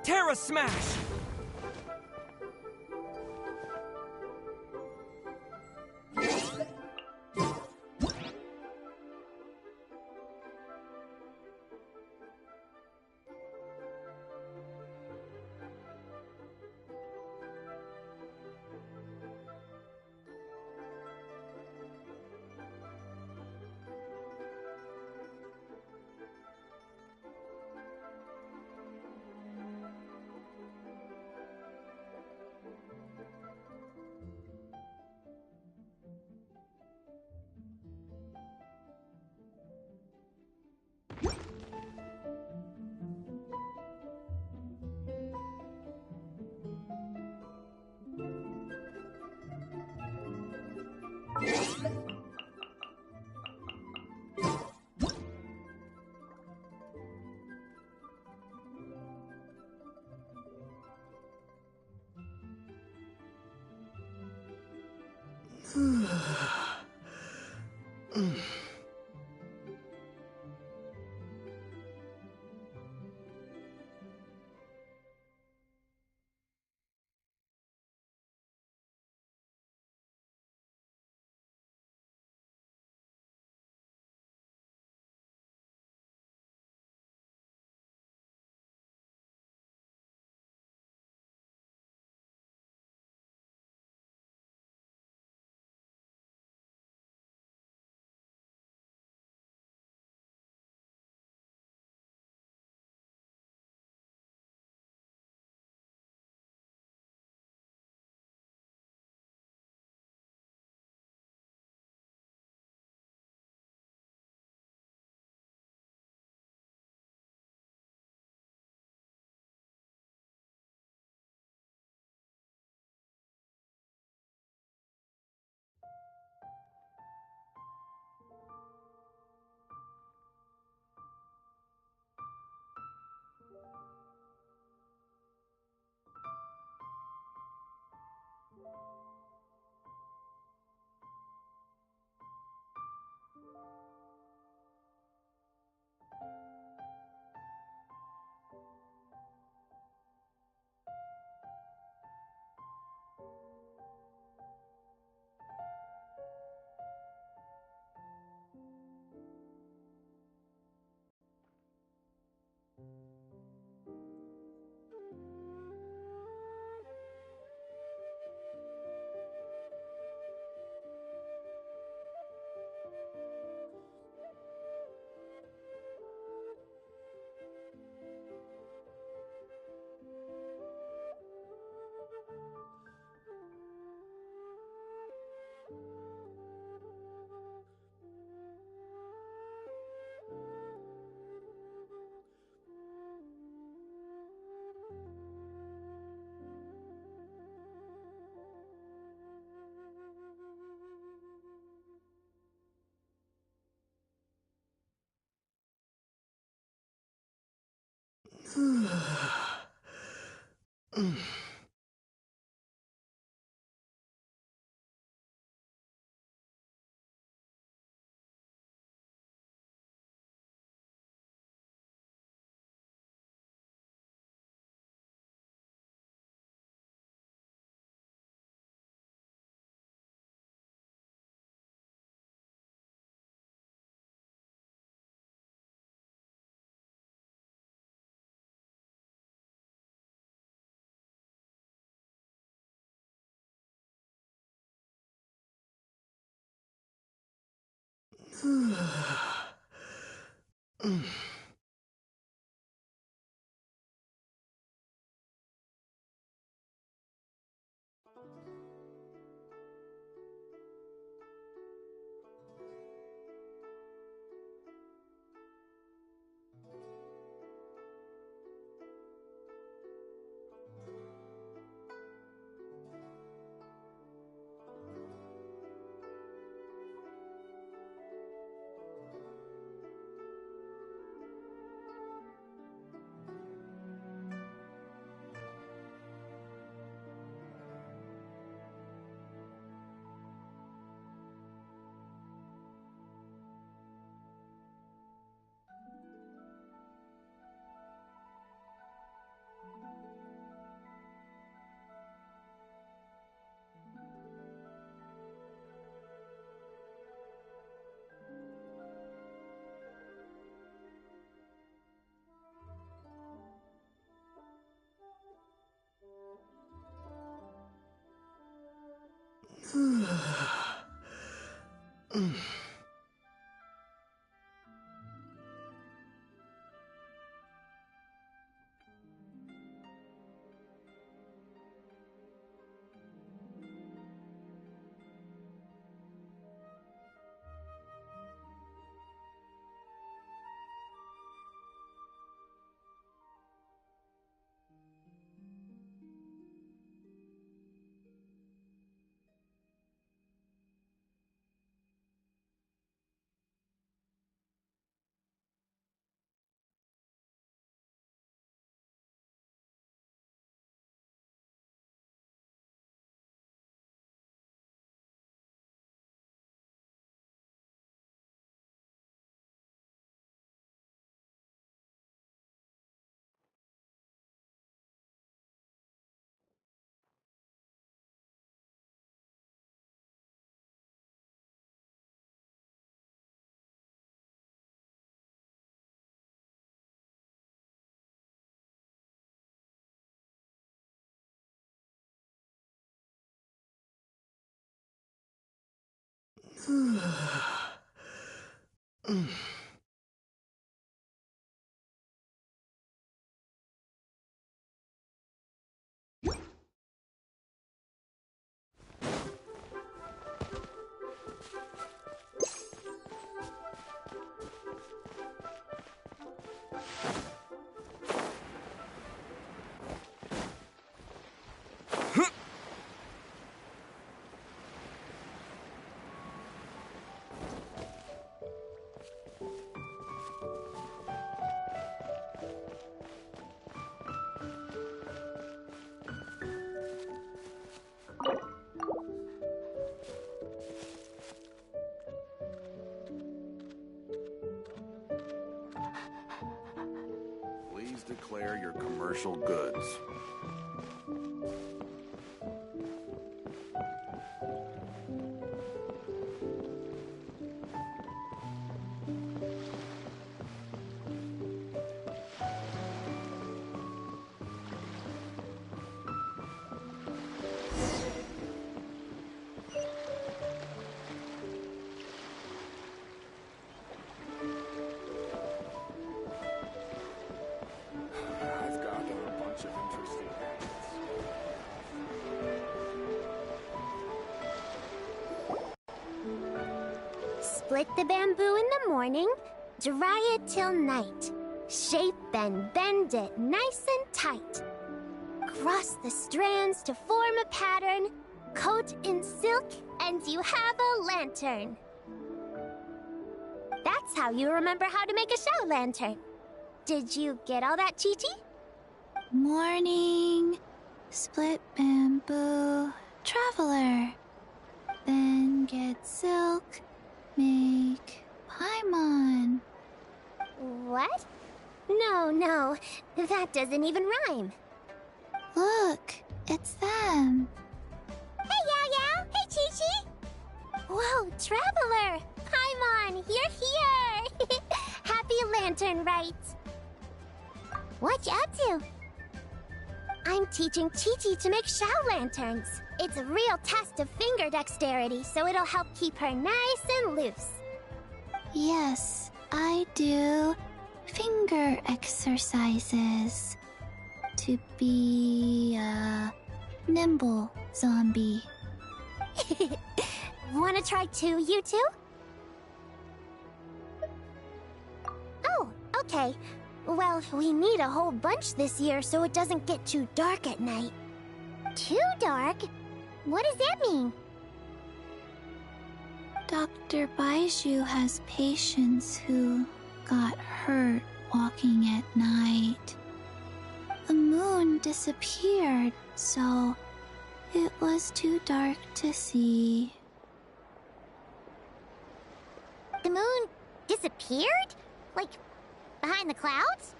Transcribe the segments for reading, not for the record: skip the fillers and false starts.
Terra Smash! Please declare your commercial goods. I've got a bunch of interesting Split the bamboo in the morning, dry it till night. Shape and bend it nice and tight. Cross the strands to form a pattern, coat in silk, and you have a lantern. That's how you remember how to make a show lantern. Did you get all that, Chi-Chi? Morning, split bamboo, traveler. Then get silk, make paimon. What? No, that doesn't even rhyme. Look, it's them. Hey, Yao Yao! Hey, Chi-Chi! Whoa, Traveler! Paimon, you're here! Happy Lantern Rite! What you up to? I'm teaching Chi-Chi to make Shao lanterns. It's a real test of finger dexterity, so it'll help keep her nice and loose. Yes, I do finger exercises to be a nimble zombie. Wanna try too, you two? Oh, okay. Well, we need a whole bunch this year so it doesn't get too dark at night. Too dark? What does that mean? Dr. Baiju has patients who got hurt walking at night. The moon disappeared, so it was too dark to see. The moon disappeared? Like, behind the clouds?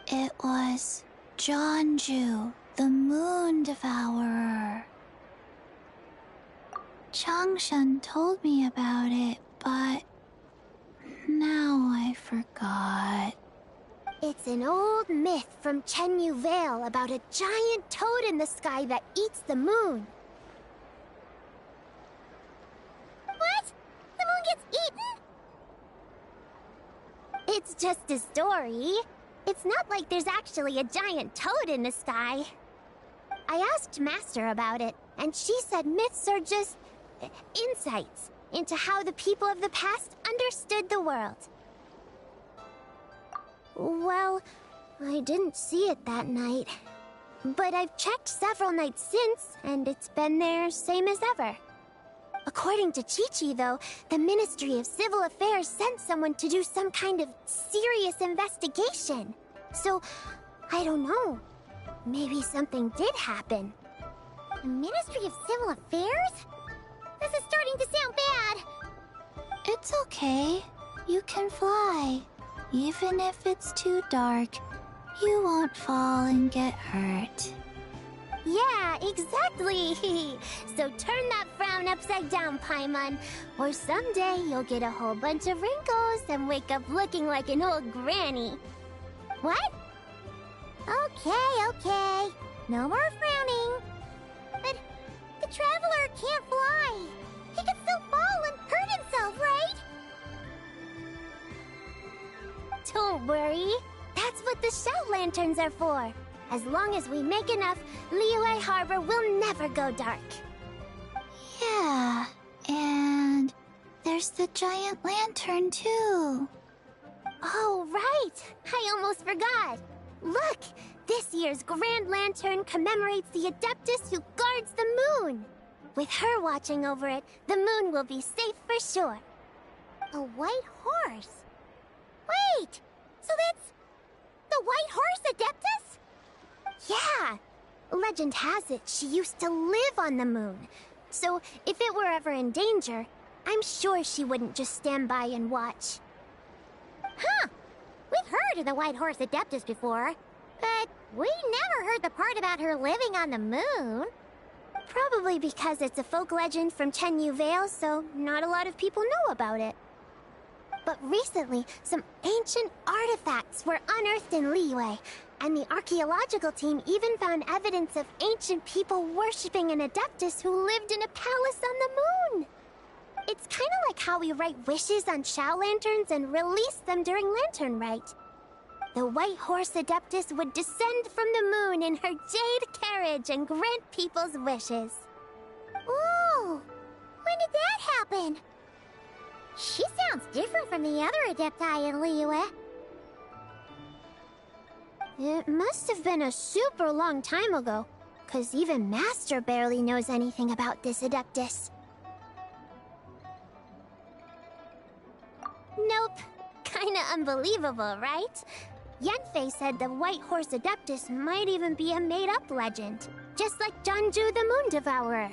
It was Jeonju, the moon devourer. Changshan told me about it, but now I forgot. It's an old myth from Chenyu Vale about a giant toad in the sky that eats the moon. just a story. It's not like there's actually a giant toad in the sky. I asked Master about it, and she said myths are just insights into how the people of the past understood the world. Well, I didn't see it that night. But I've checked several nights since, and it's been there same as ever. According to Chi-Chi, though, the Ministry of Civil Affairs sent someone to do some kind of serious investigation. So, I don't know. Maybe something did happen. The Ministry of Civil Affairs? This is starting to sound bad. It's okay. You can fly. Even if it's too dark, you won't fall and get hurt. Yeah, exactly! So turn that frown upside down, Paimon, or someday you'll get a whole bunch of wrinkles and wake up looking like an old granny. What? Okay. No more frowning. But the Traveler can't fly. He can still fall and hurt himself, right? Don't worry. That's what the shout lanterns are for. As long as we make enough, Liyue Harbor will never go dark. Yeah, and there's the giant lantern too. Oh, right! I almost forgot. Look! This year's Grand Lantern commemorates the Adeptus who guards the moon. With her watching over it, the moon will be safe for sure. A white horse? Wait! So that's the White Horse Adeptus? Yeah! Legend has it she used to live on the moon. So if it were ever in danger, I'm sure she wouldn't just stand by and watch. Huh! We've heard of the White Horse Adeptus before, but we never heard the part about her living on the moon. Probably because it's a folk legend from Chenyu Vale, so not a lot of people know about it. But recently, some ancient artifacts were unearthed in Liyue, and the archaeological team even found evidence of ancient people worshipping an Adeptus who lived in a palace on the moon. It's kind of like how we write wishes on shout lanterns and release them during Lantern Rite. The White Horse Adeptus would descend from the moon in her jade carriage and grant people's wishes. Ooh! When did that happen? She sounds different from the other Adepti in Liyue. It must have been a super long time ago, 'cause even Master barely knows anything about this Adeptus. Nope. Kinda unbelievable, right? Yanfei said the White Horse Adeptus might even be a made-up legend, just like Janju the Moon Devourer.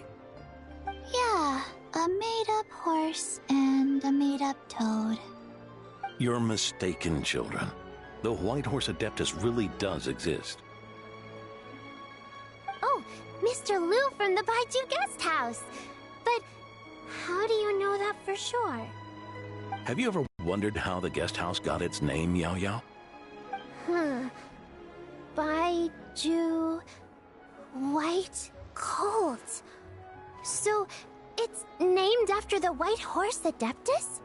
Yeah, a made-up horse and a made-up toad. You're mistaken, children. The White Horse Adeptus really does exist. Oh, Mr. Liu from the Baiju Guest House. But how do you know that for sure? Have you ever wondered how the guest house got its name, Yao Yao? Baiju... White Colt. So, it's named after the White Horse Adeptus?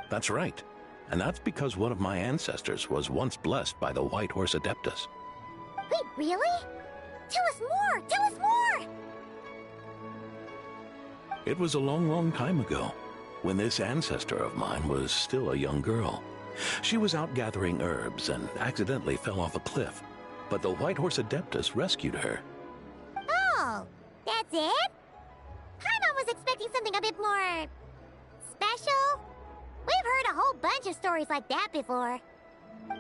That's right. And that's because one of my ancestors was once blessed by the White Horse Adeptus. Wait, really? Tell us more! Tell us more! It was a long, long time ago, when this ancestor of mine was still a young girl. She was out gathering herbs and accidentally fell off a cliff, but the White Horse Adeptus rescued her. Oh, that's it? Paimon was expecting something a bit more... special? We've heard a whole bunch of stories like that before.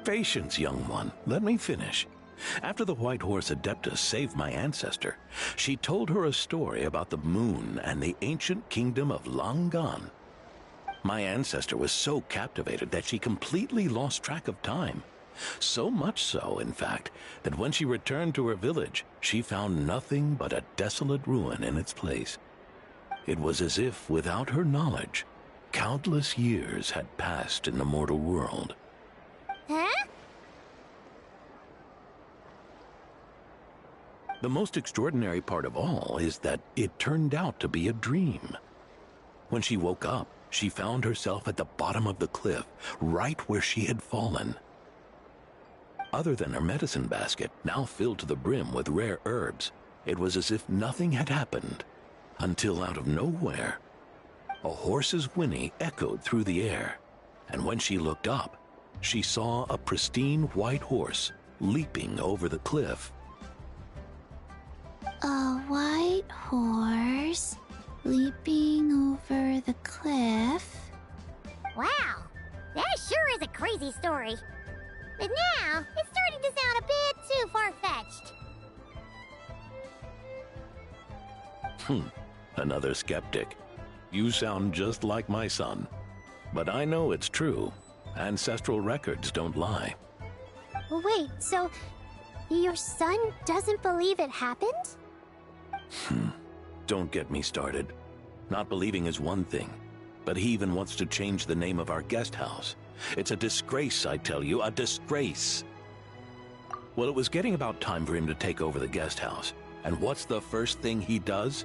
Patience, young one. Let me finish. After the White Horse Adeptus saved my ancestor, she told her a story about the moon and the ancient kingdom of Langan. My ancestor was so captivated that she completely lost track of time. So much so, in fact, that when she returned to her village, she found nothing but a desolate ruin in its place. It was as if, without her knowledge, countless years had passed in the mortal world. Huh? The most extraordinary part of all is that it turned out to be a dream. When she woke up, she found herself at the bottom of the cliff, right where she had fallen. Other than her medicine basket, now filled to the brim with rare herbs, it was as if nothing had happened, until out of nowhere, a horse's whinny echoed through the air, and when she looked up, she saw a pristine white horse leaping over the cliff. A white horse leaping over the cliff? Wow, that sure is a crazy story. But now, it's starting to sound a bit too far-fetched. Another skeptic. You sound just like my son. But I know it's true. Ancestral records don't lie. Wait, so your son doesn't believe it happened? Don't get me started. Not believing is one thing, but he even wants to change the name of our guest house. It's a disgrace, I tell you, a disgrace. Well, it was getting about time for him to take over the guest house. And what's the first thing he does?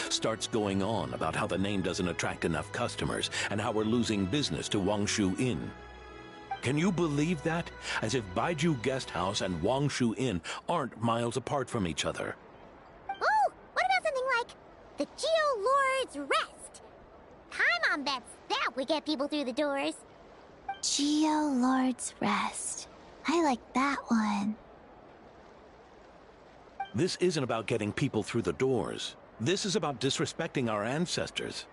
Starts going on about how the name doesn't attract enough customers and how we're losing business to Wangshu Inn. Can you believe that? As if Baiju Guest House and Wangshu Inn aren't miles apart from each other. Oh, what about something like the Geo Lord's Rest? Paimon bets that would get people through the doors. Geo Lord's Rest. I like that one. This isn't about getting people through the doors. This is about disrespecting our ancestors.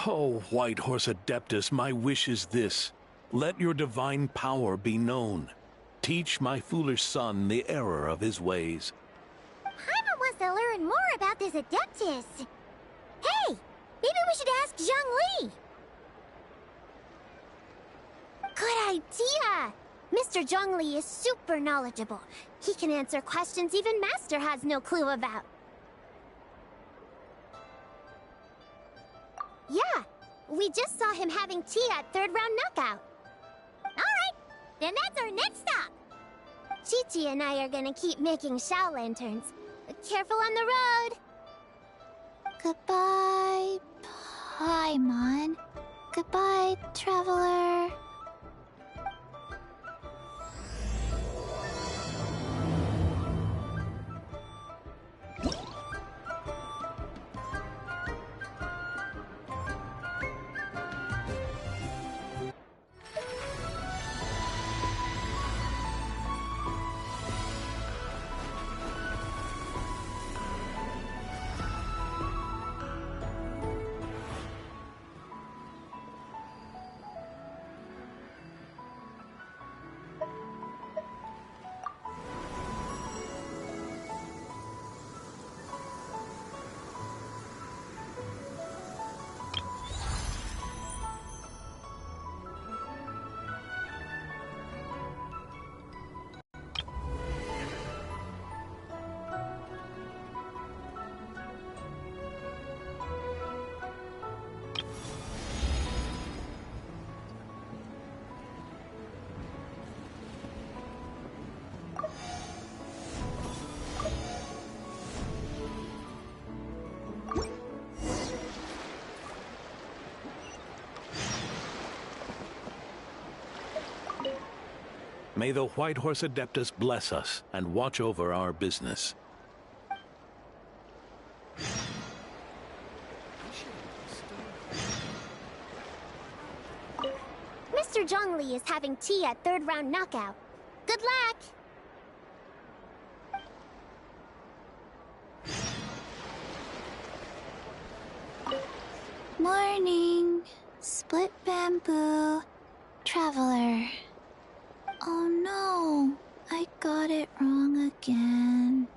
Oh, White Horse Adeptus, my wish is this. Let your divine power be known. Teach my foolish son the error of his ways. Paimon wants to learn more about this Adeptus. Hey, maybe we should ask Zhang Li. Good idea! Mr. Zhongli is super knowledgeable. He can answer questions even Master has no clue about. Yeah, we just saw him having tea at third round knockout. Alright, then that's our next stop. Chi-Chi and I are gonna keep making Shao lanterns. Careful on the road! Goodbye, Paimon. Goodbye, traveler. May the White Horse Adeptus bless us and watch over our business. Mr. Zhongli is having tea at third round knockout. Good luck! Morning. Split bamboo. Traveler. Oh no, I got it wrong again.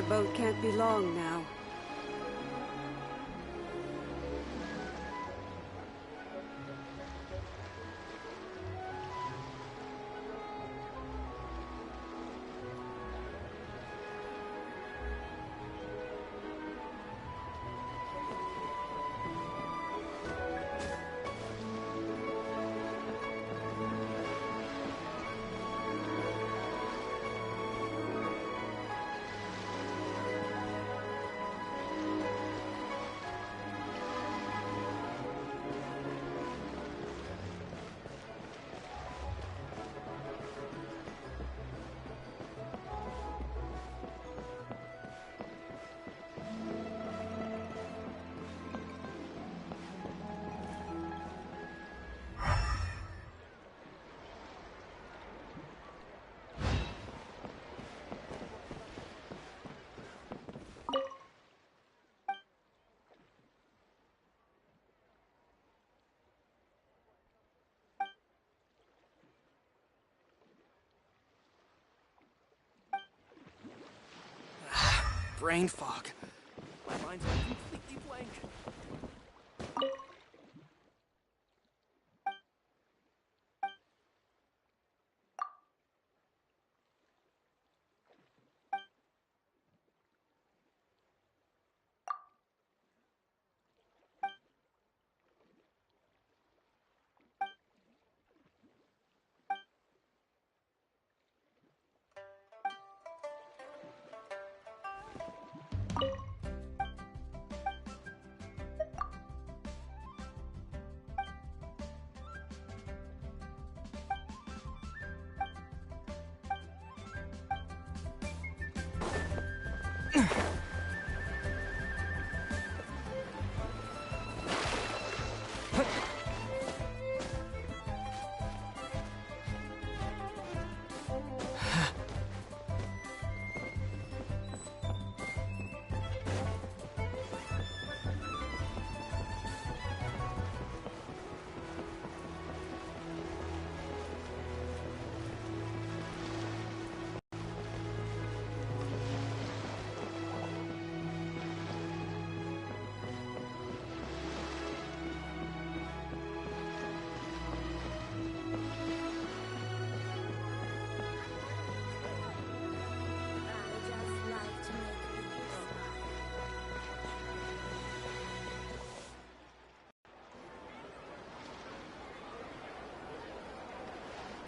the boat can't be long now. Brain fog. My mind's completely blank.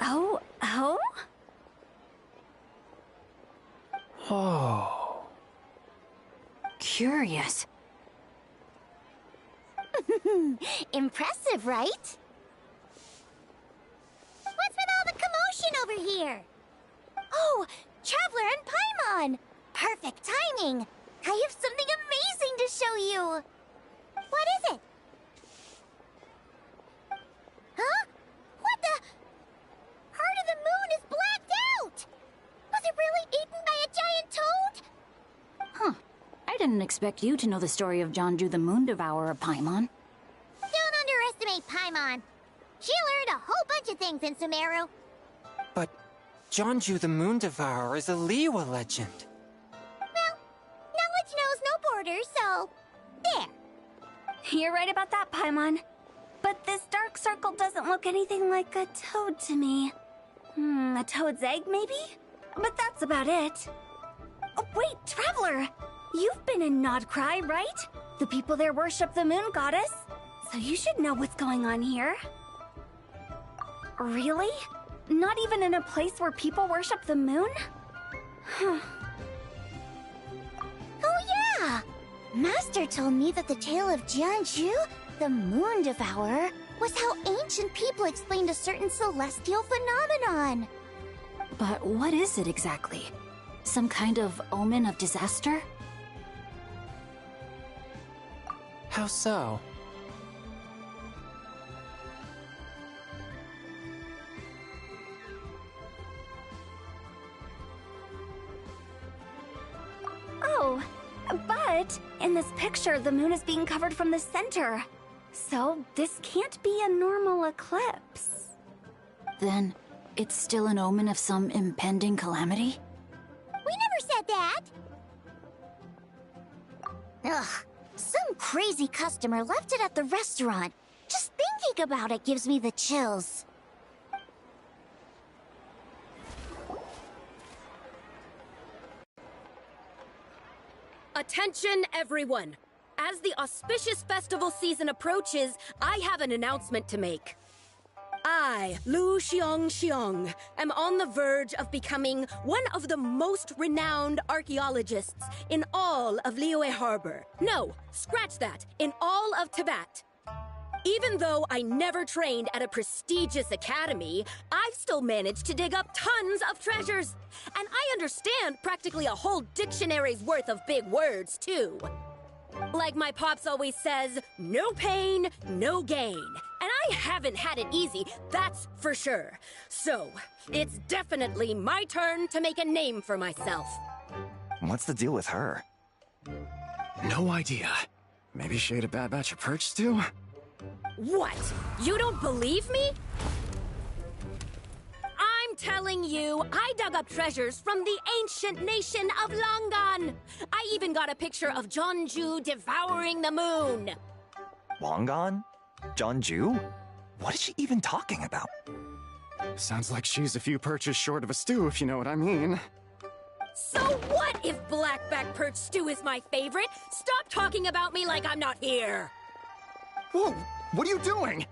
Oh? Oh. Curious. Impressive, right? What's with all the commotion over here? Oh, Traveler and Paimon! Perfect timing! I have something amazing to show you! What is it? Huh? What the? Heart of the Moon is blacked out! Was it really eaten by a giant toad? Huh. I didn't expect you to know the story of Jonju the Moon Devourer, Paimon. Don't underestimate Paimon. She learned a whole bunch of things in Sumeru. But Jonju the Moon Devourer is a Liyue legend. Well, knowledge knows no borders, so... there. You're right about that, Paimon. But this dark circle doesn't look anything like a toad to me. A toad's egg, maybe? But that's about it. Oh, wait, Traveler! You've been in Nodcry, right? The people there worship the moon goddess. So you should know what's going on here. Really? Not even in a place where people worship the moon? Oh yeah! Master told me that the tale of Jianzhu, the Moon Devourer, was how ancient people explained a certain celestial phenomenon. But what is it exactly? Some kind of omen of disaster? How so? Oh, but in this picture, the moon is being covered from the center. So this can't be a normal eclipse. Then it's still an omen of some impending calamity? We never said that! Ugh, some crazy customer left it at the restaurant. Just thinking about it gives me the chills. Attention, everyone! As the auspicious festival season approaches, I have an announcement to make. I, Lu Xiong, am on the verge of becoming one of the most renowned archaeologists in all of Liyue Harbor. No, scratch that, in all of Tibet. Even though I never trained at a prestigious academy, I've still managed to dig up tons of treasures. And I understand practically a whole dictionary's worth of big words, too. Like my pops always says, no pain, no gain. And I haven't had it easy, that's for sure. So, it's definitely my turn to make a name for myself. What's the deal with her? No idea. Maybe she ate a bad batch of perch stew? What? You don't believe me? I'm telling you, I dug up treasures from the ancient nation of Longan. I even got a picture of Jeonju devouring the moon. Longan? Jeonju? What is she even talking about? Sounds like she's a few perches short of a stew, if you know what I mean. So what if blackback perch stew is my favorite? Stop talking about me like I'm not here. Whoa! What are you doing?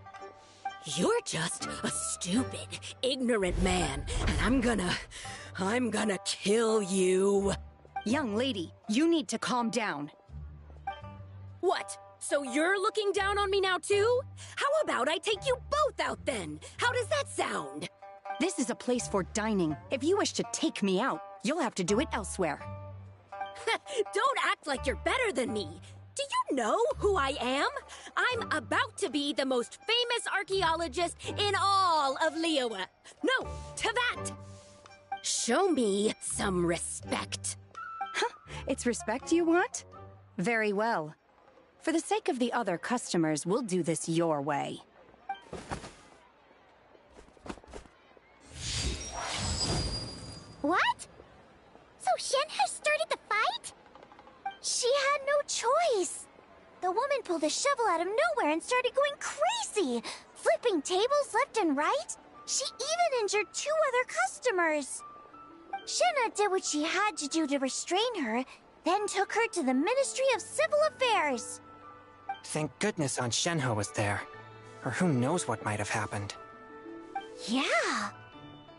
You're just a stupid, ignorant man, and I'm gonna kill you. Young lady, you need to calm down. What? So you're looking down on me now too? How about I take you both out then? How does that sound? This is a place for dining. If you wish to take me out, you'll have to do it elsewhere. Don't act like you're better than me. Do you know who I am? I'm about to be the most famous archaeologist in all of Liyue. No, Tibet. Show me some respect. It's respect you want? Very well. For the sake of the other customers, we'll do this your way. What? So Shen has started the fight? She had no choice. The woman pulled a shovel out of nowhere and started going crazy, flipping tables left and right. She even injured 2 other customers. Shenna did what she had to do to restrain her, then took her to the Ministry of Civil Affairs. Thank goodness Aunt Shenhe was there. Or who knows what might have happened. Yeah.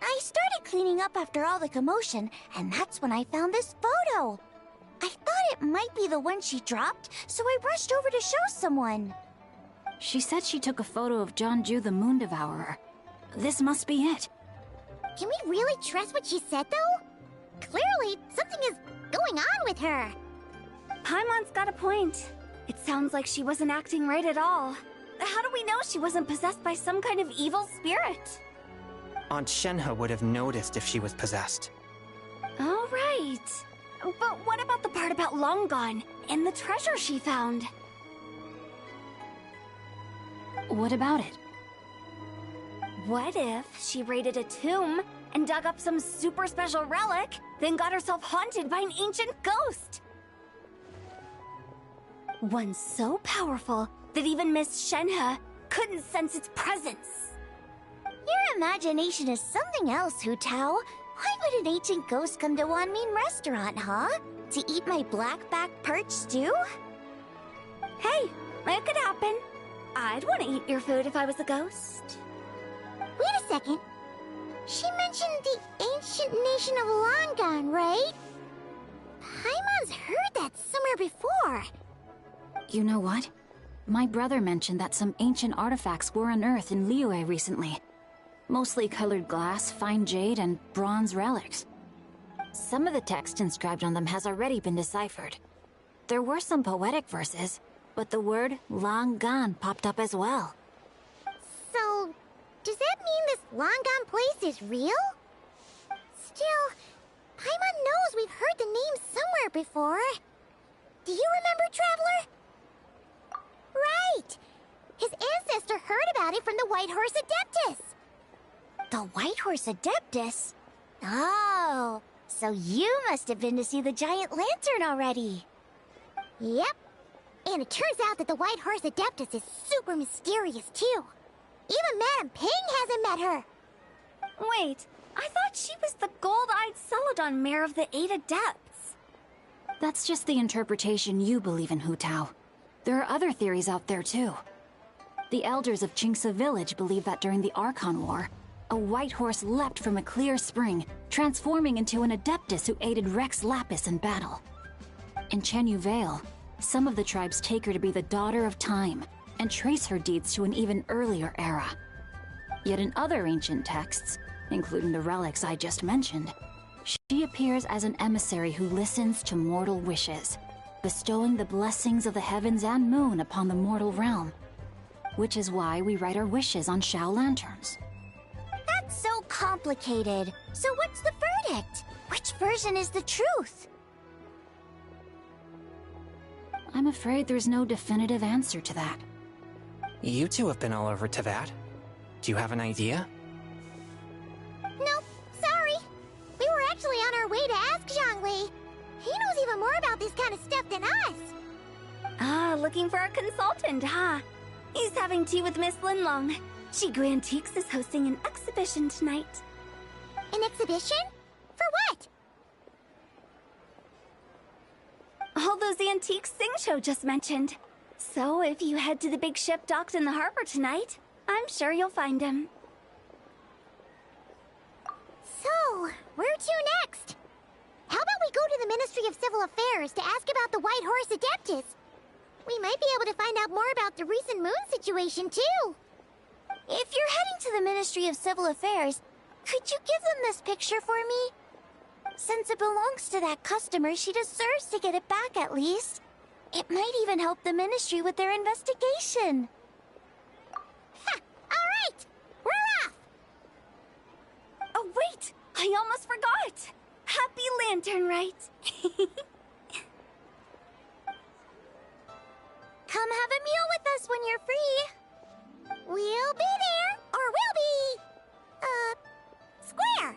I started cleaning up after all the commotion, and that's when I found this photo. I thought it might be the one she dropped, so I rushed over to show someone. She said she took a photo of Jeonju the Moon Devourer. This must be it. Can we really trust what she said, though? Clearly, something is going on with her. Paimon's got a point. It sounds like she wasn't acting right at all. How do we know she wasn't possessed by some kind of evil spirit? Aunt Shenhe would have noticed if she was possessed. All right. But what about the part about Longan and the treasure she found? What about it? What if she raided a tomb and dug up some super special relic, then got herself haunted by an ancient ghost? One so powerful that even Miss Shenhe couldn't sense its presence. Your imagination is something else, Hu Tao. Why would an ancient ghost come to Wanmin restaurant, huh? To eat my blackback perch stew? Hey, it could happen. I'd want to eat your food if I was a ghost. Wait a second. She mentioned the ancient nation of Longan, right? Paimon's heard that somewhere before. You know what? My brother mentioned that some ancient artifacts were unearthed in Liyue recently. Mostly colored glass, fine jade, and bronze relics. Some of the text inscribed on them has already been deciphered. There were some poetic verses, but the word Longan popped up as well. So, does that mean this Longan place is real? Still, Paimon knows we've heard the name somewhere before. Do you remember, Traveler? Right! His ancestor heard about it from the White Horse Adeptus. The White Horse Adeptus? Oh, so you must have been to see the giant lantern already. Yep, And it turns out that the White Horse Adeptus is super mysterious, too. Even Madame Ping hasn't met her. Wait, I thought she was the gold-eyed Celadon mare of the 8 Adepts. That's just the interpretation you believe in, Hu Tao. There are other theories out there, too. The elders of Qingce village believe that during the Archon War, a white horse leapt from a clear spring, transforming into an Adeptus who aided Rex Lapis in battle. In Chenyu Vale, some of the tribes take her to be the Daughter of Time, and trace her deeds to an even earlier era. Yet in other ancient texts, including the relics I just mentioned, she appears as an emissary who listens to mortal wishes, bestowing the blessings of the heavens and moon upon the mortal realm. Which is why we write our wishes on Shao lanterns. That's so complicated. So what's the verdict? Which version is the truth? I'm afraid there's no definitive answer to that. You two have been all over Teyvat. Do you have an idea? Nope, sorry. We were actually on our way to ask Zhongli. He knows even more about this kind of stuff than us. Ah, looking for a consultant, huh? He's having tea with Miss Linlong. Shigu Antiques is hosting an exhibition tonight. An exhibition? For what? All those antiques Xingqiu just mentioned. So if you head to the big ship docked in the harbor tonight, I'm sure you'll find him. So, where to next? How about we go to the Ministry of Civil Affairs to ask about the White Horse Adeptus? We might be able to find out more about the recent moon situation, too. If you're heading to the Ministry of Civil Affairs, could you give them this picture for me? Since it belongs to that customer, she deserves to get it back at least. It might even help the Ministry with their investigation. Ha! Alright! We're off! Oh wait! I almost forgot! Happy Lantern Rite! Come have a meal with us when you're free. We'll be there, or we'll be... square.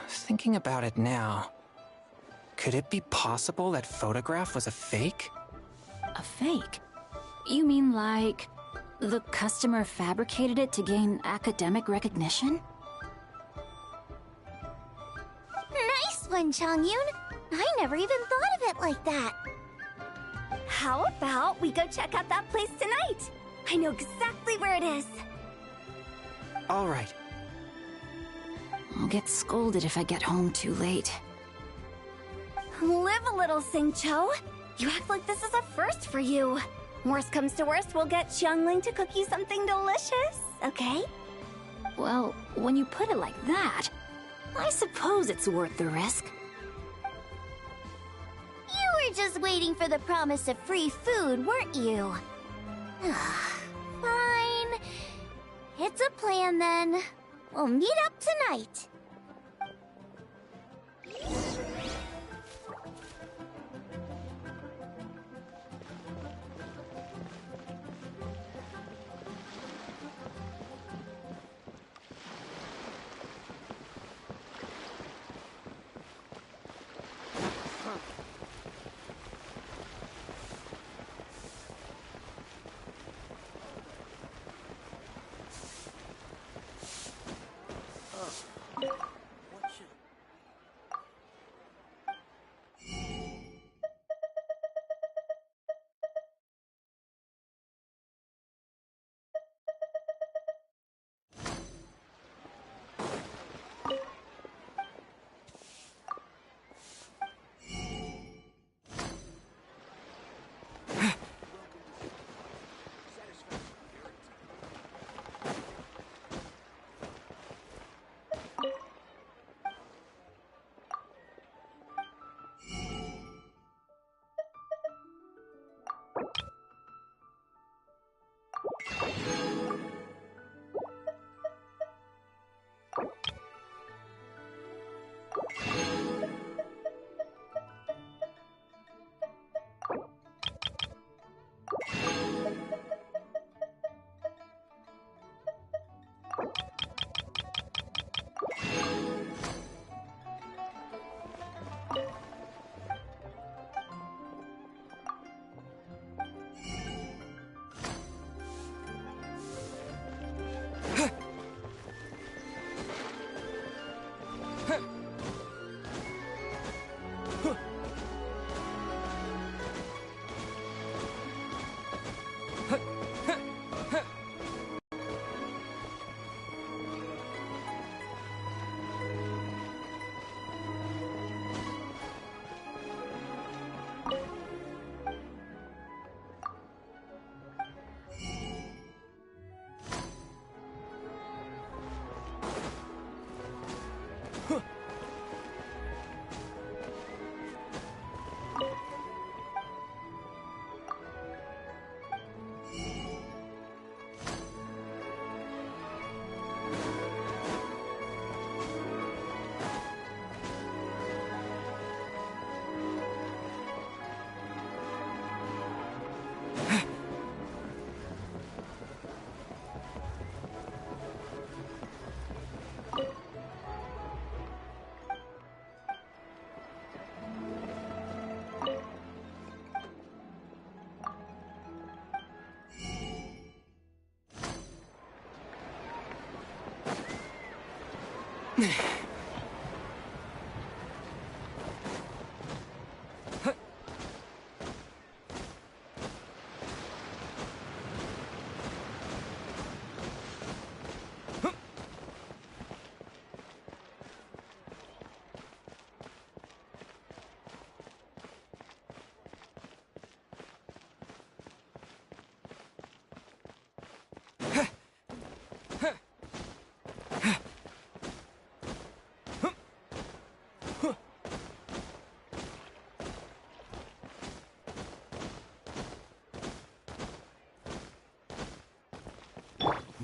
Thinking about it now, could it be possible that photograph was a fake? A fake? You mean like... the customer fabricated it to gain academic recognition? Nice one, Chongyun. I never even thought of it like that. How about we go check out that place tonight? I know exactly where it is. All right. I'll get scolded if I get home too late. Live a little, Xingqiu. You act like this is a first for you. Worst comes to worst, we'll get Xiangling to cook you something delicious, okay? Well, when you put it like that, I suppose it's worth the risk. You were just waiting for the promise of free food, weren't you? Fine. It's a plan, then. We'll meet up tonight.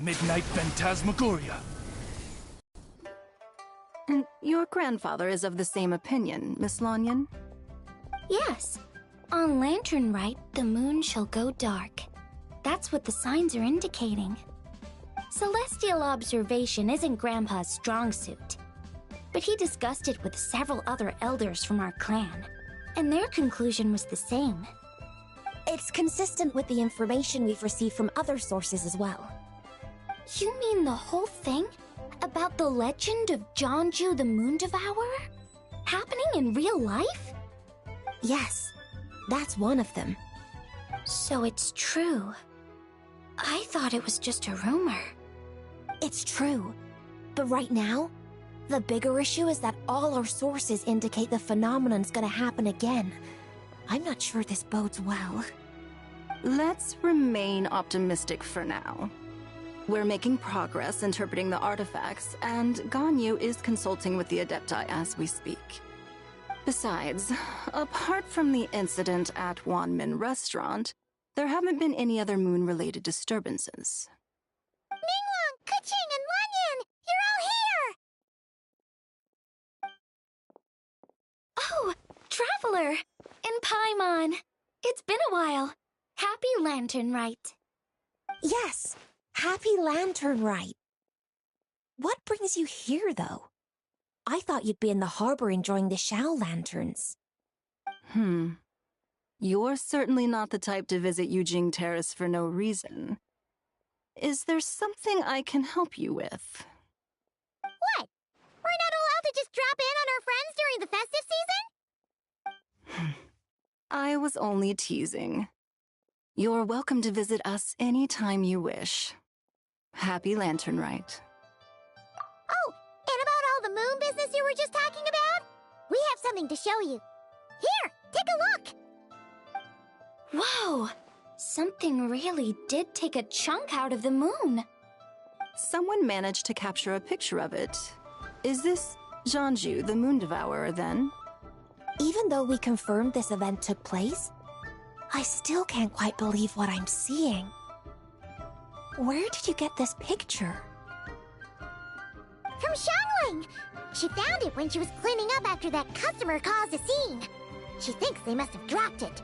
Midnight Phantasmagoria. And your grandfather is of the same opinion, Miss Lanyon? Yes. On Lantern Rite, the moon shall go dark. That's what the signs are indicating. Celestial observation isn't Grandpa's strong suit, but he discussed it with several other elders from our clan, and their conclusion was the same. It's consistent with the information we've received from other sources as well. You mean the whole thing? About the legend of Jeonju the Moon Devourer? Happening in real life? Yes, that's one of them. So it's true. I thought it was just a rumor. It's true. But right now, the bigger issue is that all our sources indicate the phenomenon's gonna happen again. I'm not sure this bodes well. Let's remain optimistic for now. We're making progress interpreting the artifacts, and Ganyu is consulting with the Adepti as we speak. Besides, apart from the incident at Wanmin Restaurant, there haven't been any other moon-related disturbances. Ningguang, Keqing, and Lanyan! You're all here! Oh, Traveler! And Paimon! It's been a while. Happy Lantern Rite. Yes! Happy Lantern Rite. What brings you here, though? I thought you'd be in the harbor enjoying the Shao lanterns. You're certainly not the type to visit Yujing Terrace for no reason. Is there something I can help you with? What? We're not allowed to just drop in on our friends during the festive season? I was only teasing. You're welcome to visit us anytime you wish. Happy Lantern Rite. Oh, and about all the moon business you were just talking about? We have something to show you. Here, take a look! Whoa! Something really did take a chunk out of the moon. Someone managed to capture a picture of it. Is this Jeonju, the Moon Devourer, then? Even though we confirmed this event took place, I still can't quite believe what I'm seeing. Where did you get this picture? From Xiangling! She found it when she was cleaning up after that customer caused a scene. She thinks they must have dropped it.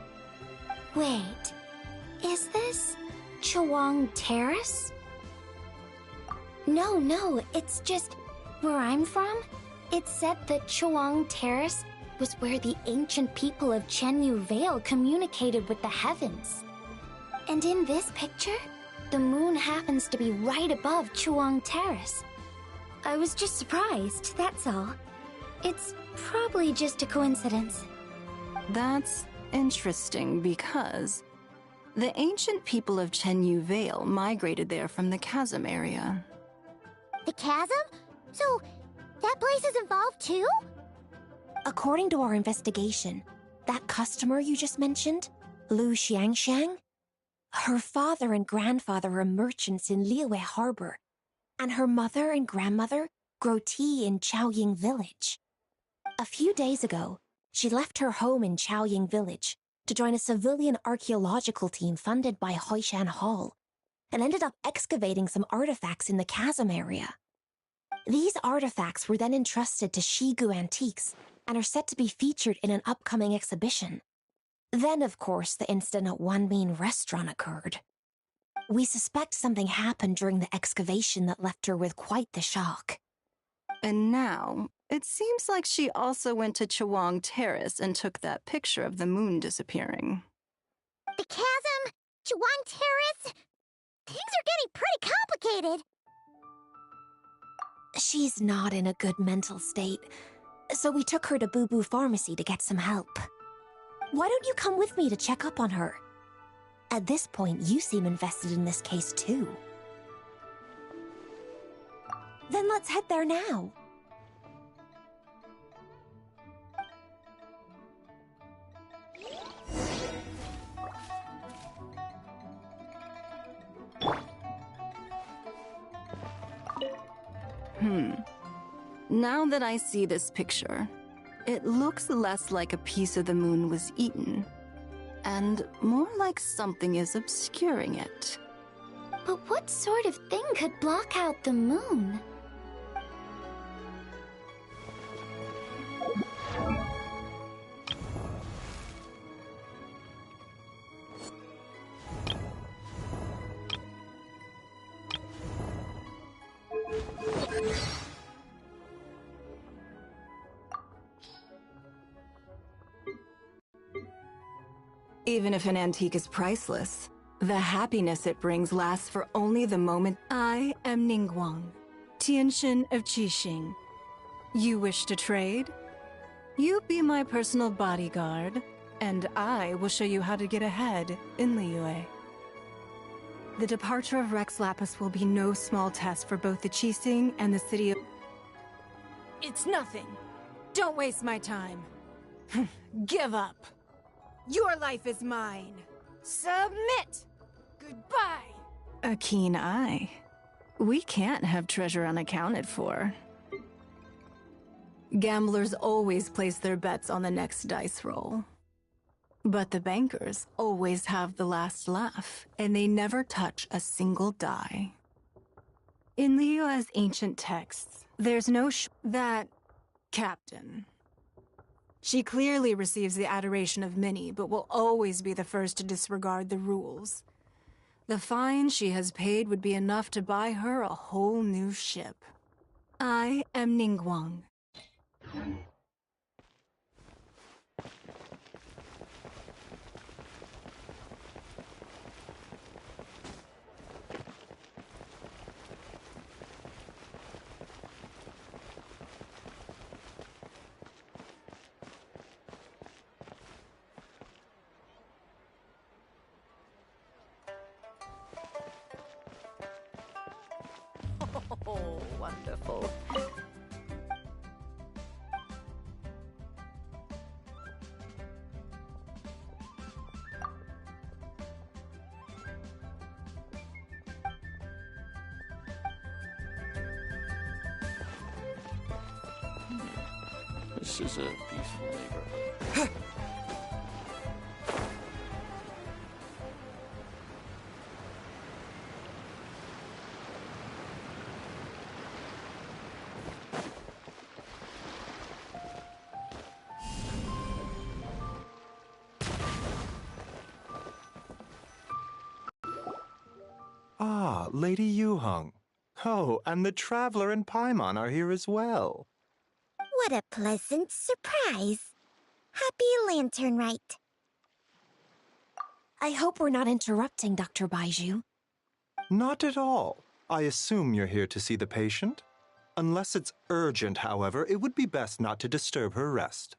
Wait, is this Chawang Terrace? No, it's just where I'm from. It said that Chawang Terrace was where the ancient people of Chenyu Vale communicated with the heavens. And in this picture, the moon happens to be right above Chawang Terrace. I was just surprised, that's all. It's probably just a coincidence. That's interesting because the ancient people of Chenyu Vale migrated there from the chasm area. The chasm? So, that place is involved too? According to our investigation, that customer you just mentioned, Lu Xiangxiang, her father and grandfather are merchants in Liyue Harbor, and her mother and grandmother grow tea in Chaoying Village. A few days ago, she left her home in Chaoying Village to join a civilian archaeological team funded by Hoishan Hall, and ended up excavating some artifacts in the chasm area. These artifacts were then entrusted to Shigu Antiques and are set to be featured in an upcoming exhibition. Then, of course, the incident at Wanmin Restaurant occurred. We suspect something happened during the excavation that left her with quite the shock. And now, it seems like she also went to Chawang Terrace and took that picture of the moon disappearing. The chasm? Chawang Terrace? Things are getting pretty complicated. She's not in a good mental state, so we took her to Boo Boo Pharmacy to get some help. Why don't you come with me to check up on her? At this point, you seem invested in this case too. Then let's head there now. Now that I see this picture, it looks less like a piece of the moon was eaten, and more like something is obscuring it. But what sort of thing could block out the moon? Even if an antique is priceless, the happiness it brings lasts for only the moment. I am Ningguang, Tianshin of Qixing. You wish to trade? You be my personal bodyguard, and I will show you how to get ahead in Liyue. The departure of Rex Lapis will be no small test for both the Qixing and the city of... It's nothing. Don't waste my time. Give up. Your life is mine. Submit! Goodbye! A keen eye. We can't have treasure unaccounted for. Gamblers always place their bets on the next dice roll. But the bankers always have the last laugh, and they never touch a single die. In Liyue's ancient texts, there's no that captain. She clearly receives the adoration of many, but will always be the first to disregard the rules. The fine she has paid would be enough to buy her a whole new ship. I am Ningguang. Oh, wonderful. This is a peaceful neighborhood. Ah, Lady Yuheng. Oh, and the Traveler and Paimon are here as well. What a pleasant surprise. Happy Lantern Rite. I hope we're not interrupting, Dr. Baiju. Not at all. I assume you're here to see the patient? Unless it's urgent, however, it would be best not to disturb her rest.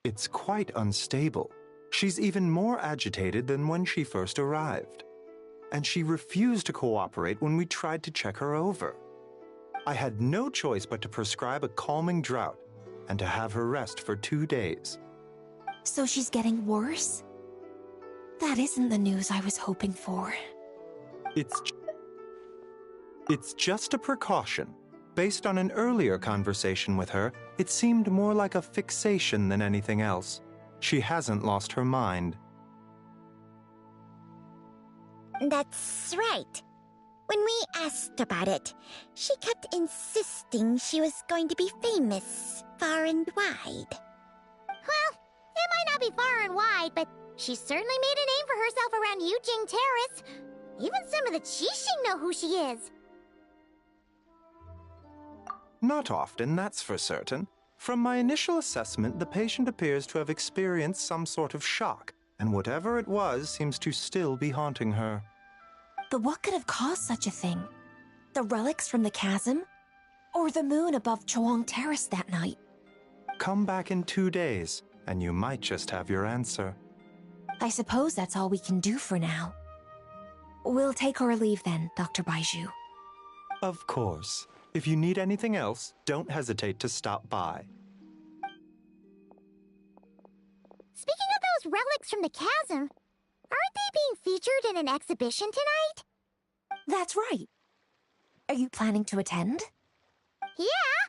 It's quite unstable. She's even more agitated than when she first arrived. And she refused to cooperate when we tried to check her over. I had no choice but to prescribe a calming draught and to have her rest for 2 days. So she's getting worse? That isn't the news I was hoping for. It's just a precaution. Based on an earlier conversation with her, it seemed more like a fixation than anything else. She hasn't lost her mind. That's right. When we asked about it, she kept insisting she was going to be famous far and wide. Well, it might not be far and wide, but she certainly made a name for herself around Yujing Terrace. Even some of the Qixing know who she is. Not often, that's for certain. From my initial assessment, the patient appears to have experienced some sort of shock, and whatever it was seems to still be haunting her. But what could have caused such a thing? The relics from the chasm? Or the moon above Chuang Terrace that night? Come back in 2 days, and you might just have your answer. I suppose that's all we can do for now. We'll take our leave then, Dr. Baiju. Of course. If you need anything else, don't hesitate to stop by. Speaking of those relics from the chasm, aren't they being featured in an exhibition tonight? That's right. Are you planning to attend? Yeah!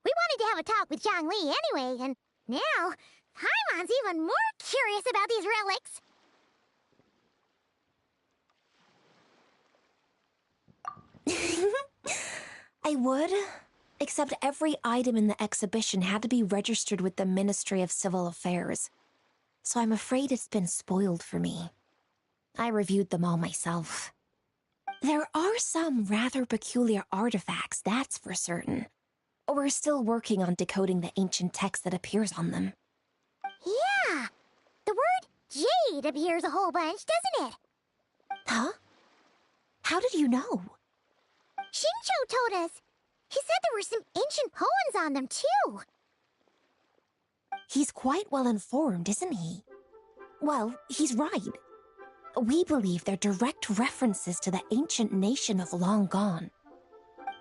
We wanted to have a talk with Zhongli anyway, and now Paimon's even more curious about these relics. I would, except every item in the exhibition had to be registered with the Ministry of Civil Affairs, so I'm afraid it's been spoiled for me. I reviewed them all myself. There are some rather peculiar artifacts, that's for certain. We're still working on decoding the ancient text that appears on them. Yeah! The word jade appears a whole bunch, doesn't it? Huh? How did you know? Shincho told us. He said there were some ancient poems on them, too. He's quite well informed, isn't he? Well, he's right. We believe they're direct references to the ancient nation of long gone.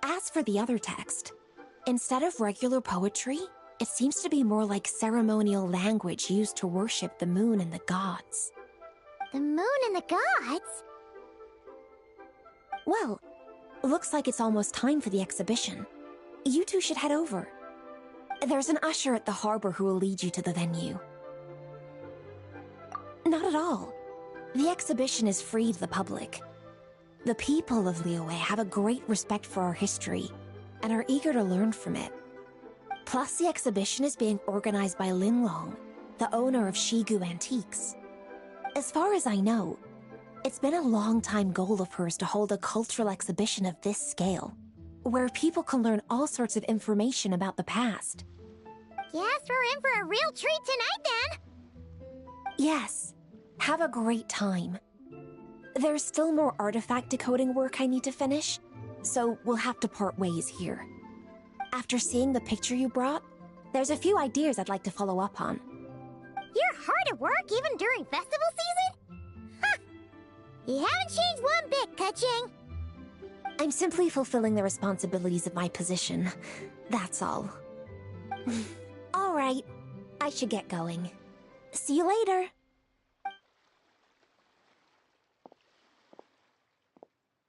As for the other text, instead of regular poetry, it seems to be more like ceremonial language used to worship the moon and the gods. The moon and the gods? Well, looks like it's almost time for the exhibition. You two should head over. There's an usher at the harbor who will lead you to the venue. Not at all. The exhibition is free to the public. The people of Liyue have a great respect for our history and are eager to learn from it. Plus, the exhibition is being organized by Linlong, the owner of Shigu Antiques. As far as I know, it's been a long-time goal of hers to hold a cultural exhibition of this scale, where people can learn all sorts of information about the past. Guess we're in for a real treat tonight, then! Yes. Have a great time. There's still more artifact decoding work I need to finish, so we'll have to part ways here. After seeing the picture you brought, there's a few ideas I'd like to follow up on. You're hard at work even during festival season? Ha! You haven't changed one bit, Keqing. I'm simply fulfilling the responsibilities of my position. That's all. All right. I should get going. See you later.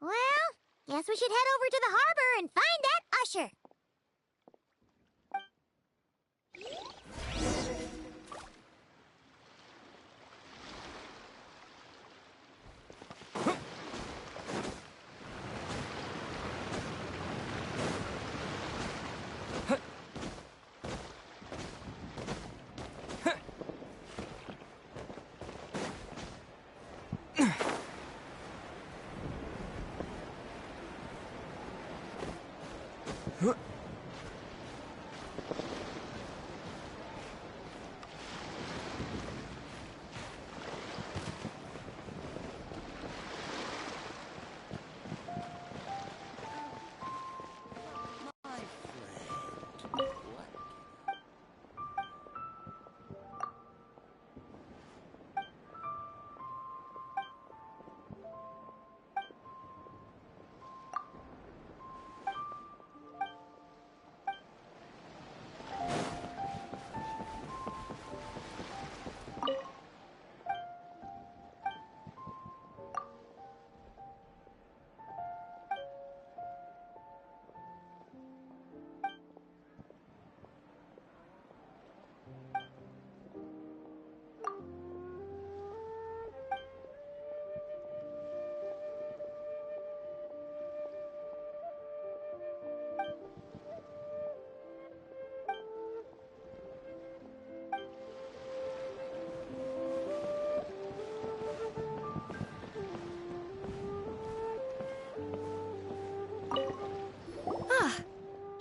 Well, guess we should head over to the harbor and find that usher.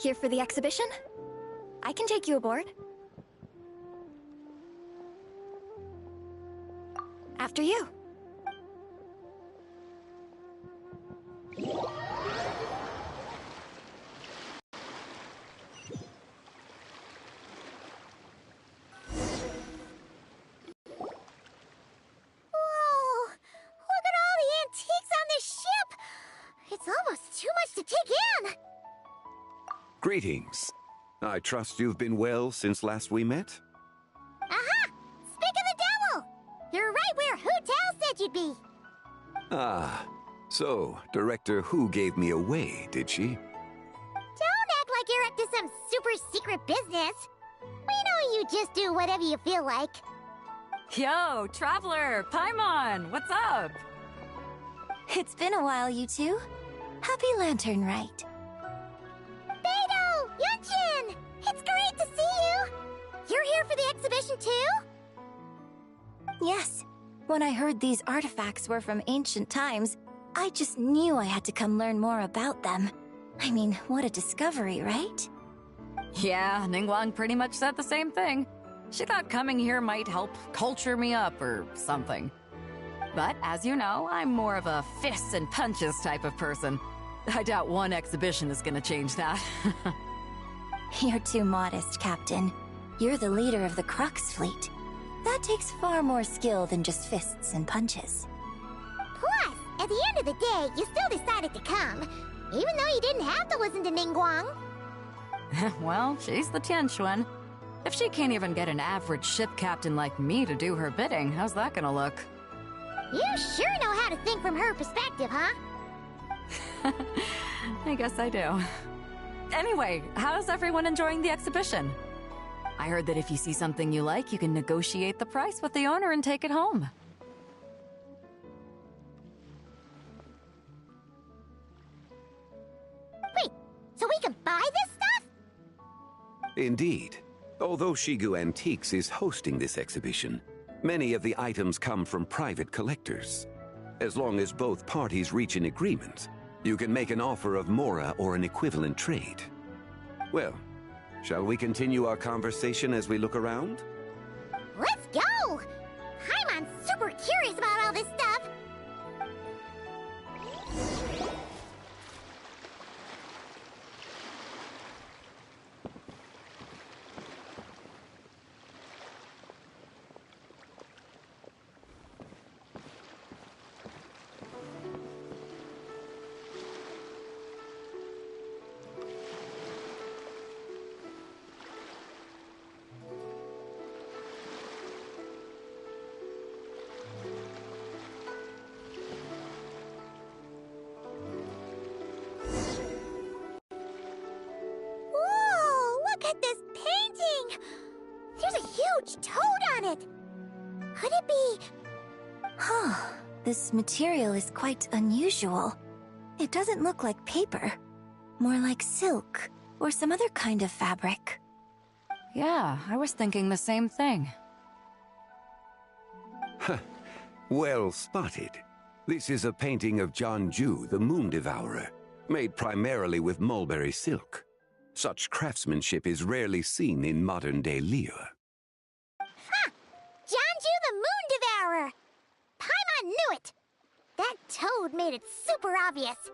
Here for the exhibition? I can take you aboard. After you. It's almost too much to take in! Greetings. I trust you've been well since last we met? Aha! Speak of the devil! You're right where Hu Tao said you'd be! Ah, so Director Hu gave me away, did she? Don't act like you're up to some super secret business! We know you just do whatever you feel like. Yo, Traveler! Paimon! What's up? It's been a while, you two. Happy Lantern Rite. Beidou! Yunshin! It's great to see you! You're here for the exhibition too? Yes. When I heard these artifacts were from ancient times, I just knew I had to come learn more about them. I mean, what a discovery, right? Yeah, Ningguang pretty much said the same thing. She thought coming here might help culture me up or something. But as you know, I'm more of a fists and punches type of person. I doubt one exhibition is gonna change that. You're too modest, Captain. You're the leader of the Crux fleet. That takes far more skill than just fists and punches. Plus, at the end of the day, you still decided to come, even though you didn't have to listen to Ningguang. Well, she's the Tianquan. If she can't even get an average ship captain like me to do her bidding, how's that gonna look? You sure know how to think from her perspective, huh? I guess I do. Anyway, how's everyone enjoying the exhibition? I heard that if you see something you like, you can negotiate the price with the owner and take it home. Wait, so we can buy this stuff? Indeed. Although Shigu Antiques is hosting this exhibition, many of the items come from private collectors. As long as both parties reach an agreement, you can make an offer of mora or an equivalent trade. Well, shall we continue our conversation as we look around? Let's go! I'm super curious about all this stuff. Toad on it! Could it be... Huh. This material is quite unusual. It doesn't look like paper. More like silk, or some other kind of fabric. Yeah, I was thinking the same thing. Well spotted. This is a painting of Jianju, the Moon Devourer, made primarily with mulberry silk. Such craftsmanship is rarely seen in modern-day Liyue. Jianju the Moon Devourer! Paimon knew it! That toad made it super obvious.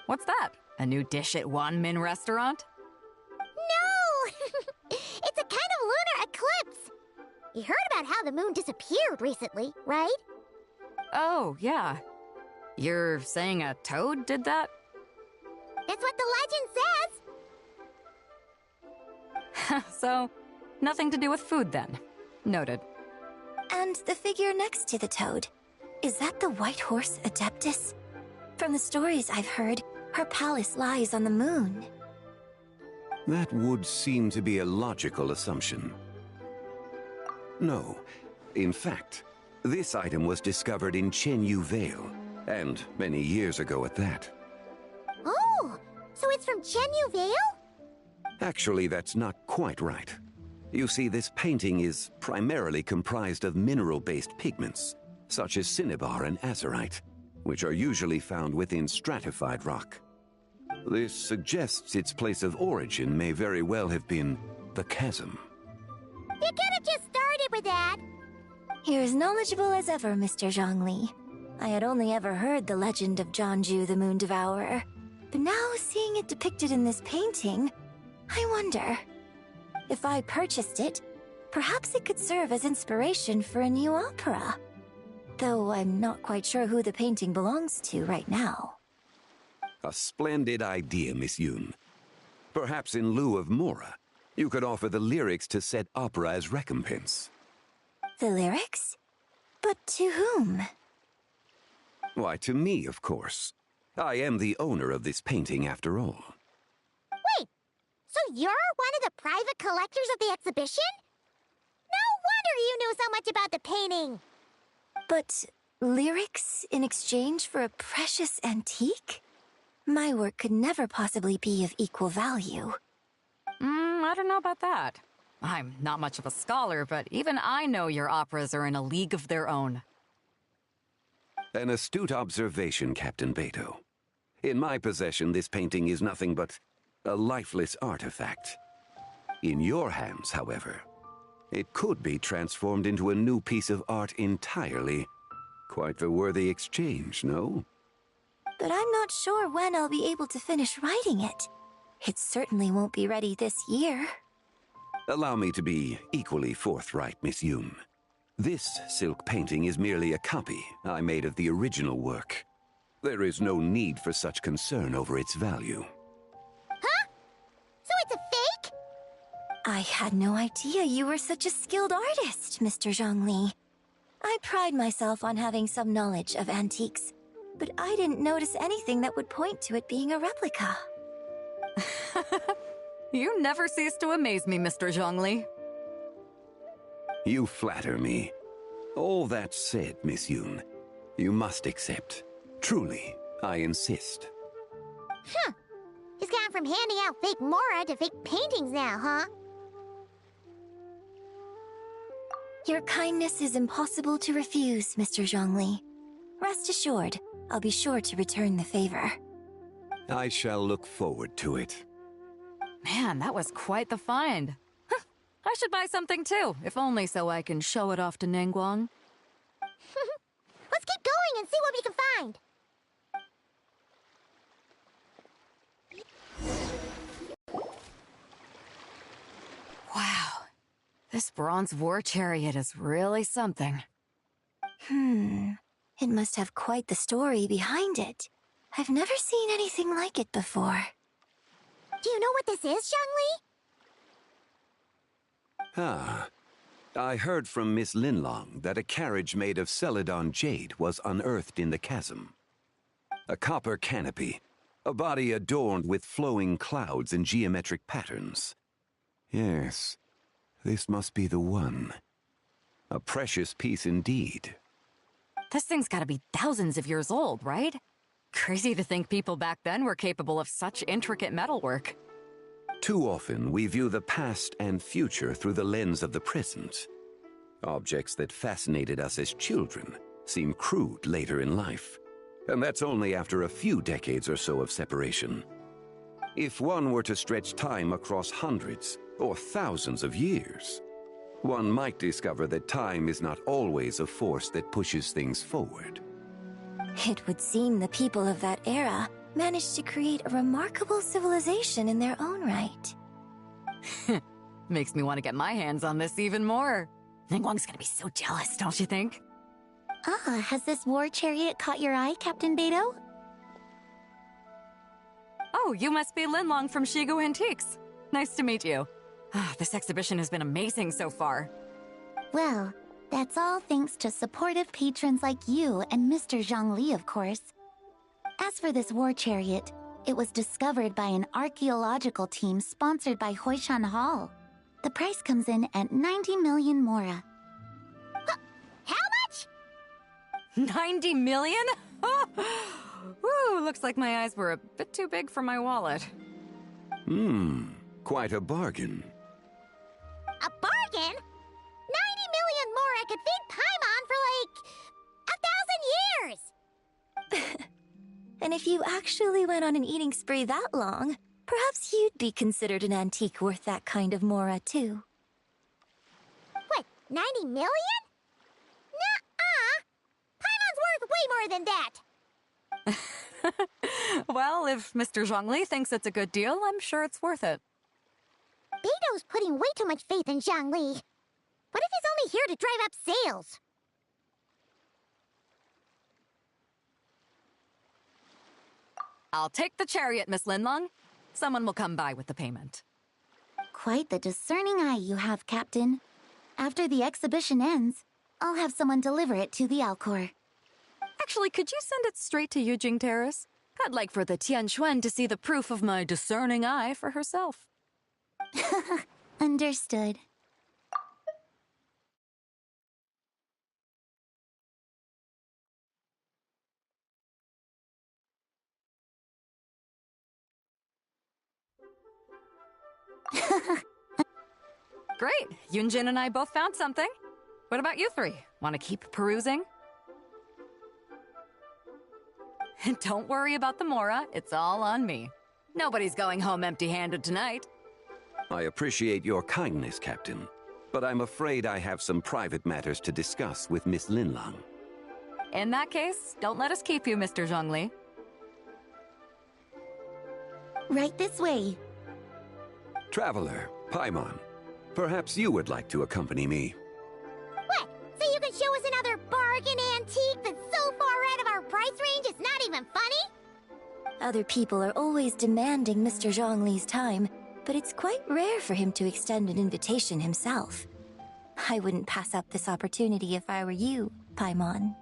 What's that? A new dish at Wanmin restaurant? No! It's a kind of lunar eclipse. You heard about how the moon disappeared recently, right? Oh, yeah. You're saying a toad did that? It's what the legend says. So, nothing to do with food then. Noted. And the figure next to the toad, is that the White Horse Adeptus? From the stories I've heard, her palace lies on the moon. That would seem to be a logical assumption. No. In fact, this item was discovered in Chenyu Vale, and many years ago at that. Oh, so it's from Chenyu Vale? Actually, that's not quite right. You see, this painting is primarily comprised of mineral-based pigments, such as cinnabar and azurite, which are usually found within stratified rock. This suggests its place of origin may very well have been the chasm. You could have just started with that. You're as knowledgeable as ever, Mr. Zhongli. I had only ever heard the legend of Jianju the Moon Devourer, but now seeing it depicted in this painting, I wonder... If I purchased it, perhaps it could serve as inspiration for a new opera. Though I'm not quite sure who the painting belongs to right now. A splendid idea, Miss Yoon. Perhaps in lieu of Mora, you could offer the lyrics to said opera as recompense. The lyrics? But to whom? Why, to me, of course. I am the owner of this painting, after all. Wait, so you're one of the private collectors of the exhibition? No wonder you knew so much about the painting. But lyrics in exchange for a precious antique? My work could never possibly be of equal value. I don't know about that. I'm not much of a scholar, but even I know your operas are in a league of their own. An astute observation, Captain Beto. In my possession, this painting is nothing but a lifeless artifact. In your hands, however, it could be transformed into a new piece of art entirely. Quite the worthy exchange, no? But I'm not sure when I'll be able to finish writing it. It certainly won't be ready this year. Allow me to be equally forthright, Miss Yoon. This silk painting is merely a copy I made of the original work. There is no need for such concern over its value. Huh? So it's a fake? I had no idea you were such a skilled artist, Mr. Zhongli. I pride myself on having some knowledge of antiques, but I didn't notice anything that would point to it being a replica. You never cease to amaze me, Mr. Zhongli. You flatter me. All that said, Miss Yoon, you must accept. Truly, I insist. Huh. He's gone from handing out fake Mora to fake paintings now, huh? Your kindness is impossible to refuse, Mr. Zhongli. Rest assured, I'll be sure to return the favor. I shall look forward to it. Man, that was quite the find. Huh, I should buy something too, if only so I can show it off to Ningguang. Let's keep going and see what we can find. Wow, this bronze war chariot is really something. It must have quite the story behind it. I've never seen anything like it before. Do you know what this is, Zhongli? Ah. I heard from Miss Linlong that a carriage made of Celadon jade was unearthed in the chasm. A copper canopy, a body adorned with flowing clouds and geometric patterns. Yes, this must be the one. A precious piece indeed. This thing's gotta be thousands of years old, right? Crazy to think people back then were capable of such intricate metalwork. Too often, we view the past and future through the lens of the present. Objects that fascinated us as children seem crude later in life. And that's only after a few decades or so of separation. If one were to stretch time across hundreds or thousands of years, one might discover that time is not always a force that pushes things forward. It would seem the people of that era managed to create a remarkable civilization in their own right. Makes me want to get my hands on this even more. Ningguang's gonna be so jealous, don't you think? Ah, has this war chariot caught your eye, Captain Beto? Oh, you must be Linlong from Shigu Antiques. Nice to meet you. This exhibition has been amazing so far. Well, that's all thanks to supportive patrons like you and Mr. Zhongli, of course. As for this war chariot, it was discovered by an archaeological team sponsored by Hoishan Hall. The price comes in at 90 million Mora. How much? 90 million? Woo, looks like my eyes were a bit too big for my wallet. Quite a bargain. A bargain? 90 million Mora could feed Paimon for like 1,000 years! And if you actually went on an eating spree that long, perhaps you'd be considered an antique worth that kind of Mora, too. What, 90 million? Nuh-uh! Paimon's worth way more than that! Well, if Mr. Zhongli thinks it's a good deal, I'm sure it's worth it. Beto's putting way too much faith in Zhongli. What if he's only here to drive up sales? I'll take the chariot, Miss Linlong. Someone will come by with the payment. Quite the discerning eye you have, Captain. After the exhibition ends, I'll have someone deliver it to the Alcor. Actually, could you send it straight to Yujing Terrace? I'd like for the Tianquan to see the proof of my discerning eye for herself. Understood. Great! Yunjin and I both found something. What about you three? Want to keep perusing? Don't worry about the Mora. It's all on me. Nobody's going home empty-handed tonight. I appreciate your kindness, Captain, but I'm afraid I have some private matters to discuss with Miss Linlong. In that case, don't let us keep you, Mr. Zhongli. Right this way. Traveler, Paimon, perhaps you would like to accompany me. What? So you can show us another bargain antique that's so far out of our price range it's not even funny? Other people are always demanding Mr. Zhongli's time, but it's quite rare for him to extend an invitation himself. I wouldn't pass up this opportunity if I were you, Paimon.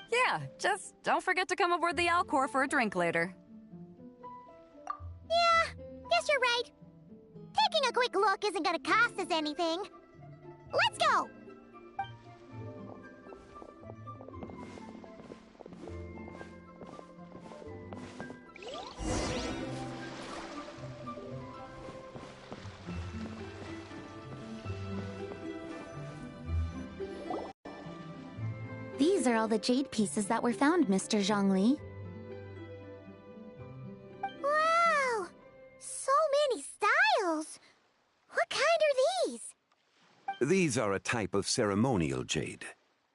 Yeah, just don't forget to come aboard the Alcor for a drink later. Yeah, guess you're right. Taking a quick look isn't gonna cost us anything. Let's go! These are all the jade pieces that were found, Mr. Zhongli. Wow! So many styles! What kind are these? These are a type of ceremonial jade.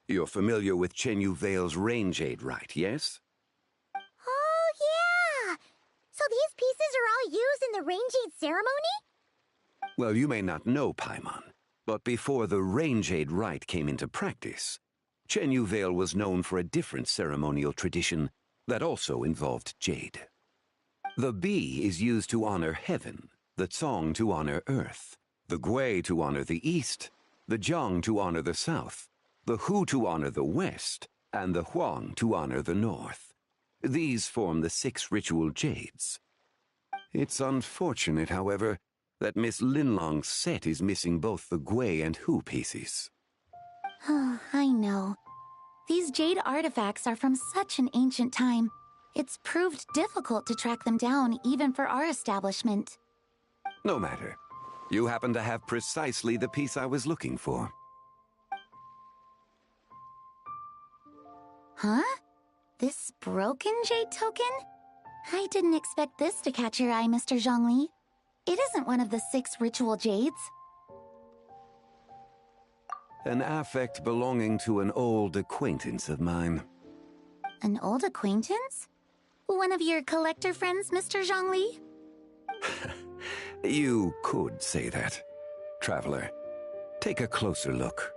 You're familiar with Chenyu Vale's rain jade, right, yes? Oh, yeah! So these pieces are all used in the rain jade ceremony? Well, you may not know, Paimon, but before the rain jade rite came into practice, Chenyu Vale was known for a different ceremonial tradition that also involved jade. The bee is used to honor heaven, the Tsong to honor earth, the Gui to honor the east, the Jiang to honor the south, the Hu to honor the west, and the Huang to honor the north. These form the 6 ritual jades. It's unfortunate, however, that Miss Linlong's set is missing both the Gui and Hu pieces. Oh, I know. These jade artifacts are from such an ancient time. It's proved difficult to track them down, even for our establishment. No matter. You happen to have precisely the piece I was looking for. Huh? This broken jade token? I didn't expect this to catch your eye, Mr. Zhongli. It isn't one of the 6 ritual jades. An affect belonging to an old acquaintance of mine. An old acquaintance? One of your collector friends, Mr. Zhongli? You could say that. Traveler, take a closer look.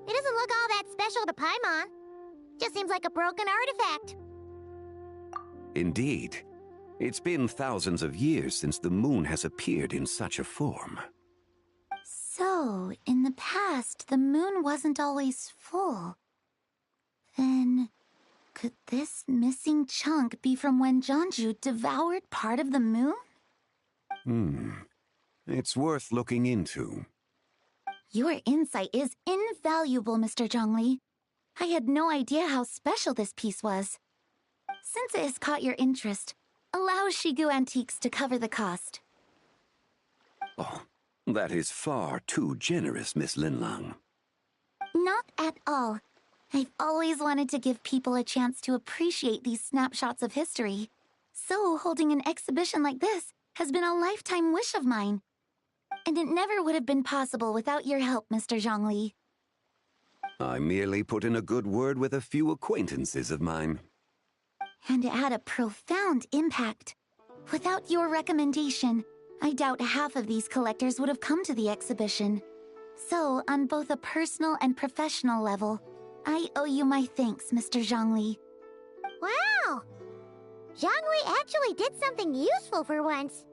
It doesn't look all that special to Paimon. Just seems like a broken artifact. Indeed. It's been thousands of years since the moon has appeared in such a form. So, in the past, the moon wasn't always full. Then, could this missing chunk be from when Jianzhu devoured part of the moon? It's worth looking into. Your insight is invaluable, Mr. Zhongli. I had no idea how special this piece was. Since it has caught your interest, allow Shigu Antiques to cover the cost. Oh, that is far too generous, Miss Linlong. Not at all. I've always wanted to give people a chance to appreciate these snapshots of history. So holding an exhibition like this has been a lifetime wish of mine. And it never would have been possible without your help, Mr. Zhongli. I merely put in a good word with a few acquaintances of mine. And it had a profound impact. Without your recommendation, I doubt half of these collectors would have come to the exhibition. So, on both a personal and professional level, I owe you my thanks, Mr. Zhongli. Wow! Zhongli actually did something useful for once.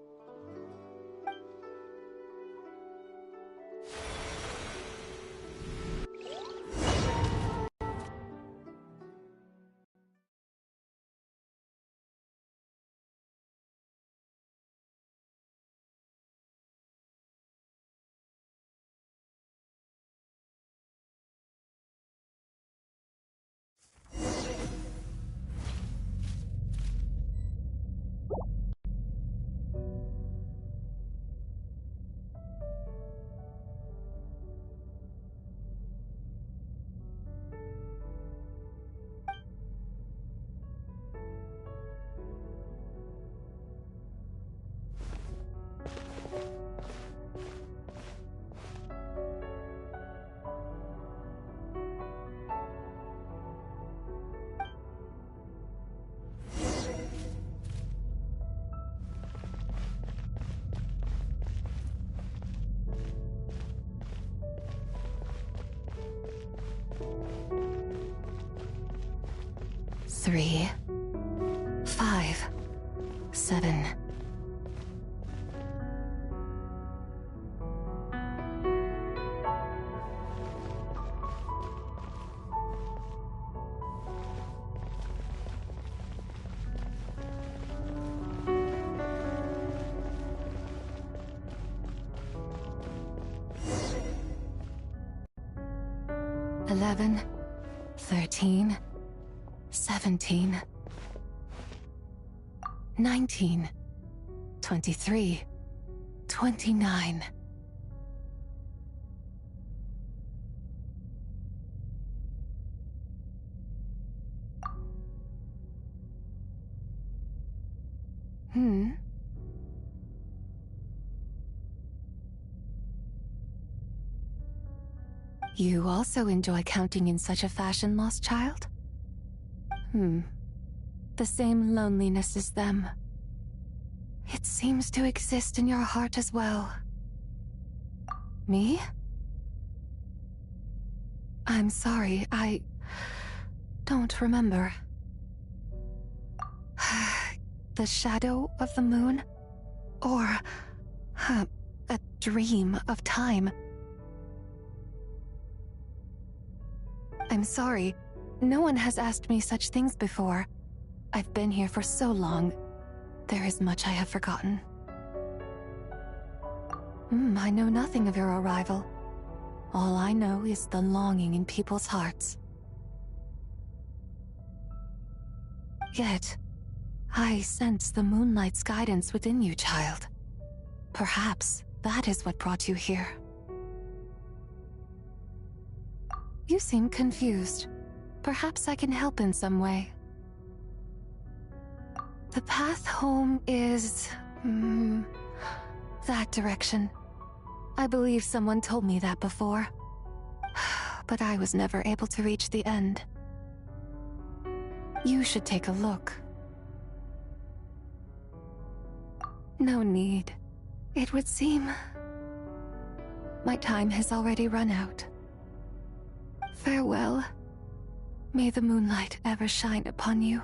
Three, 5, 7. Eleven, 13, 17, 19, 23, 29. You also enjoy counting in such a fashion, lost child? The same loneliness as them. It seems to exist in your heart as well. Me? I'm sorry, I don't remember. The shadow of the moon? Or a dream of time? I'm sorry. No one has asked me such things before. I've been here for so long. There is much I have forgotten. I know nothing of your arrival. All I know is the longing in people's hearts. Yet, I sense the moonlight's guidance within you, child. Perhaps that is what brought you here. You seem confused. Perhaps I can help in some way. The path home is... that direction. I believe someone told me that before. But I was never able to reach the end. You should take a look. No need. It would seem... my time has already run out. Farewell. May the moonlight ever shine upon you.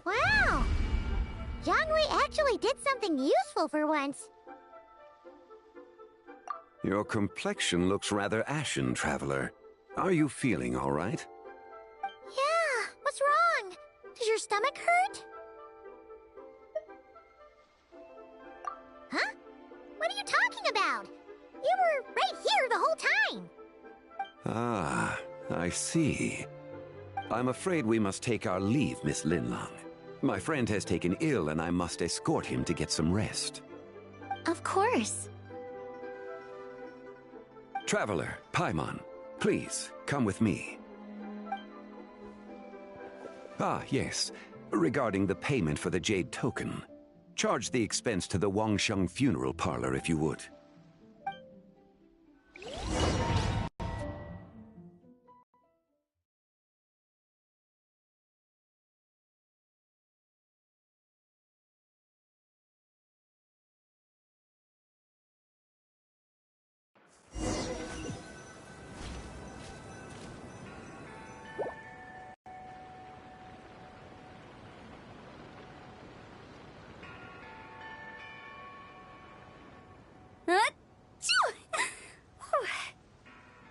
Wow! Zhongli actually did something useful for once. Your complexion looks rather ashen, traveler. Are you feeling all right? Yeah, what's wrong? Does your stomach hurt? Huh? were right here the whole time. Ah, I see. I'm afraid we must take our leave, Miss Linlang. My friend has taken ill and I must escort him to get some rest. Of course. Traveler, Paimon, please, come with me. Ah, yes. Regarding the payment for the Jade Token. Charge the expense to the Wangsheng Funeral Parlor if you would.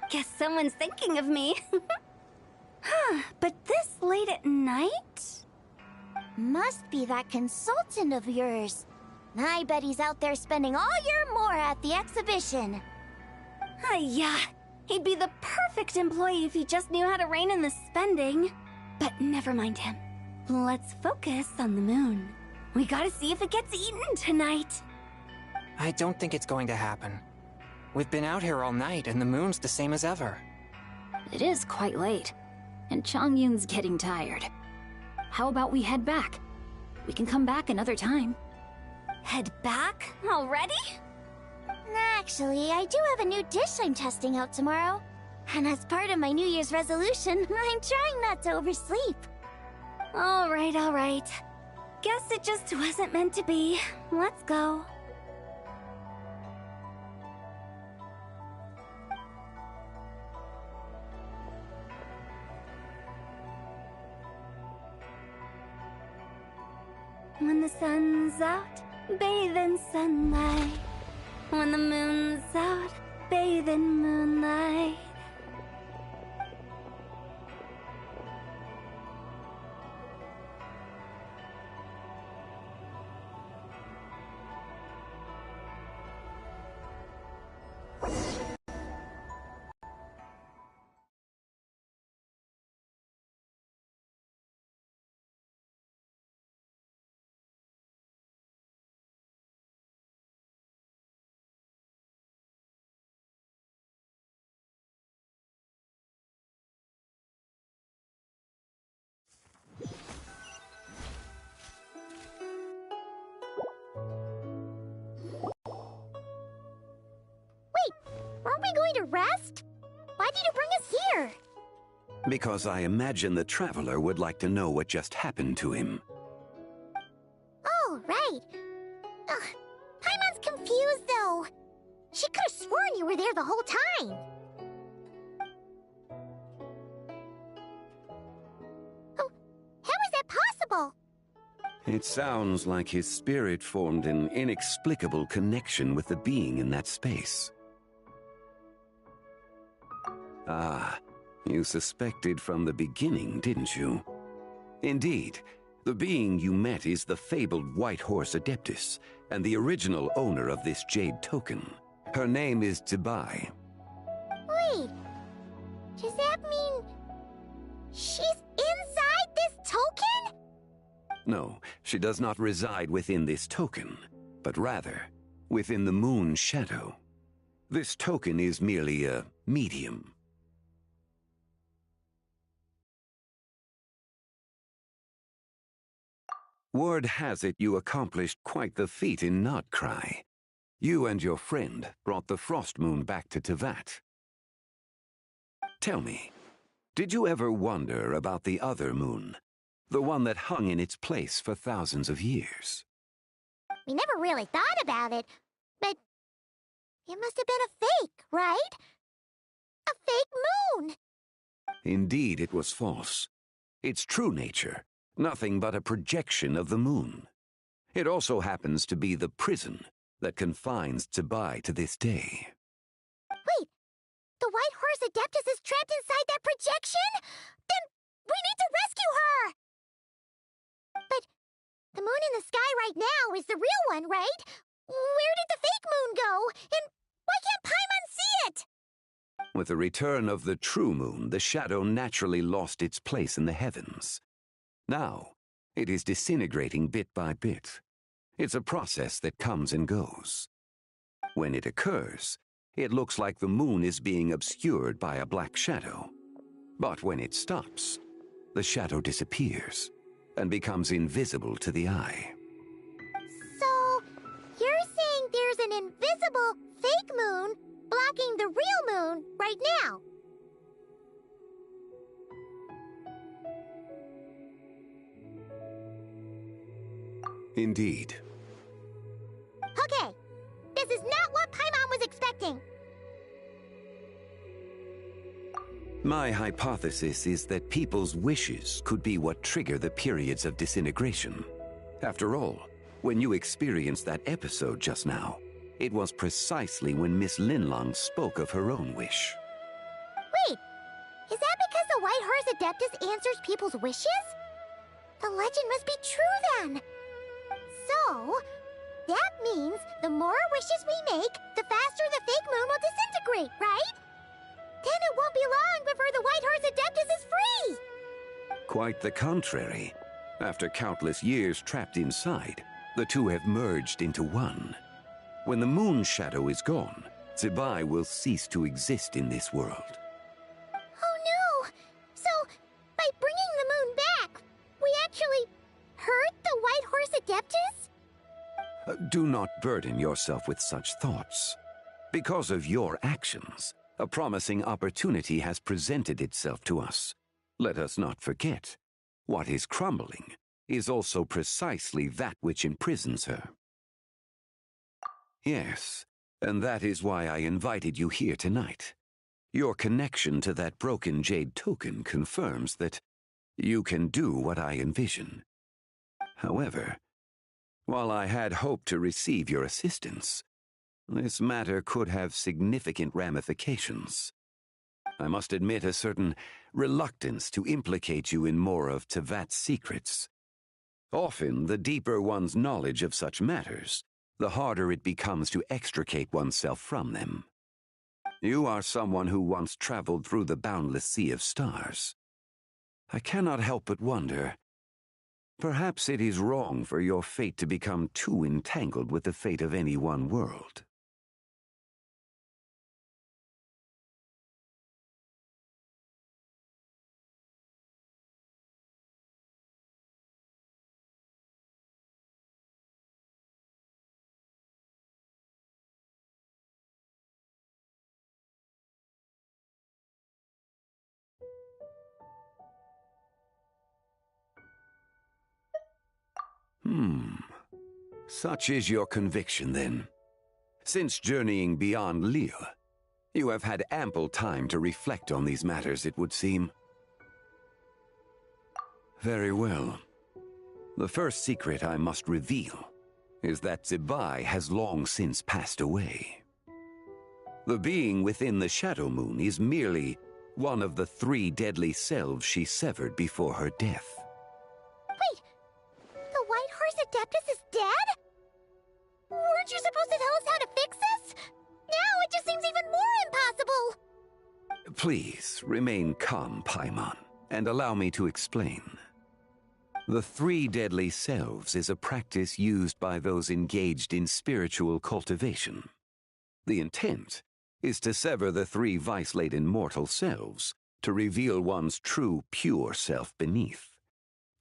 Guess someone's thinking of me. But this late at night? Must be that consultant of yours. I bet he's out there spending all year more at the exhibition. Yeah, he'd be the perfect employee if he just knew how to rein in the spending. But never mind him. Let's focus on the moon. We gotta see if it gets eaten tonight. I don't think it's going to happen. We've been out here all night, and the moon's the same as ever. It is quite late, and Chongyun's getting tired. How about we head back? We can come back another time. Head back? Already? Actually, I do have a new dish I'm testing out tomorrow. And as part of my New Year's resolution, I'm trying not to oversleep. All right. Guess it just wasn't meant to be. Let's go. When the sun's out, bathe in sunlight. When the moon's out, bathe in moonlight. Aren't we going to rest? Why did you bring us here? Because I imagine the Traveler would like to know what just happened to him. Oh, right. Paimon's confused, though. She could have sworn you were there the whole time. Oh, how is that possible? It sounds like his spirit formed an inexplicable connection with the being in that space. Ah, you suspected from the beginning, didn't you? Indeed, the being you met is the fabled White Horse Adeptus, and the original owner of this Jade Token. Her name is Zibai. Wait, does that mean she's inside this token? No, she does not reside within this token, but rather within the moon's shadow. This token is merely a medium. Word has it you accomplished quite the feat in Notcry. You and your friend brought the Frost Moon back to Tevat. Tell me, did you ever wonder about the other moon? The one that hung in its place for thousands of years? We never really thought about it, but it must have been a fake, right? A fake moon! Indeed, it was false. Its true nature, nothing but a projection of the moon. It also happens to be the prison that confines Zibai to this day. Wait, the White Horse Adeptus is trapped inside that projection? Then we need to rescue her! But the moon in the sky right now is the real one, right? Where did the fake moon go? And Why can't Paimon see it? With the return of the true moon, the shadow naturally lost its place in the heavens. Now, it is disintegrating bit by bit. It's a process that comes and goes. When it occurs, it looks like the moon is being obscured by a black shadow. But when it stops, the shadow disappears and becomes invisible to the eye. So, you're saying there's an invisible fake moon blocking the real moon right now? Indeed. Okay, this is not what Paimon was expecting. My hypothesis is that people's wishes could be what trigger the periods of disintegration. After all, when you experienced that episode just now, it was precisely when Miss Linlong spoke of her own wish. Wait, is that because the White Horse Adeptus answers people's wishes? The legend must be true then. So, that means the more wishes we make, the faster the fake moon will disintegrate, right? Then it won't be long before the White Horse Adeptus is free! Quite the contrary. After countless years trapped inside, the two have merged into one. When the moon shadow is gone, Zibai will cease to exist in this world. Oh no! So, by bringing the moon back, we actually hurt the White Horse Adeptus? Do not burden yourself with such thoughts. Because of your actions, a promising opportunity has presented itself to us. Let us not forget, what is crumbling is also precisely that which imprisons her. Yes, and that is why I invited you here tonight. Your connection to that broken jade token confirms that you can do what I envision. However, while I had hoped to receive your assistance, this matter could have significant ramifications. I must admit a certain reluctance to implicate you in more of Tevat's secrets. Often, the deeper one's knowledge of such matters, the harder it becomes to extricate oneself from them. You are someone who once traveled through the boundless sea of stars. I cannot help but wonder, perhaps it is wrong for your fate to become too entangled with the fate of any one world. Such is your conviction, then. Since journeying beyond Lille, you have had ample time to reflect on these matters, it would seem. Very well. The first secret I must reveal is that Zibai has long since passed away. The being within the Shadow Moon is merely one of the 3 deadly selves she severed before her death. Wait, the White Horse Adeptus is dead? Weren't you supposed to tell us how to fix this? Now it just seems even more impossible! Please, remain calm, Paimon, and allow me to explain. The 3 deadly selves is a practice used by those engaged in spiritual cultivation. The intent is to sever the 3 vice-laden mortal selves to reveal one's true, pure self beneath.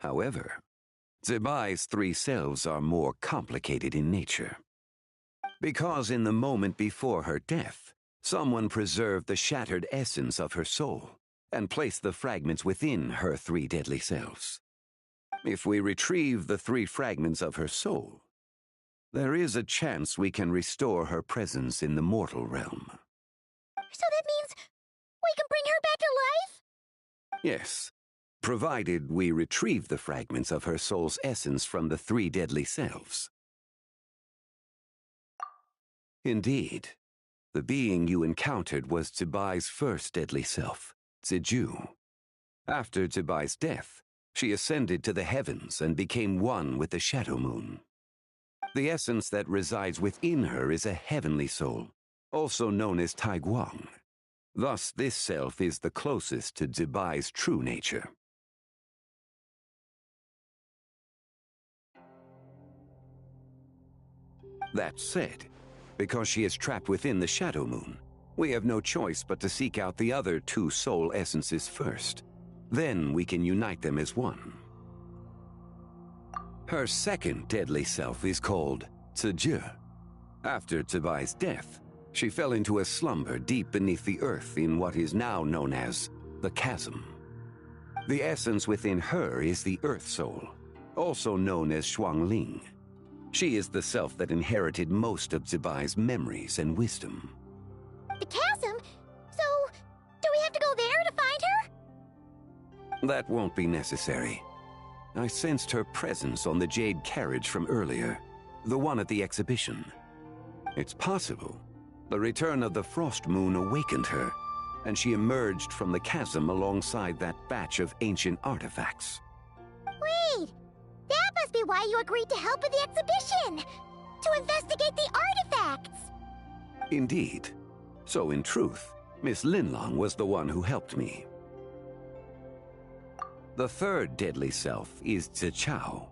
However, Zibai's 3 selves are more complicated in nature. Because in the moment before her death, someone preserved the shattered essence of her soul and placed the fragments within her 3 deadly selves. If we retrieve the 3 fragments of her soul, there is a chance we can restore her presence in the mortal realm. So that means we can bring her back to life? Yes, provided we retrieve the fragments of her soul's essence from the 3 deadly selves. Indeed, the being you encountered was Zibai's first deadly self, Ziju. After Zibai's death, she ascended to the heavens and became one with the Shadow Moon. The essence that resides within her is a heavenly soul, also known as Taiguang. Thus, this self is the closest to Zibai's true nature. That said, because she is trapped within the Shadow Moon, we have no choice but to seek out the other two soul essences first. Then we can unite them as one. Her second deadly self is called Ziji. After Zibai's death, she fell into a slumber deep beneath the earth in what is now known as the Chasm. The essence within her is the Earth Soul, also known as Shuangling. She is the self that inherited most of Zibai's memories and wisdom. The chasm? So, do we have to go there to find her? That won't be necessary. I sensed her presence on the jade carriage from earlier, the one at the exhibition. It's possible the return of the Frost Moon awakened her, and she emerged from the chasm alongside that batch of ancient artifacts. Wait! That must be why you agreed to help with the exhibition! To investigate the artifacts! Indeed. So in truth, Miss Linlong was the one who helped me. The third deadly self is Zichao.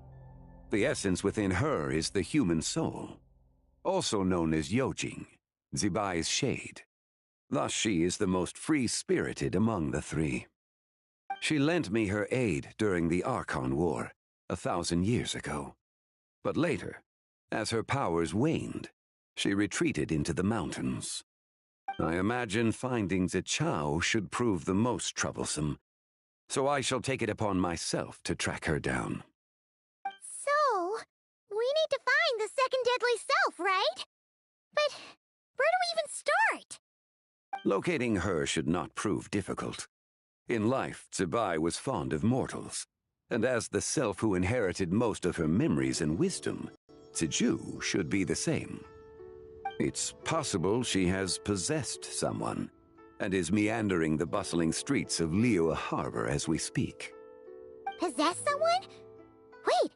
The essence within her is the human soul, also known as Yojing, Zibai's shade. Thus she is the most free-spirited among the three. She lent me her aid during the Archon War 1,000 years ago. But later, as her powers waned, she retreated into the mountains. I imagine finding Zichao should prove the most troublesome, so I shall take it upon myself to track her down. So, we need to find the second deadly self, right? But where do we even start? Locating her should not prove difficult. In life, Zibai was fond of mortals, and as the self who inherited most of her memories and wisdom, Ziju should be the same. It's possible she has possessed someone, and is meandering the bustling streets of Liyue Harbor as we speak. Possess someone? Wait!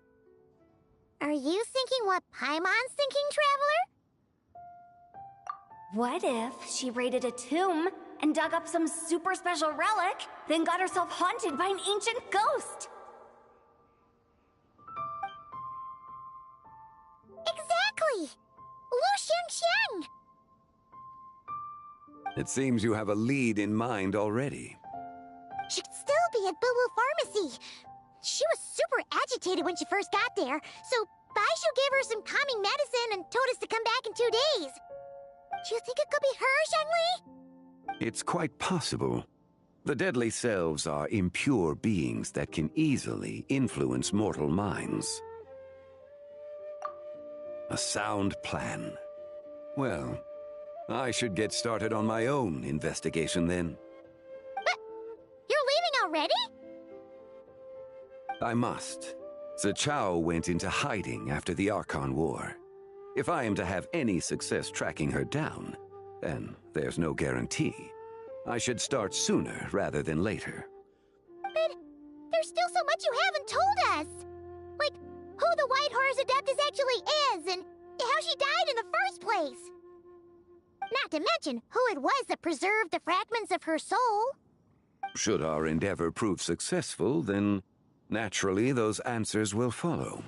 Are you thinking what Paimon's thinking, Traveler? What if she raided a tomb and dug up some super special relic, then got herself haunted by an ancient ghost? Exactly! Lu Xiangxiang! It seems you have a lead in mind already. She'd still be at Boo Pharmacy. She was super agitated when she first got there, so Baishu gave her some calming medicine and told us to come back in 2 days. Do you think it could be her, Shangli? It's quite possible. The deadly selves are impure beings that can easily influence mortal minds. A sound plan. Well, I should get started on my own investigation then. But you're leaving already? I must. Zichao went into hiding after the Archon War. If I am to have any success tracking her down, and there's no guarantee, I should start sooner rather than later. But there's still so much you haven't told us! Like, who the White Horse Adeptus actually is, and how she died in the first place! Not to mention who it was that preserved the fragments of her soul. Should our endeavor prove successful, then naturally those answers will follow.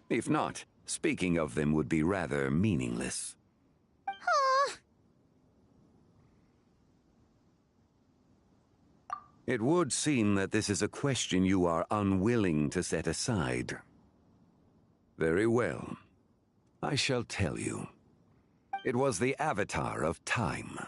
If not, speaking of them would be rather meaningless. It would seem that this is a question you are unwilling to set aside. Very well. I shall tell you. It was the Avatar of Time.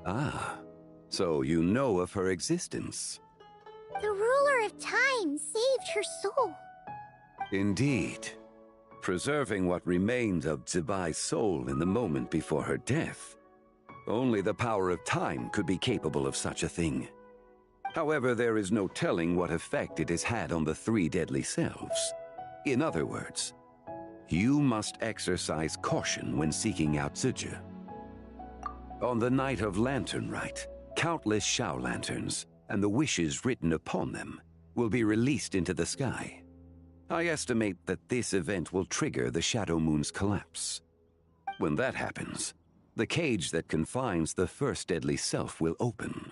Ah, so you know of her existence. The ruler of time saved her soul. Indeed. Preserving what remained of Zibai's soul in the moment before her death. Only the power of time could be capable of such a thing. However, there is no telling what effect it has had on the three deadly selves. In other words, you must exercise caution when seeking out Zija. On the night of Lantern Rite, countless Shao lanterns, and the wishes written upon them, will be released into the sky. I estimate that this event will trigger the Shadow Moon's collapse. When that happens, the cage that confines the first deadly self will open.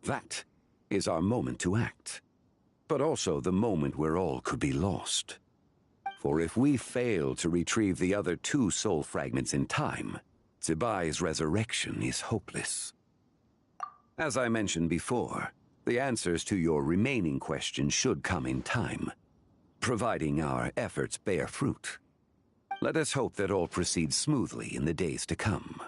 That is our moment to act, but also the moment where all could be lost. For if we fail to retrieve the other two soul fragments in time, Zibai's resurrection is hopeless. As I mentioned before, the answers to your remaining questions should come in time, providing our efforts bear fruit. Let us hope that all proceeds smoothly in the days to come.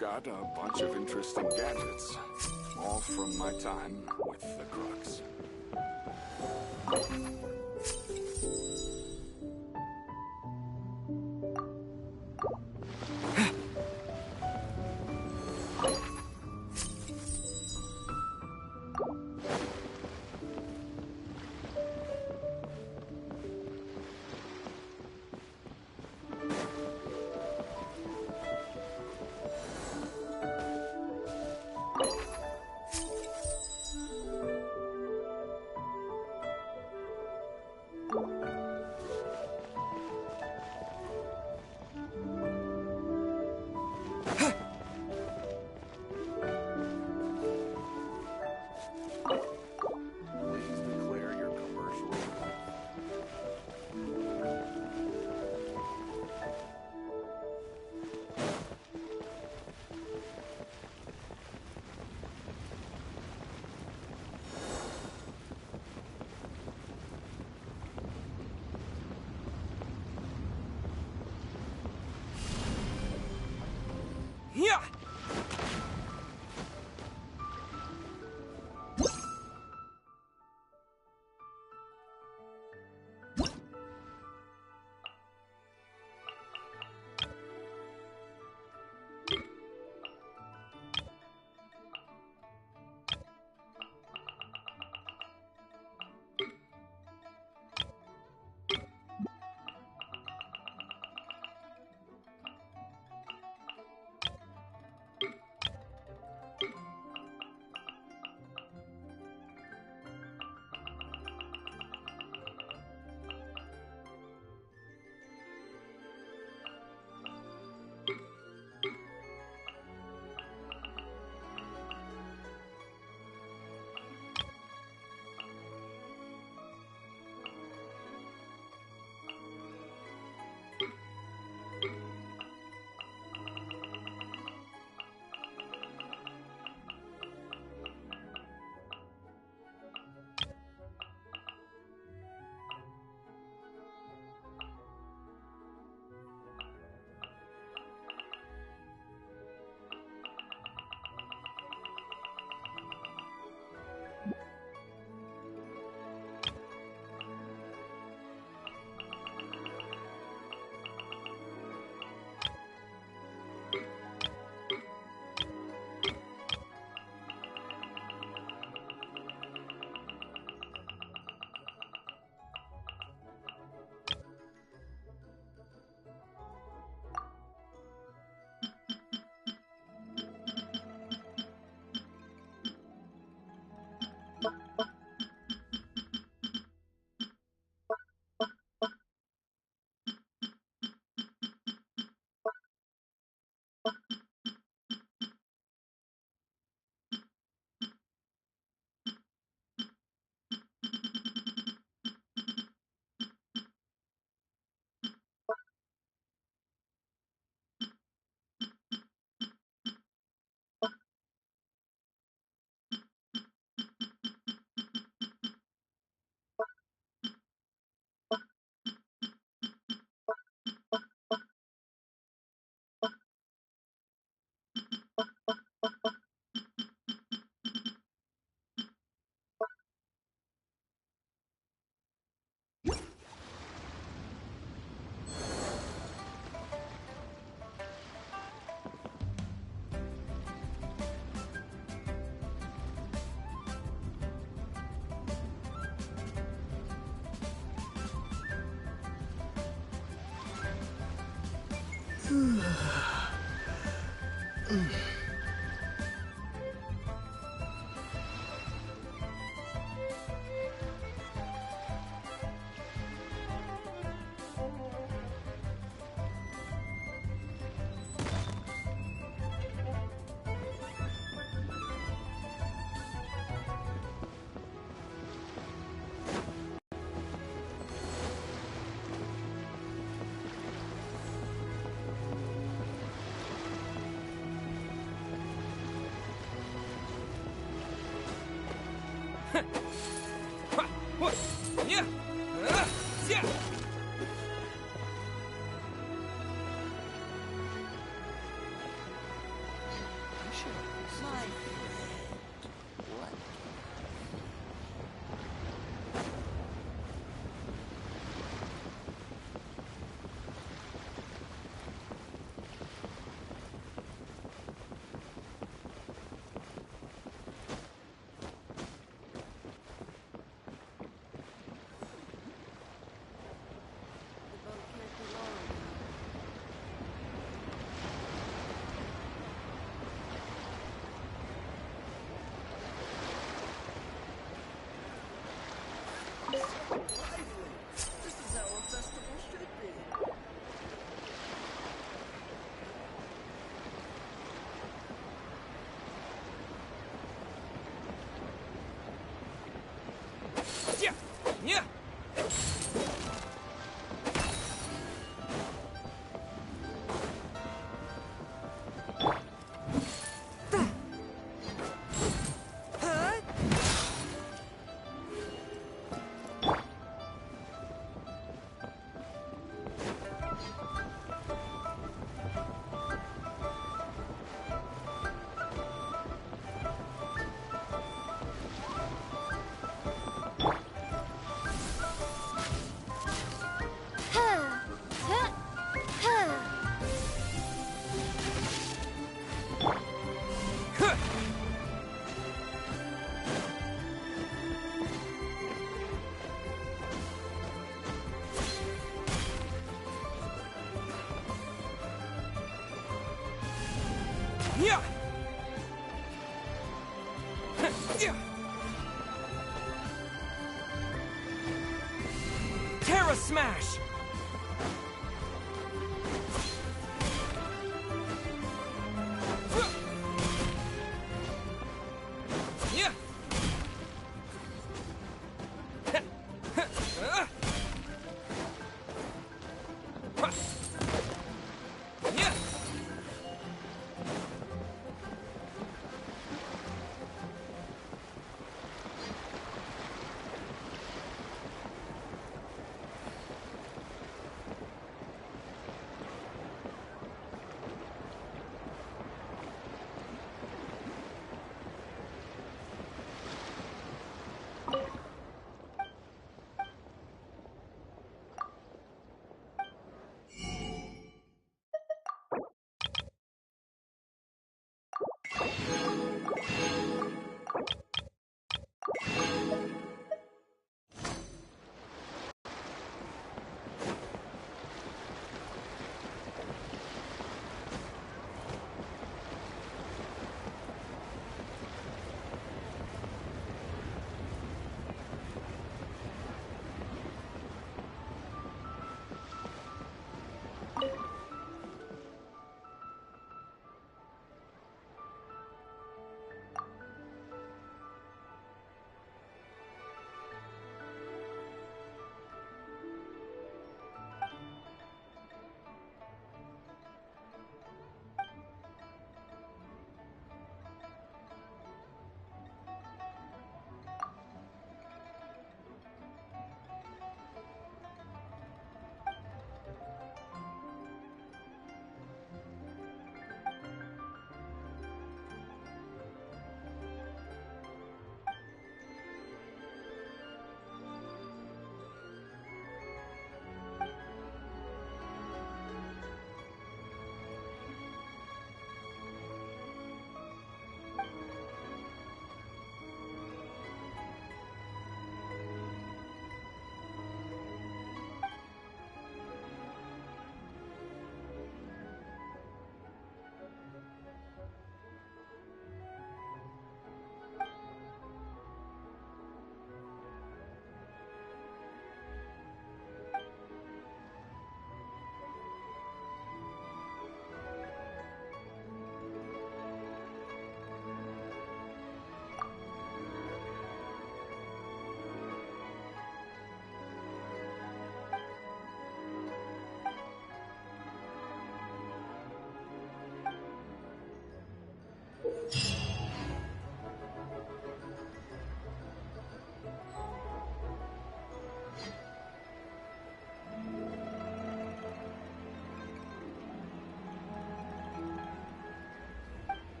got a bunch of interesting gadgets, all from my time with the Crux. Yeah! Yeah. Yeah. Terra Smash! Yeah. Yeah.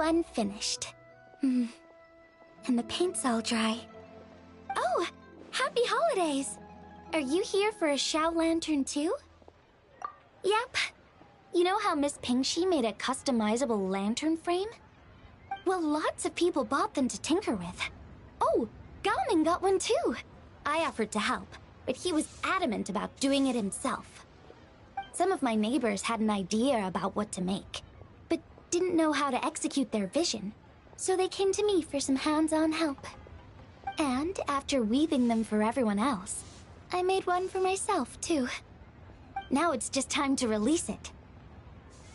one finished. And the paint's all dry. Oh, happy holidays! Are you here for a Shao Lantern too? Yep. You know how Miss Pingxi made a customizable lantern frame? Well, lots of people bought them to tinker with. Oh, Gaoming got one too. I offered to help, but he was adamant about doing it himself. Some of my neighbors had an idea about what to make, but didn't know how to execute their vision, so they came to me for some hands-on help. And after weaving them for everyone else, I made one for myself too. Now it's just time to release it.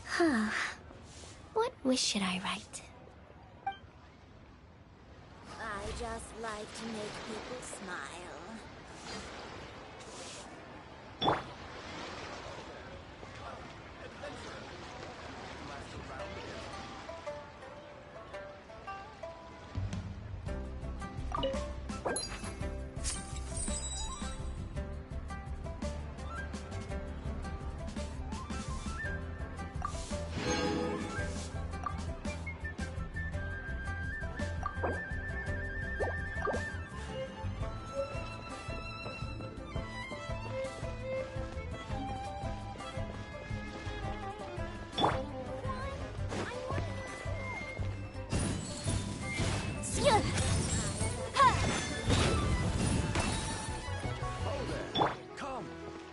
Huh. What wish should I write? I just like to make people smile.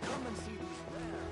Come and see these rare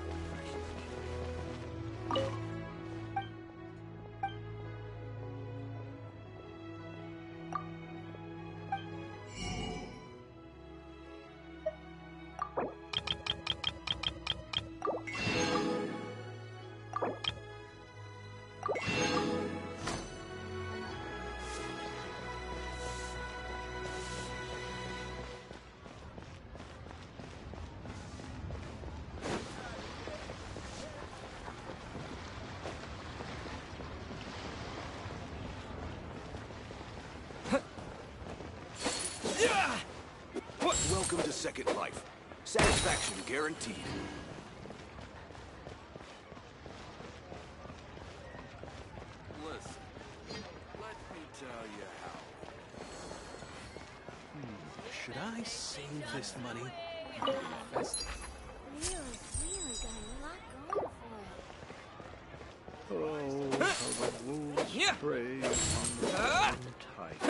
Welcome to Second Life. Satisfaction guaranteed. Listen, let me tell you how. Should I save this money? Really got a lot going for it. Oh, how the wolves prey on the tight.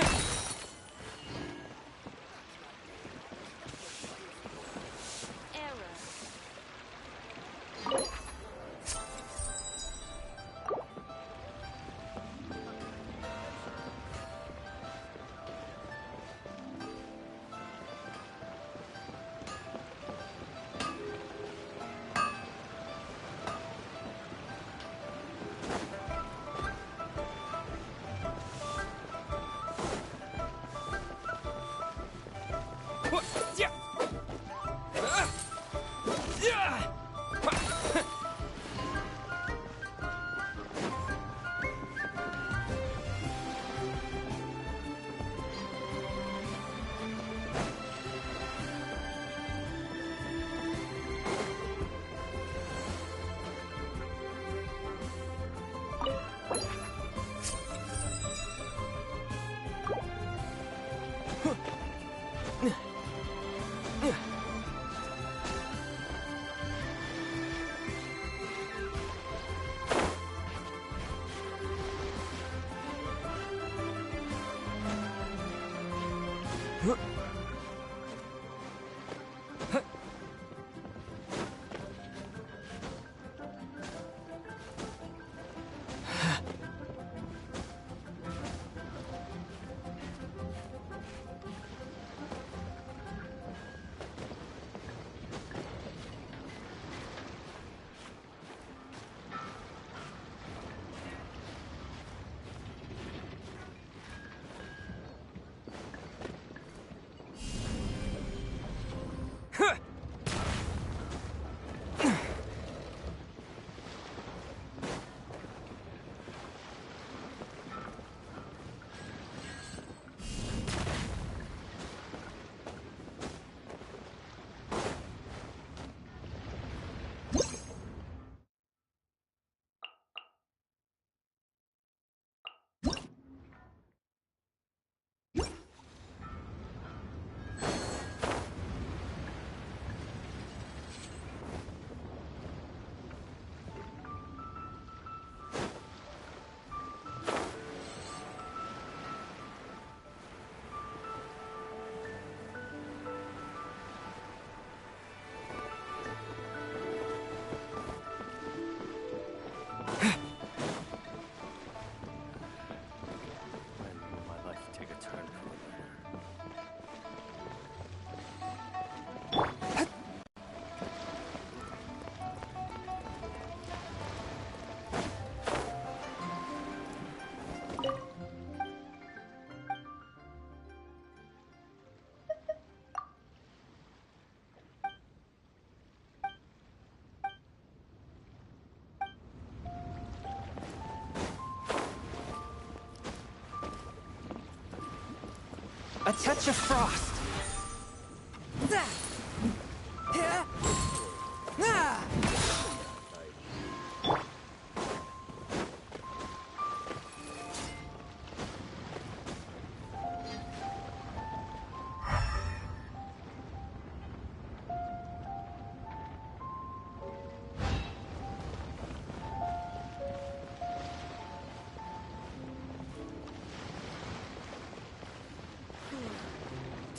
touch of frost.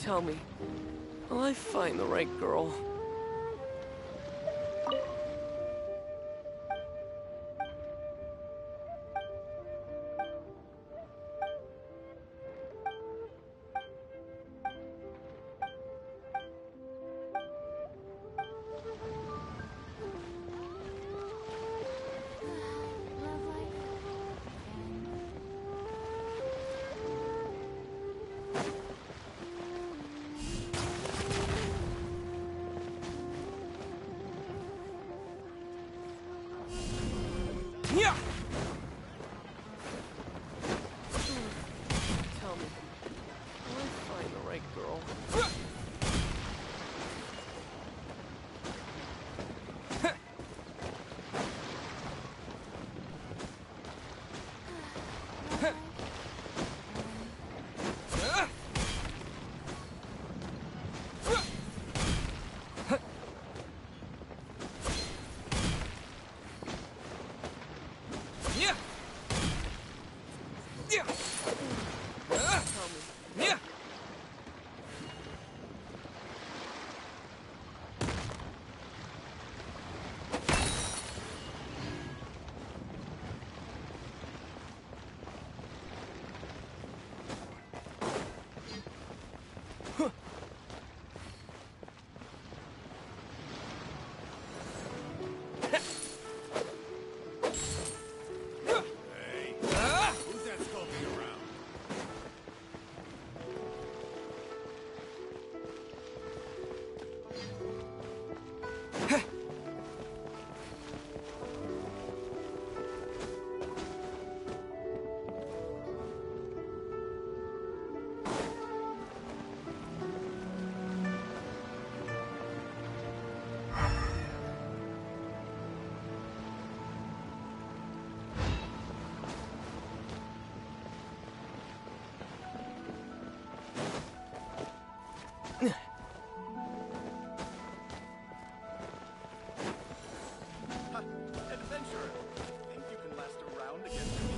Tell me, will I find the right girl? Yeah! Tell me, will I find the right girl? Yeah! Yeah! Tell me. Yeah! Who's that skulking around? Adventurer, think you can last a round against me?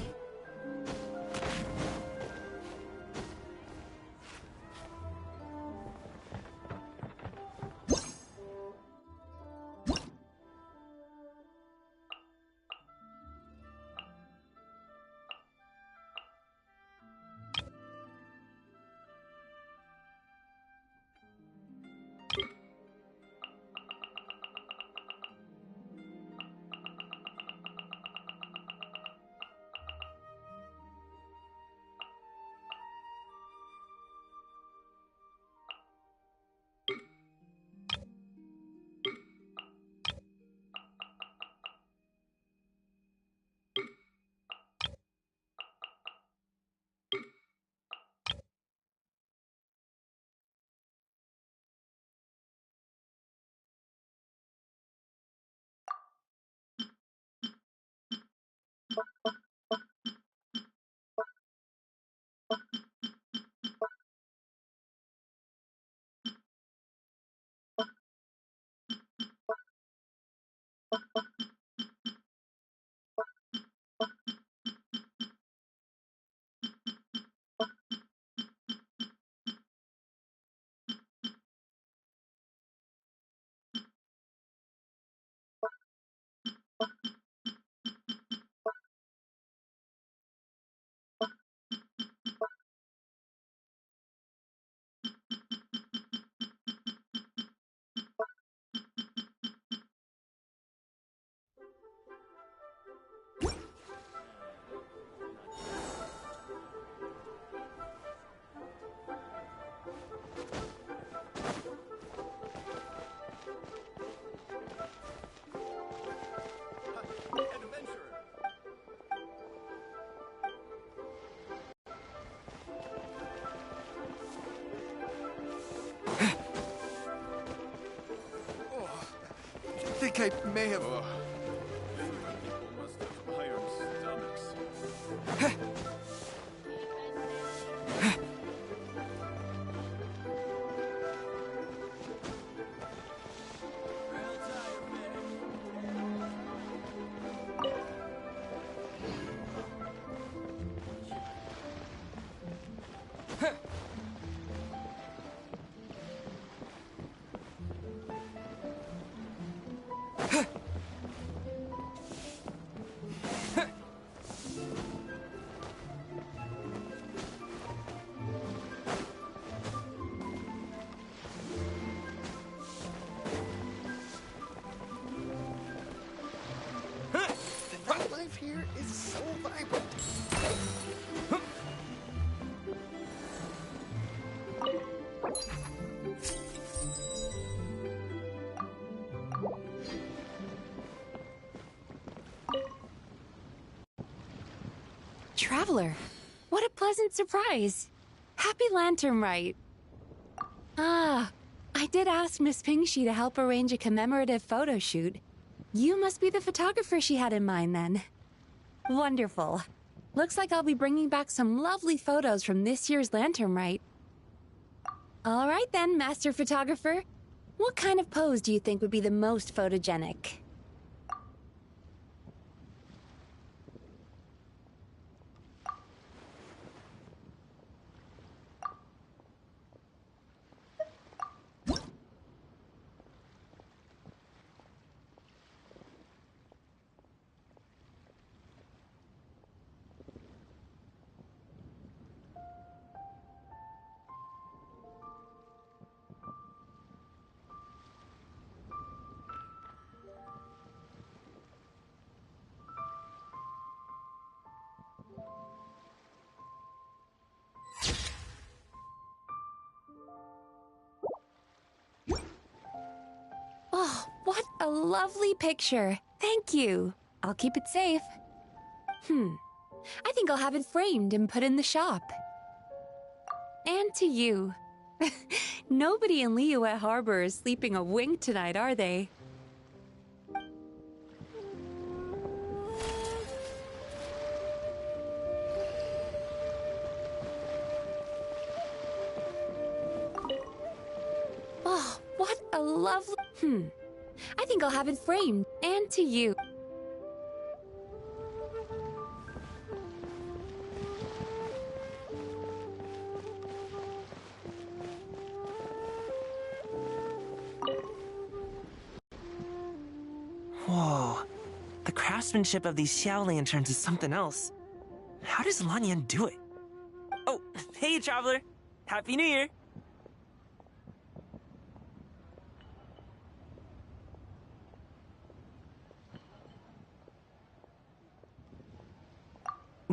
think I may have... People must have iron stomachs. The nightlife here is so vibrant. Traveler, what a pleasant surprise. Happy Lantern Rite. Ah, I did ask Miss Pingshi to help arrange a commemorative photo shoot. You must be the photographer she had in mind then. Wonderful. Looks like I'll be bringing back some lovely photos from this year's Lantern Rite. All right then, Master Photographer. What kind of pose do you think would be the most photogenic? Oh, what a lovely picture. Thank you. I'll keep it safe. I think I'll have it framed and put in the shop. And to you. Nobody in Liyue Harbor is sleeping a wink tonight, are they? Oh, what a lovely... I think I'll have it framed. And to you. Whoa. The craftsmanship of these Xiao lanterns is something else. How does Lanyan do it? Oh, hey, Traveler! Happy New Year!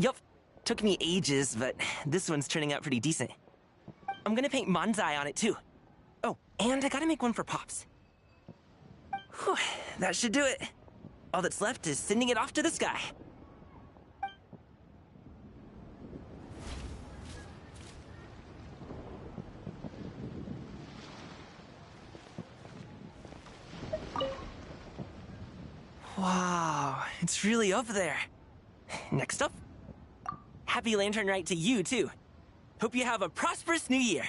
Yup. Took me ages, but this one's turning out pretty decent. I'm gonna paint Manzai on it, too. Oh, and I gotta make one for Pops. Whew, that should do it. All that's left is sending it off to the sky. Wow, it's really up there. Next up, happy Lantern Rite to you, too. Hope you have a prosperous new year.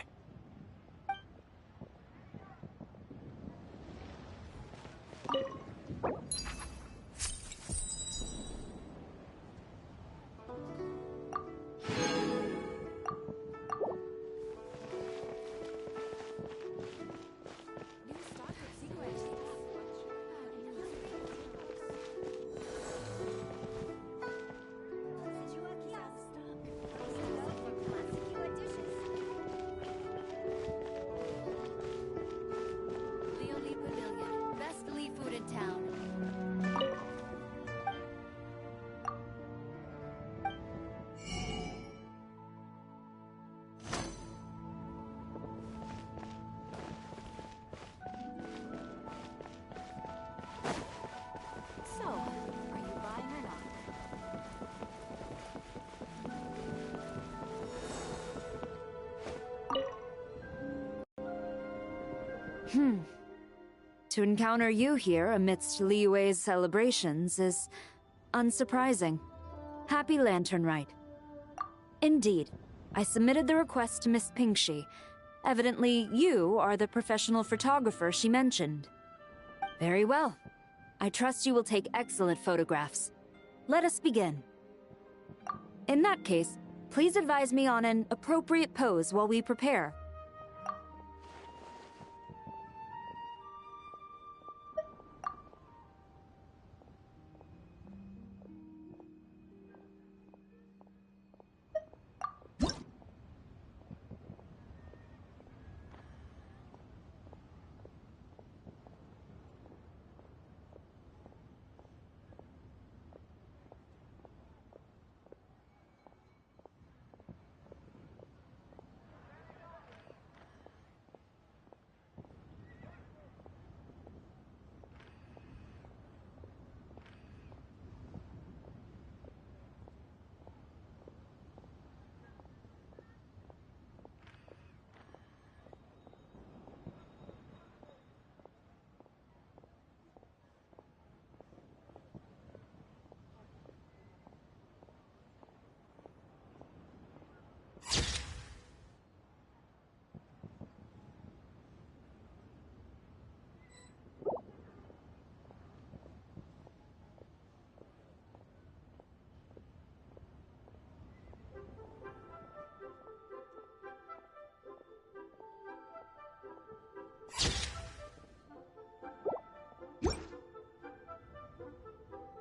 to encounter you here amidst Liyue's celebrations is unsurprising. Happy Lantern Rite. Indeed, I submitted the request to Miss Pingxi. Evidently, you are the professional photographer she mentioned. Very well. I trust you will take excellent photographs. Let us begin. In that case, please advise me on an appropriate pose while we prepare.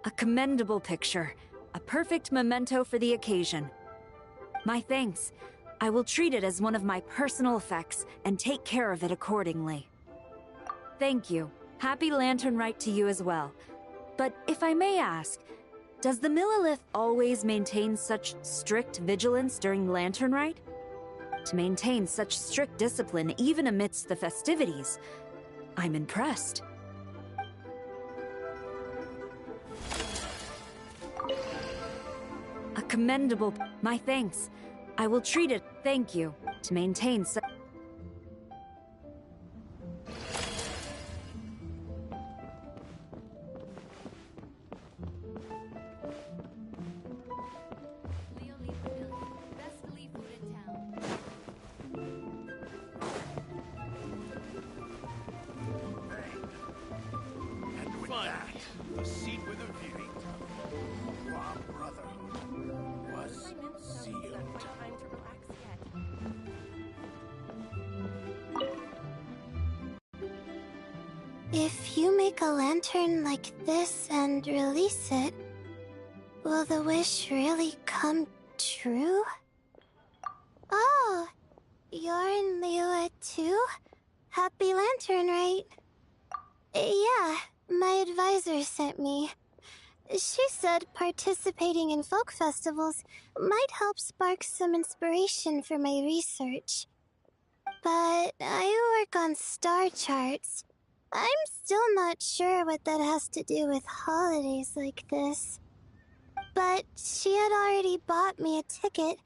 A commendable picture. A perfect memento for the occasion. My thanks. I will treat it as one of my personal effects and take care of it accordingly. Thank you. Happy Lantern Rite to you as well. But if I may ask, does the Millilith always maintain such strict vigilance during Lantern Rite? To maintain such strict discipline even amidst the festivities, I'm impressed. A commendable... My thanks. I will treat it... Thank you. To maintain such... A seat with a view. Our brotherhood was sealed. If you make a lantern like this and release it, will the wish really come true? Oh, you're in Liyue too? Happy Lantern Rite. Yeah, my advisor sent me. She said participating in folk festivals might help spark some inspiration for my research. But I work on star charts. I'm still not sure what that has to do with holidays like this. But she had already bought me a ticket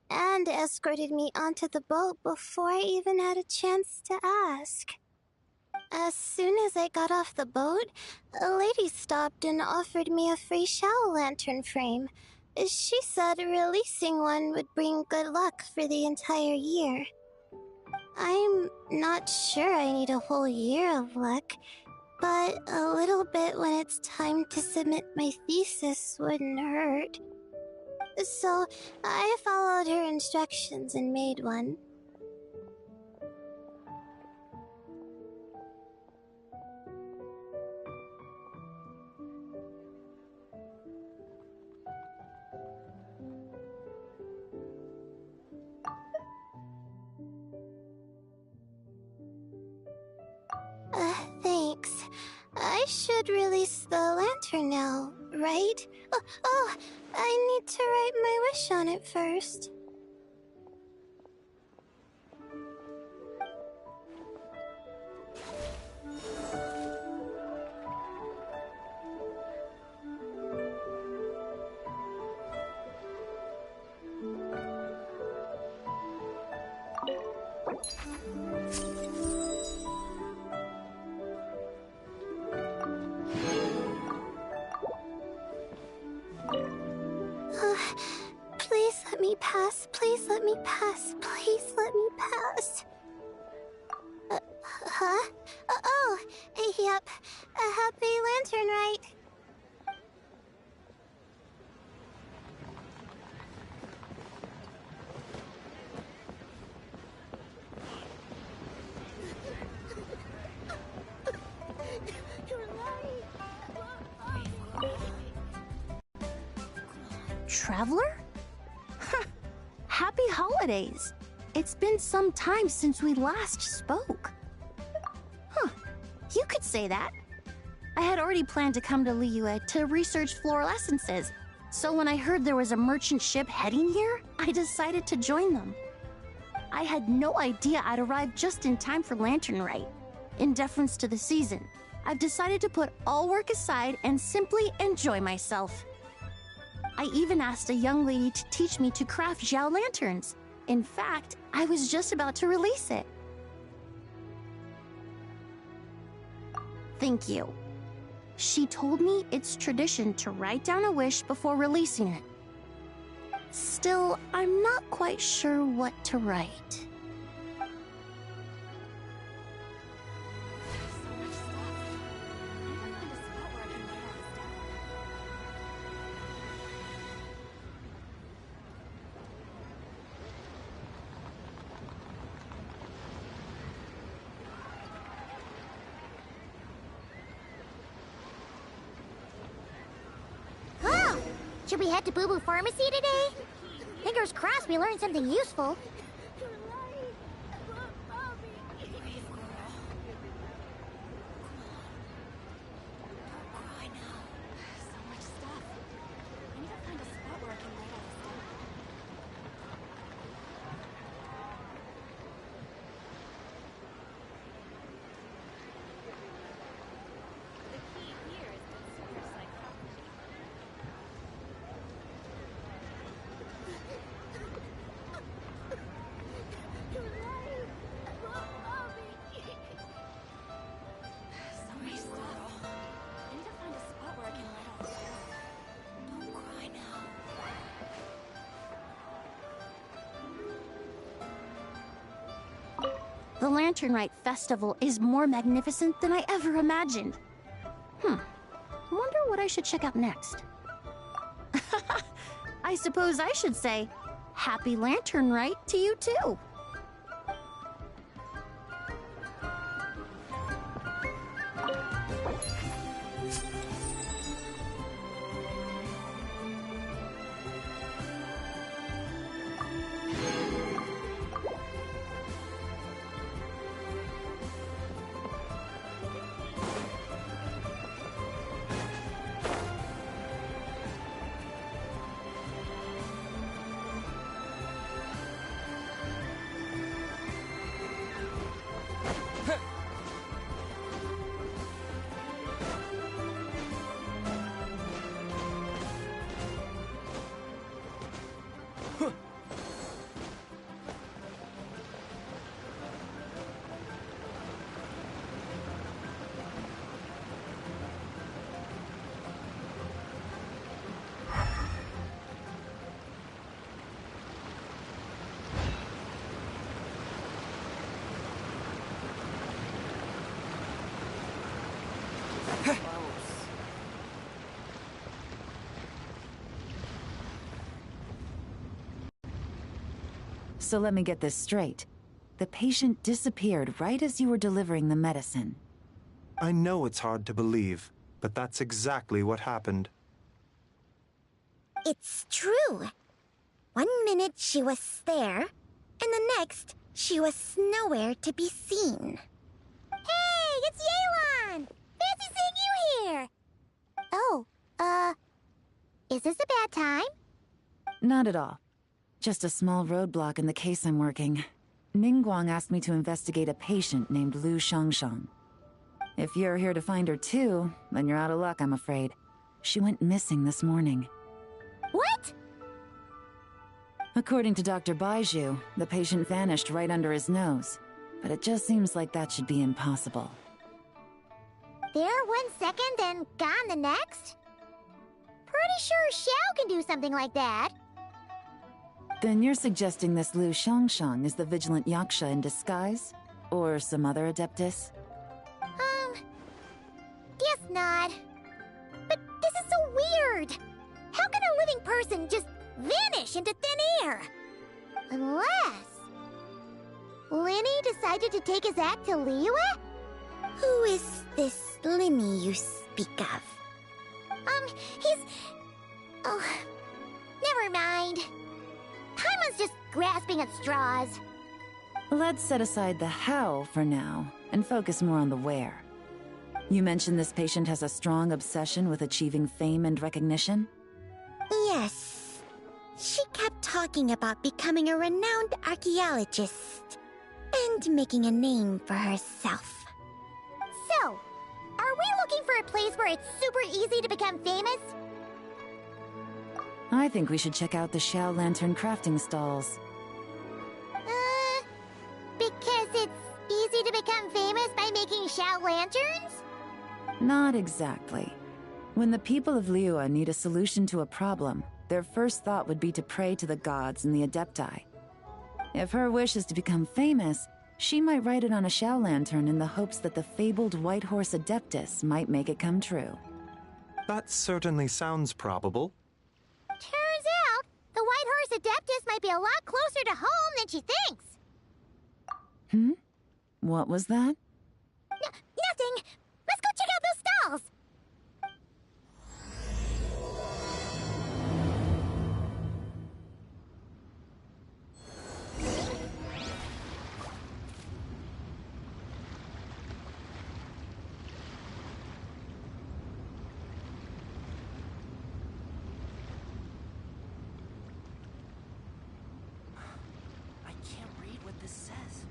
and escorted me onto the boat before I even had a chance to ask. As soon as I got off the boat, a lady stopped and offered me a free shower lantern frame. She said releasing one would bring good luck for the entire year. I'm not sure I need a whole year of luck, but a little bit when it's time to submit my thesis wouldn't hurt. So I followed her instructions and made one. Thanks. I should release the lantern now, right? Oh, I need to write my wish on it first. Huh? Oh, yep. A happy lantern, right? Traveler? Happy holidays! It's been some time since we last spoke. Huh, you could say that. I had already planned to come to Liyue to research floral essences, so when I heard there was a merchant ship heading here, I decided to join them. I had no idea I'd arrive just in time for Lantern Rite. In deference to the season, I've decided to put all work aside and simply enjoy myself. I even asked a young lady to teach me to craft Xiao lanterns. In fact, I was just about to release it. Thank you. She told me it's tradition to write down a wish before releasing it. Still, I'm not quite sure what to write. Oh! Should we head to Boo Boo Pharmacy today? Fingers crossed we learned something useful. The Lantern Rite Festival is more magnificent than I ever imagined. Wonder what I should check out next. I suppose I should say, Happy Lantern Rite to you too. So let me get this straight. The patient disappeared right as you were delivering the medicine. I know it's hard to believe, but that's exactly what happened. It's true. 1 minute she was there, and the next she was nowhere to be seen. Hey, it's Yelan! Fancy seeing you here! Oh, is this a bad time? Not at all. Just a small roadblock in the case I'm working. Ningguang asked me to investigate a patient named Lu Shangshang. If you're here to find her too, then you're out of luck, I'm afraid. She went missing this morning. What? According to Dr. Baiju, the patient vanished right under his nose. But it just seems like that should be impossible. There 1 second, then gone the next? Pretty sure Xiao can do something like that. Then you're suggesting this Lu Shangshang is the vigilant Yaksha in disguise? Or some other Adeptus? Guess not. But this is so weird! How can a living person just vanish into thin air? Unless... Linny decided to take his act to Liyue? Who is this Linny you speak of? He's... Oh... Never mind. Paimon's just grasping at straws. Let's set aside the how for now, and focus more on the where. You mentioned this patient has a strong obsession with achieving fame and recognition? Yes. She kept talking about becoming a renowned archaeologist and making a name for herself. So, are we looking for a place where it's super easy to become famous? I think we should check out the Xiao Lantern crafting stalls. Because it's easy to become famous by making Xiao lanterns? Not exactly. When the people of Liyue need a solution to a problem, their first thought would be to pray to the gods and the Adepti. If her wish is to become famous, she might write it on a Xiao lantern in the hopes that the fabled White Horse Adeptus might make it come true. That certainly sounds probable. Turns out, the White Horse Adeptus might be a lot closer to home than she thinks. What was that? Nothing! Let's go check out those stalls! I can't read what this says.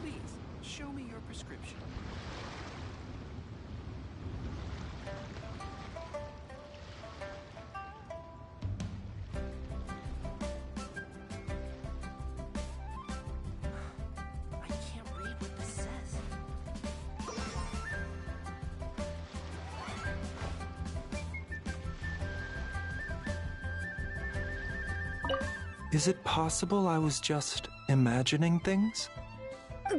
Please, show me your prescription. I can't read what this says. Is it possible I was just imagining things?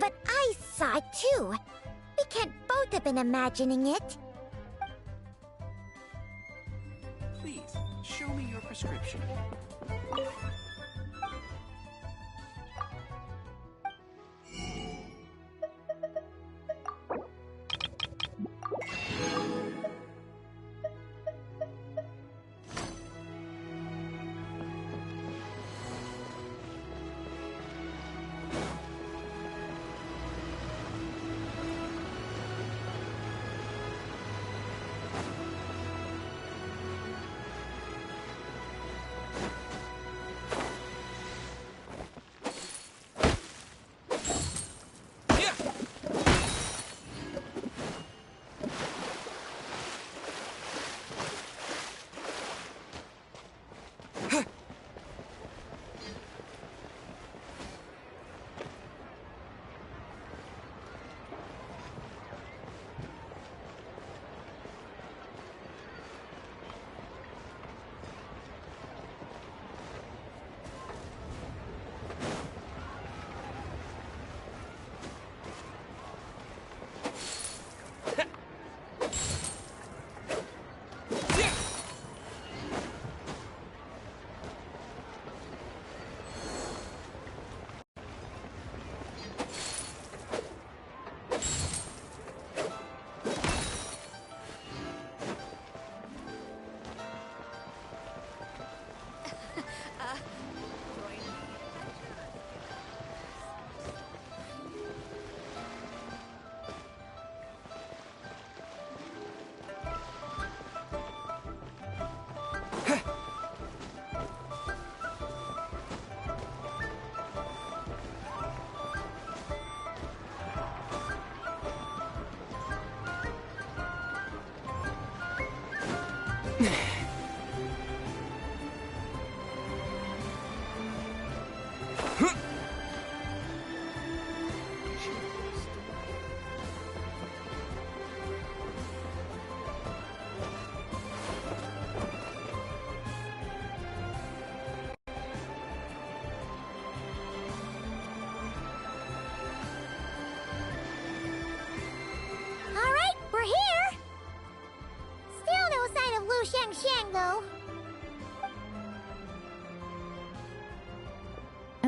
But I saw it too. We can't both have been imagining it. Please, show me your prescription.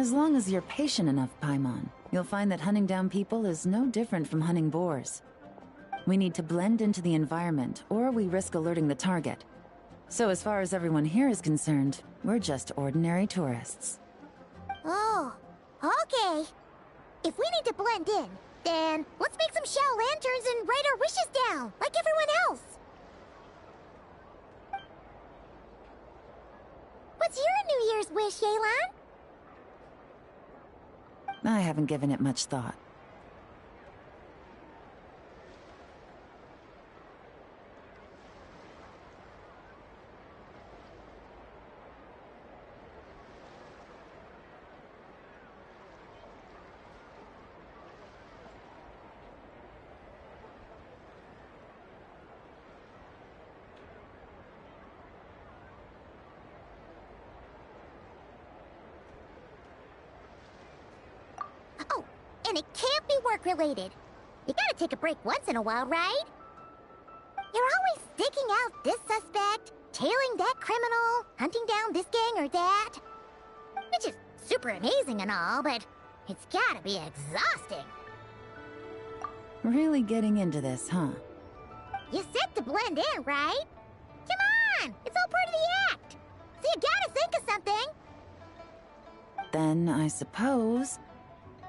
As long as you're patient enough, Paimon, you'll find that hunting down people is no different from hunting boars. We need to blend into the environment, or we risk alerting the target. So as far as everyone here is concerned, we're just ordinary tourists. Oh, okay. If we need to blend in, then let's make some shell lanterns and write our wishes down, like everyone else. What's your New Year's wish, Yelan? I haven't given it much thought. And it can't be work-related. You gotta take a break once in a while, right? You're always digging out this suspect, tailing that criminal, hunting down this gang or that. Which is super amazing and all, but it's gotta be exhausting. Really getting into this, huh? You said to blend in, right? Come on! It's all part of the act! So you gotta think of something! Then, I suppose,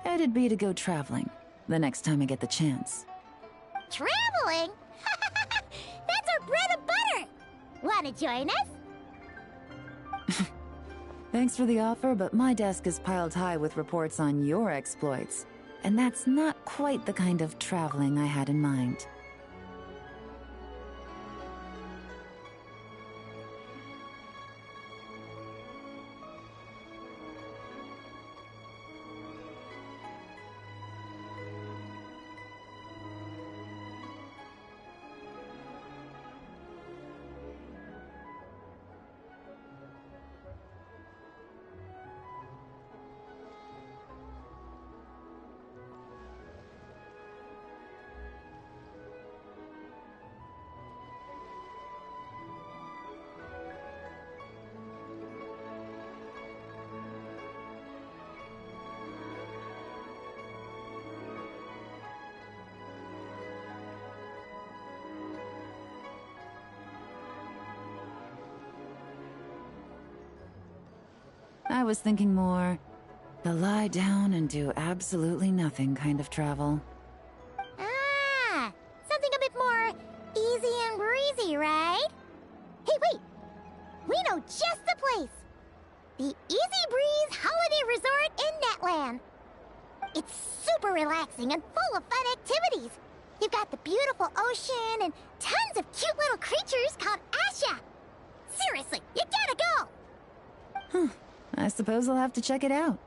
it'd be to go traveling, the next time I get the chance. Traveling? That's our bread and butter! Wanna join us? Thanks for the offer, but my desk is piled high with reports on your exploits. And that's not quite the kind of traveling I had in mind. I was thinking more the lie down and do absolutely nothing kind of travel. Ah! Something a bit more easy and breezy, right? Hey, wait! We know just the place! The Easy Breeze Holiday Resort in Netland. It's super relaxing and full of fun activities. You've got the beautiful ocean and tons of cute little creatures called Asha. Seriously, you gotta go! Huh. I suppose I'll have to check it out.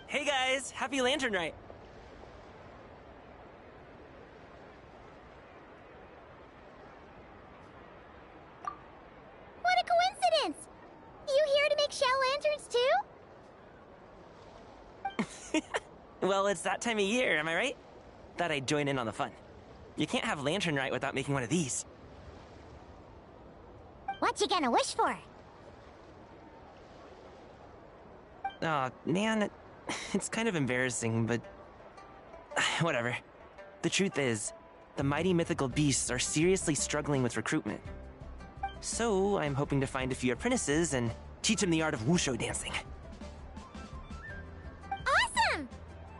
Hey guys, happy Lantern Rite. What a coincidence! You here to make shell lanterns too? Well, it's that time of year, am I right? Thought I'd join in on the fun. You can't have Lantern Rite without making one of these. What you gonna wish for? Aw, man, it's kind of embarrassing, but whatever. The truth is, the mighty mythical beasts are seriously struggling with recruitment. So, I'm hoping to find a few apprentices and teach them the art of wushu dancing. Awesome!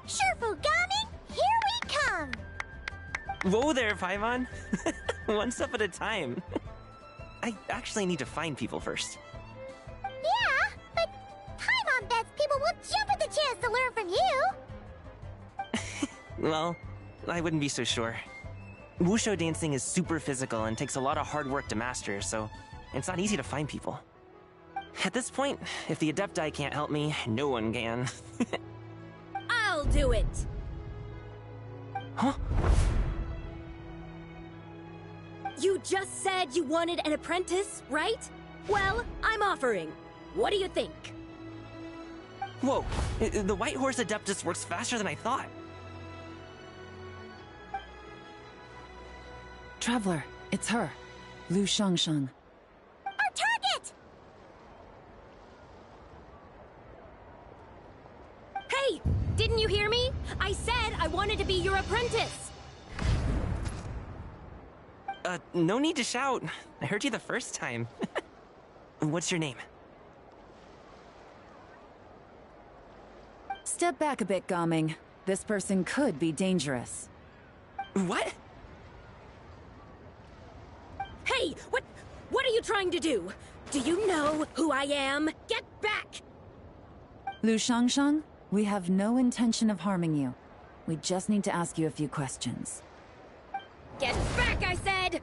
Shurfugami, here we come! Whoa there, Paimon! One step at a time. I actually need to find people first. Yeah, but Paimon bets people will jump at the chance to learn from you! Well, I wouldn't be so sure. Wushu dancing is super physical and takes a lot of hard work to master, so it's not easy to find people. At this point, if the Adepti can't help me, no one can. I'll do it! Huh? You just said you wanted an apprentice, right? Well, I'm offering. What do you think? Whoa, the White Horse Adeptus works faster than I thought. Traveler, it's her. Lu Shangshang. Our target! Didn't you hear me? I said I wanted to be your apprentice! No need to shout. I heard you the first time. What's your name? Step back a bit, Gaming. This person could be dangerous. What? Hey, what are you trying to do? Do you know who I am? Get back! Lu Shangshang, we have no intention of harming you. We just need to ask you a few questions. Get back, I said!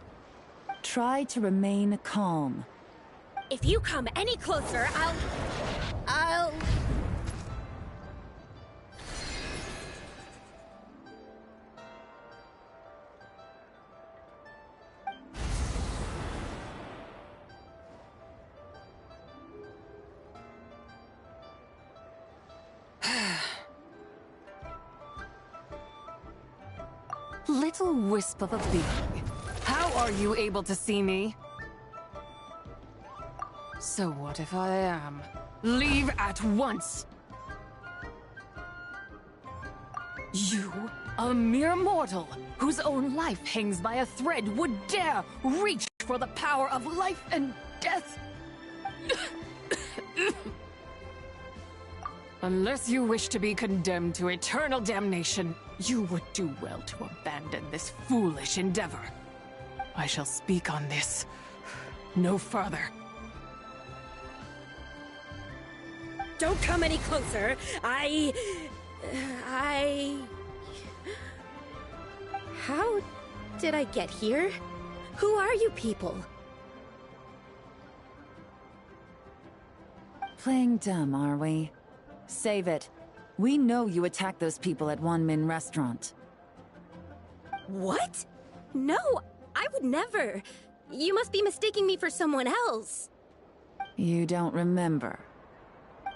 Try to remain calm. If you come any closer, I'll... Little wisp of a being. How are you able to see me? So what if I am? Leave at once! You, a mere mortal, whose own life hangs by a thread, would dare reach for the power of life and death? Unless you wish to be condemned to eternal damnation, you would do well to abandon this foolish endeavor. I shall speak on this no further. Don't come any closer. How did I get here? Who are you people? Playing dumb, are we? Save it. We know you attacked those people at Wanmin Restaurant. What? No, I would never. You must be mistaking me for someone else. You don't remember.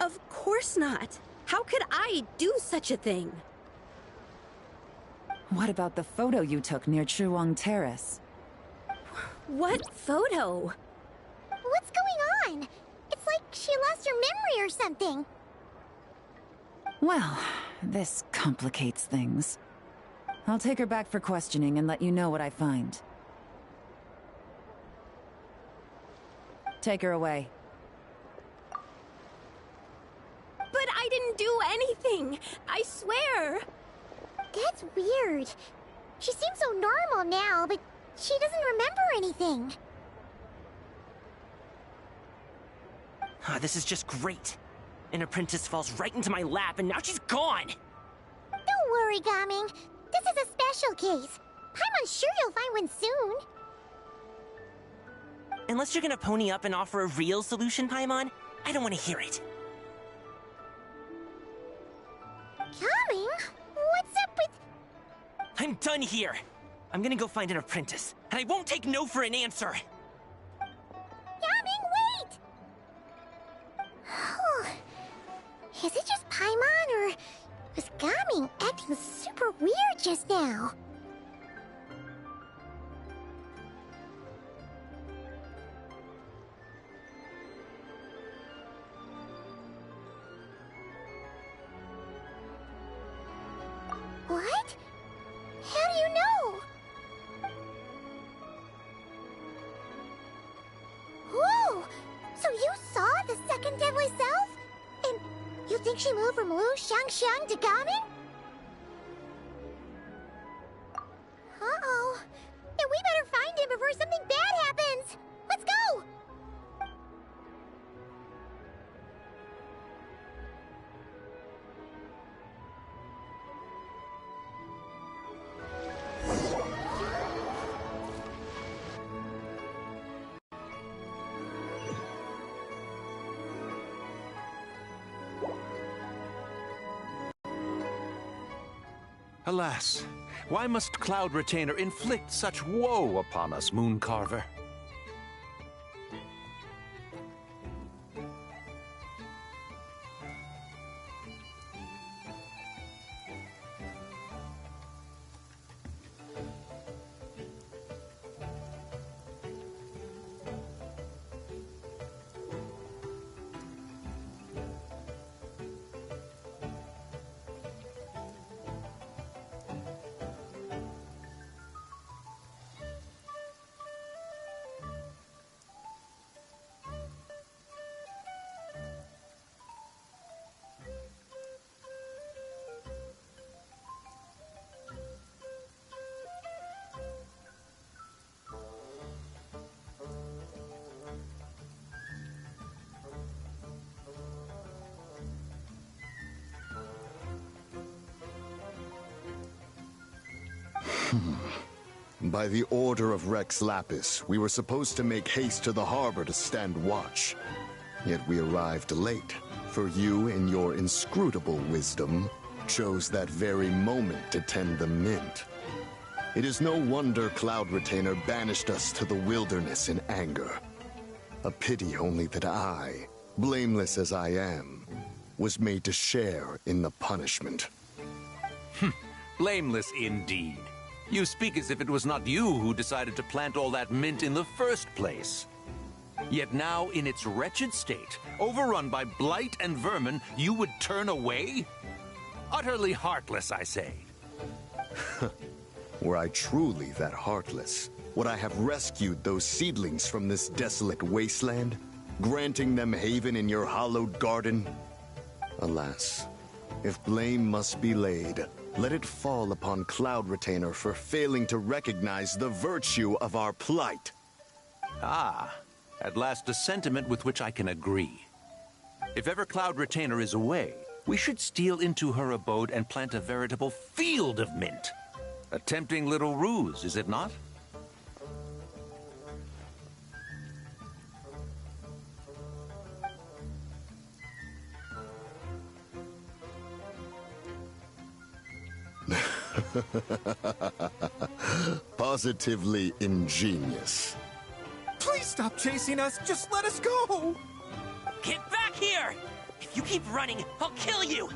Of course not. How could I do such a thing? What about the photo you took near Chuang Terrace? What photo? What's going on? It's like she lost her memory or something. Well, this complicates things. I'll take her back for questioning and let you know what I find. Take her away. But I didn't do anything! I swear! That's weird. She seems so normal now, but she doesn't remember anything. This is just great. An apprentice falls right into my lap, and now she's gone! Don't worry, Gaming. This is a special case. Paimon's sure you'll find one soon. Unless you're gonna pony up and offer a real solution, Paimon, I don't want to hear it. Gaming? What's up with... I'm done here. I'm gonna go find an apprentice, and I won't take no for an answer. Gaming, wait! Is it just Paimon, or was Gaming acting super weird just now? What? How do you know? Whoa! So you saw the second deadly self? And you think she moved from Lu Shangxiang to Gaming? Uh-oh. Then we better find him before something bad happens! Let's go! Alas, why must Cloud Retainer inflict such woe upon us, Mooncarver? By the order of Rex Lapis, we were supposed to make haste to the harbor to stand watch. Yet we arrived late, for you, in your inscrutable wisdom, chose that very moment to tend the mint. It is no wonder Cloud Retainer banished us to the wilderness in anger. A pity only that I, blameless as I am, was made to share in the punishment. Blameless indeed. You speak as if it was not you who decided to plant all that mint in the first place. Yet now, in its wretched state, overrun by blight and vermin, you would turn away? Utterly heartless, I say. Were I truly that heartless, would I have rescued those seedlings from this desolate wasteland, granting them haven in your hallowed garden? Alas, if blame must be laid, let it fall upon Cloud Retainer for failing to recognize the virtue of our plight. Ah, at last a sentiment with which I can agree. If ever Cloud Retainer is away, we should steal into her abode and plant a veritable field of mint. A tempting little ruse, is it not? Positively ingenious. Please stop chasing us. Just let us go. Get back here! If you keep running, I'll kill you!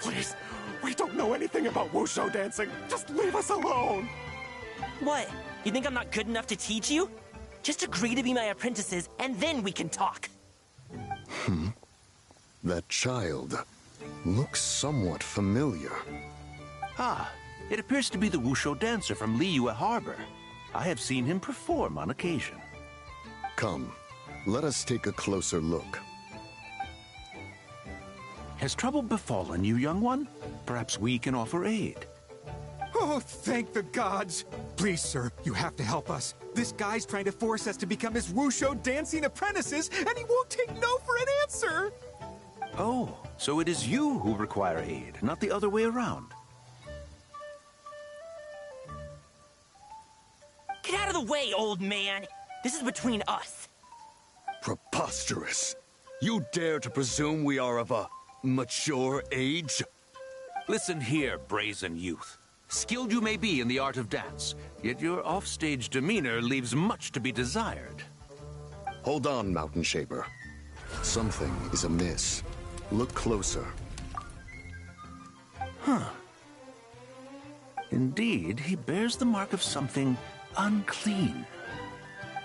Please, we don't know anything about wushu dancing. Just leave us alone. What? You think I'm not good enough to teach you? Just agree to be my apprentices, and then we can talk. That child looks somewhat familiar. Ah, it appears to be the wushu dancer from Liyue Harbor. I have seen him perform on occasion. Come, let us take a closer look. Has trouble befallen you, young one? Perhaps we can offer aid. Oh, thank the gods. Please, sir, you have to help us. This guy's trying to force us to become his wushu dancing apprentices, and he won't take no for an answer. Oh, so it is you who require aid, not the other way around. Get out of the way, old man! This is between us. Preposterous. You dare to presume we are of a mature age? Listen here, brazen youth. Skilled you may be in the art of dance, yet your offstage demeanor leaves much to be desired. Hold on, Mountain Shaper. Something is amiss. Look closer. Huh. Indeed, he bears the mark of something unclean.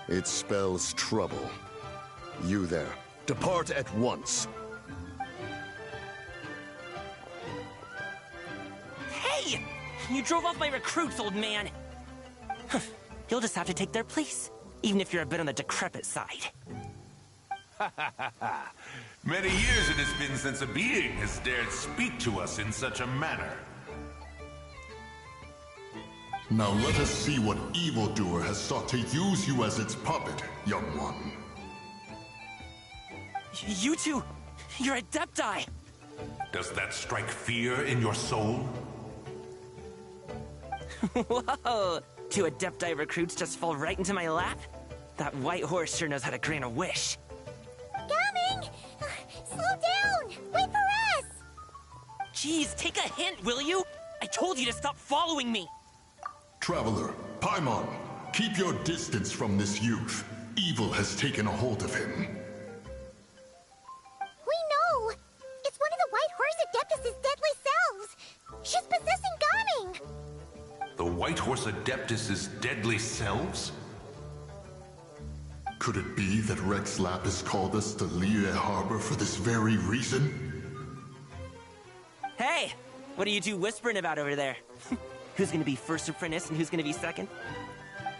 It spells trouble. You there, depart at once. Hey! You drove off my recruits, old man! You'll just have to take their place, even if you're a bit on the decrepit side. Many years it has been since a being has dared speak to us in such a manner. Now let us see what evildoer has sought to use you as its puppet, young one. You two, you're Adepti! Does that strike fear in your soul? Whoa! Two Adepti recruits just fall right into my lap? That white horse sure knows how to grant a wish. Coming! Slow down! Wait for us! Jeez, take a hint, will you? I told you to stop following me! Traveler, Paimon, keep your distance from this youth. Evil has taken a hold of him. We know! It's one of the White Horse Adeptus' deadly selves! She's possessing Gaming! The White Horse Adeptus' deadly selves? Could it be that Rex Lapis called us to Liyue Harbor for this very reason? Hey! What are you two whispering about over there? Who's gonna be first apprentice and who's gonna be second?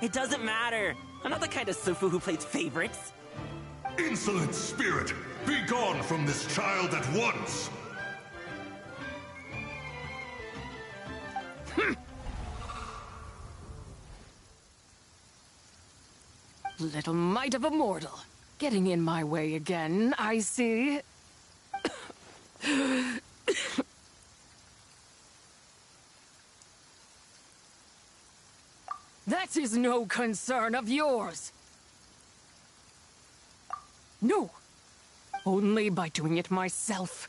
It doesn't matter. I'm not the kind of Sufu who plays favorites. Insolent spirit! Be gone from this child at once! Little mite of a mortal. Getting in my way again, I see. That is no concern of yours. No. Only by doing it myself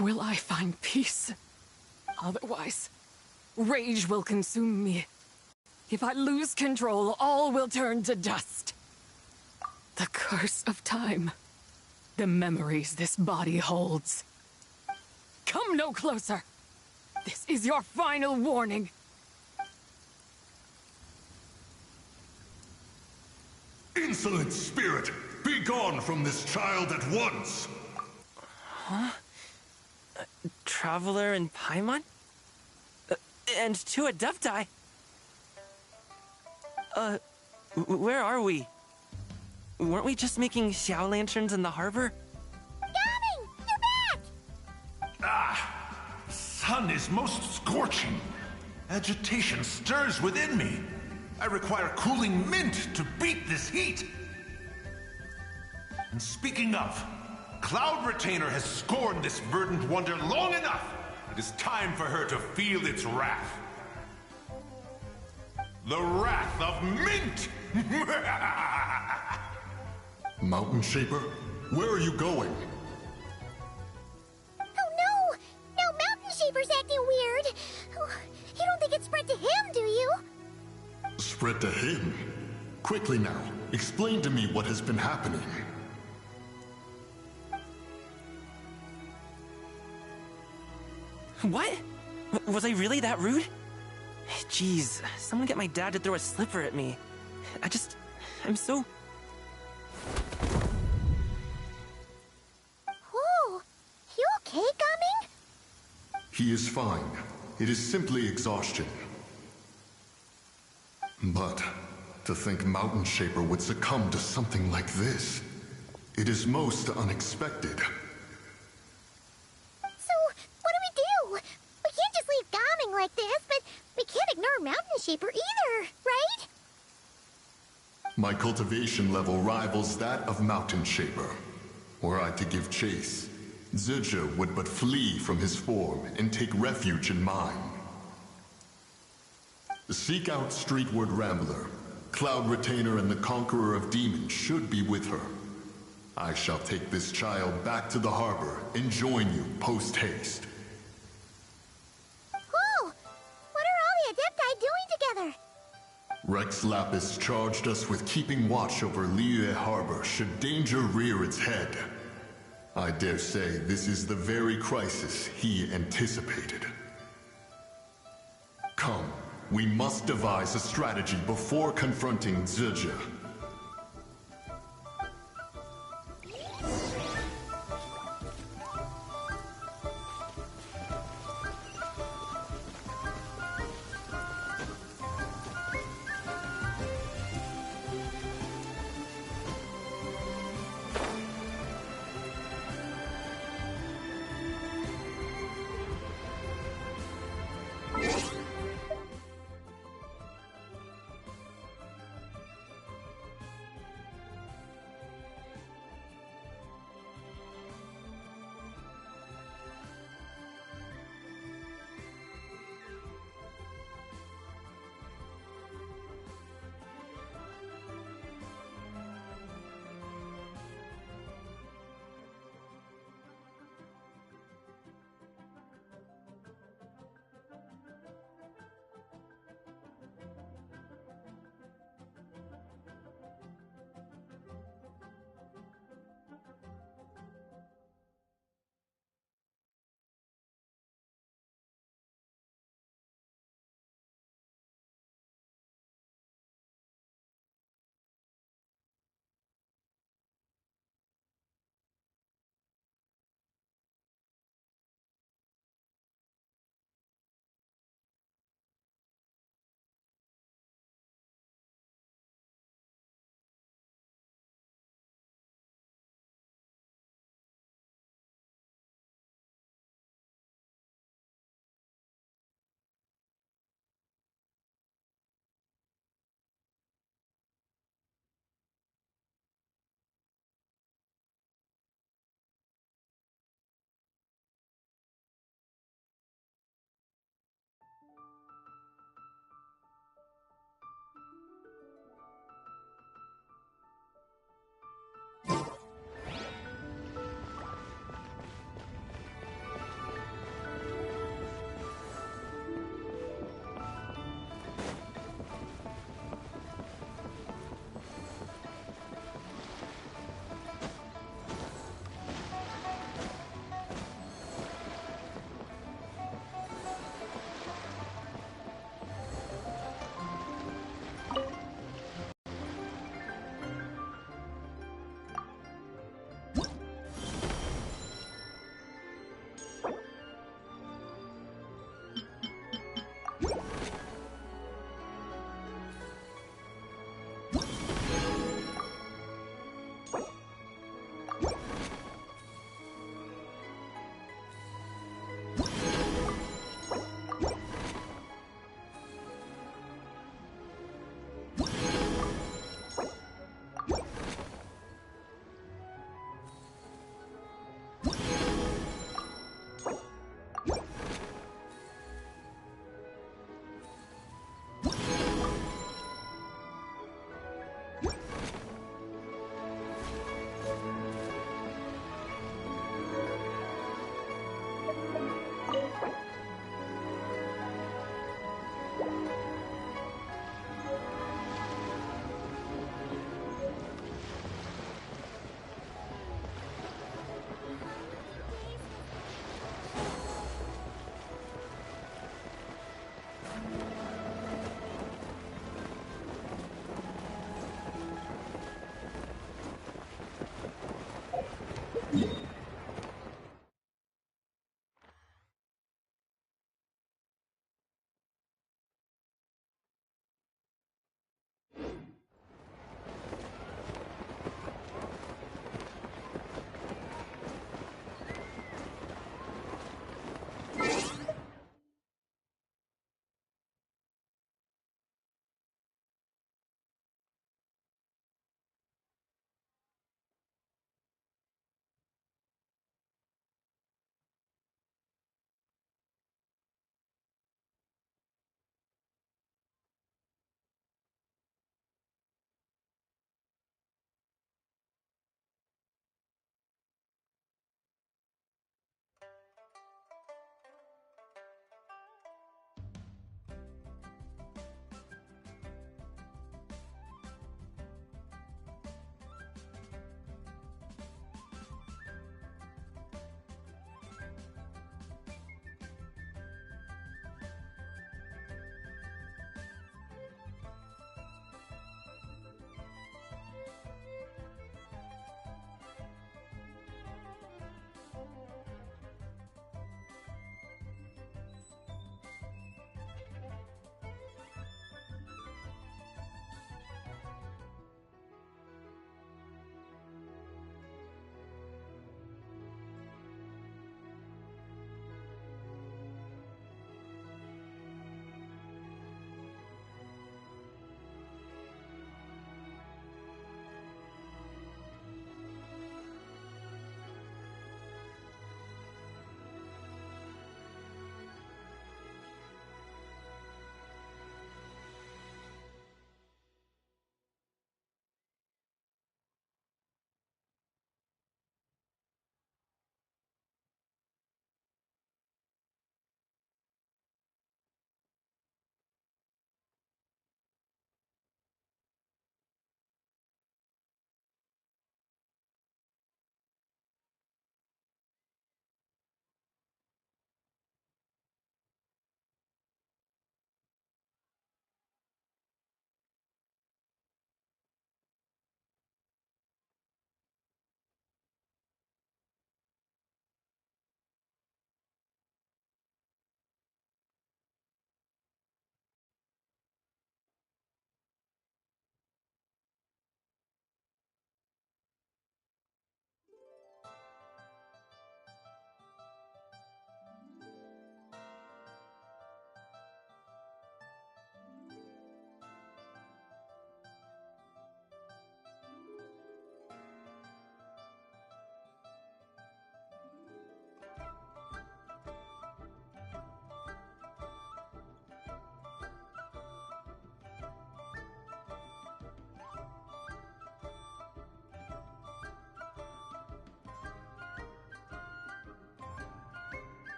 will I find peace. Otherwise, rage will consume me. If I lose control, all will turn to dust. The curse of time. The memories this body holds. Come no closer. This is your final warning. Insolent spirit! Be gone from this child at once! Huh? Traveler and Paimon? And two Adepti? Where are we? Weren't we just making Xiao lanterns in the harbor? Gaming! You're back! Ah! Sun is most scorching. Agitation stirs within me. I require cooling mint to beat this heat. And speaking of, Cloud Retainer has scorned this verdant wonder long enough. It is time for her to feel its wrath. The wrath of mint! Mountain Shaper, where are you going? Oh no! Now Mountain Shaper's acting weird! Oh, you don't think it spread to him, do you? Spread to him? Quickly now, explain to me what has been happening. What? Was I really that rude? Jeez, someone get my dad to throw a slipper at me. I'm so... Whoa! You okay, Gaming? He is fine. It is simply exhaustion. But to think Mountain Shaper would succumb to something like this, it is most unexpected. So, what do? We can't just leave Gaming like this, but we can't ignore Mountain Shaper either, right? My cultivation level rivals that of Mountain Shaper. Were I to give chase, Zibai would but flee from his form and take refuge in mine. Seek out Streetward Rambler. Cloud Retainer and the Conqueror of Demons should be with her. I shall take this child back to the harbor and join you post-haste. Whoa! What are all the Adepti doing together? Rex Lapis charged us with keeping watch over Liyue Harbor should danger rear its head. I dare say this is the very crisis he anticipated. Come, we must devise a strategy before confronting Zibai.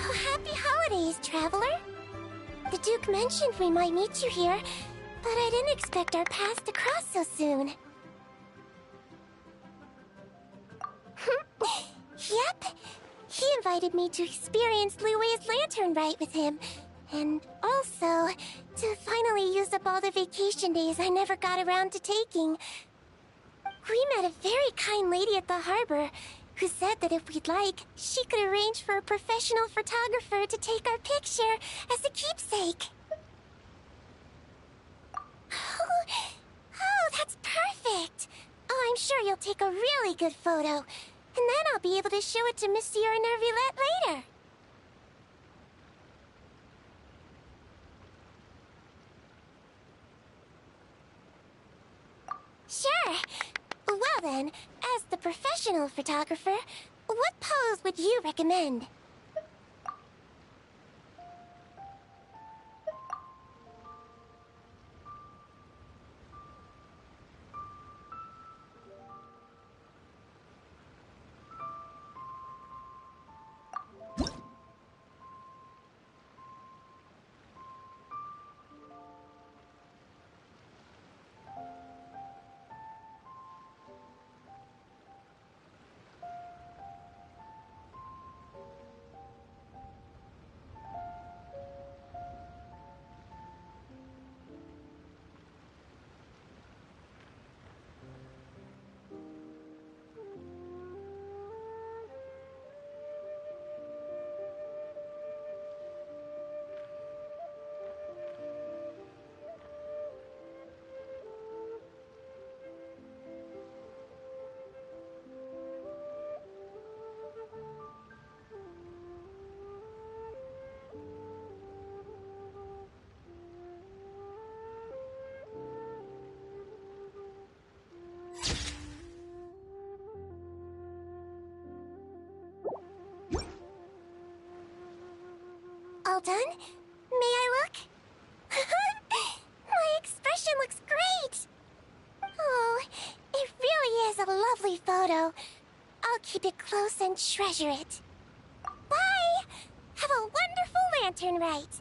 Oh, happy holidays, traveler. The Duke mentioned we might meet you here, but I didn't expect our paths to cross so soon. Yep. He invited me to experience Liu's lantern rite with him, and also to finally use up all the vacation days I never got around to taking. We met a very kind lady at the harbor who said that if we'd like, she could arrange for a professional photographer to take our picture as a keepsake. Oh, that's perfect! Oh, I'm sure you'll take a really good photo, and then I'll be able to show it to Monsieur Nervillette later. Sure. Well then, as the professional photographer, what pose would you recommend? All done? May I look? My expression looks great! Oh, it really is a lovely photo. I'll keep it close and treasure it. Bye! Have a wonderful lantern rite!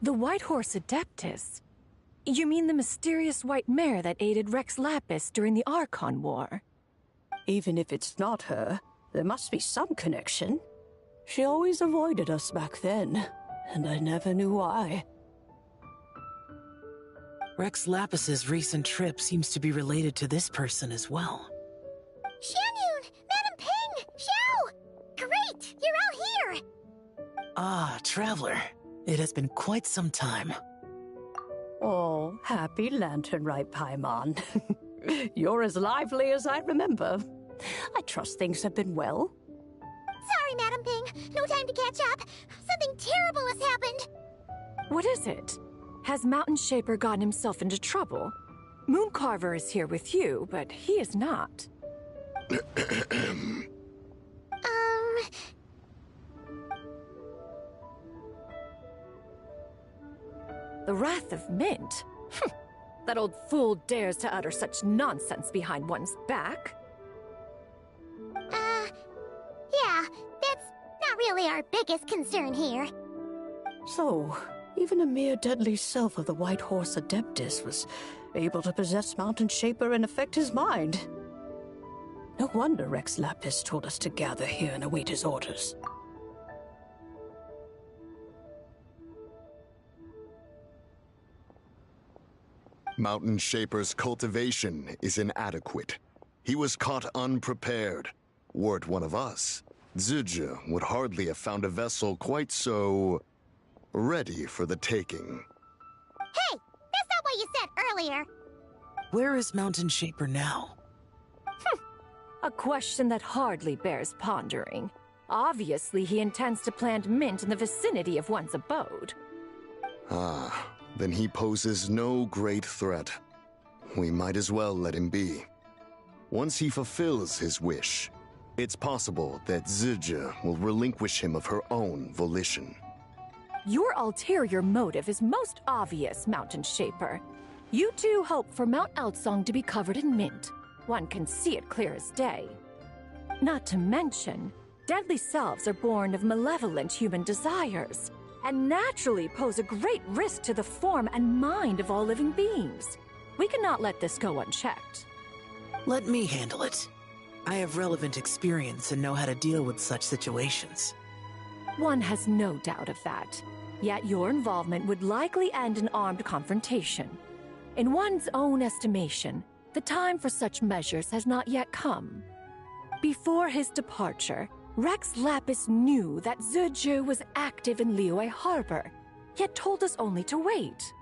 The White Horse Adeptus? You mean the mysterious white mare that aided Rex Lapis during the Archon War? Even if it's not her, there must be some connection. She always avoided us back then, and I never knew why. Rex Lapis's recent trip seems to be related to this person as well. Xianyun! Madam Ping! Xiao! Great! You're all here! Ah, Traveler. It has been quite some time. Oh, happy lantern rite, Paimon. You're as lively as I remember. I trust things have been well. Sorry, Madam Ping. No time to catch up. Something terrible has happened. What is it? Has Mountain Shaper gotten himself into trouble? Mooncarver is here with you, but he is not. The Wrath of Mint? That old fool dares to utter such nonsense behind one's back. Yeah, that's not really our biggest concern here. So, even a mere deadly self of the White Horse Adeptus was able to possess Mountain Shaper and affect his mind. No wonder Rex Lapis told us to gather here and await his orders. Mountain Shaper's cultivation is inadequate. He was caught unprepared. Were it one of us, Zhuge would hardly have found a vessel quite so ready for the taking. Hey, that's not what you said earlier. Where is Mountain Shaper now? A question that hardly bears pondering. Obviously, he intends to plant mint in the vicinity of one's abode. Ah, then he poses no great threat. We might as well let him be. Once he fulfills his wish, It's possible that Zibai will relinquish him of her own volition. Your ulterior motive is most obvious, Mountain Shaper. You two hope for Mount Outsong to be covered in mint. One can see it clear as day. Not to mention, deadly selves are born of malevolent human desires, and naturally pose a great risk to the form and mind of all living beings. We cannot let this go unchecked. Let me handle it. I have relevant experience and know how to deal with such situations. One has no doubt of that. Yet your involvement would likely end in armed confrontation. In one's own estimation, the time for such measures has not yet come. Before his departure, Rex Lapis knew that Zibai was active in Liyue Harbor, yet told us only to wait.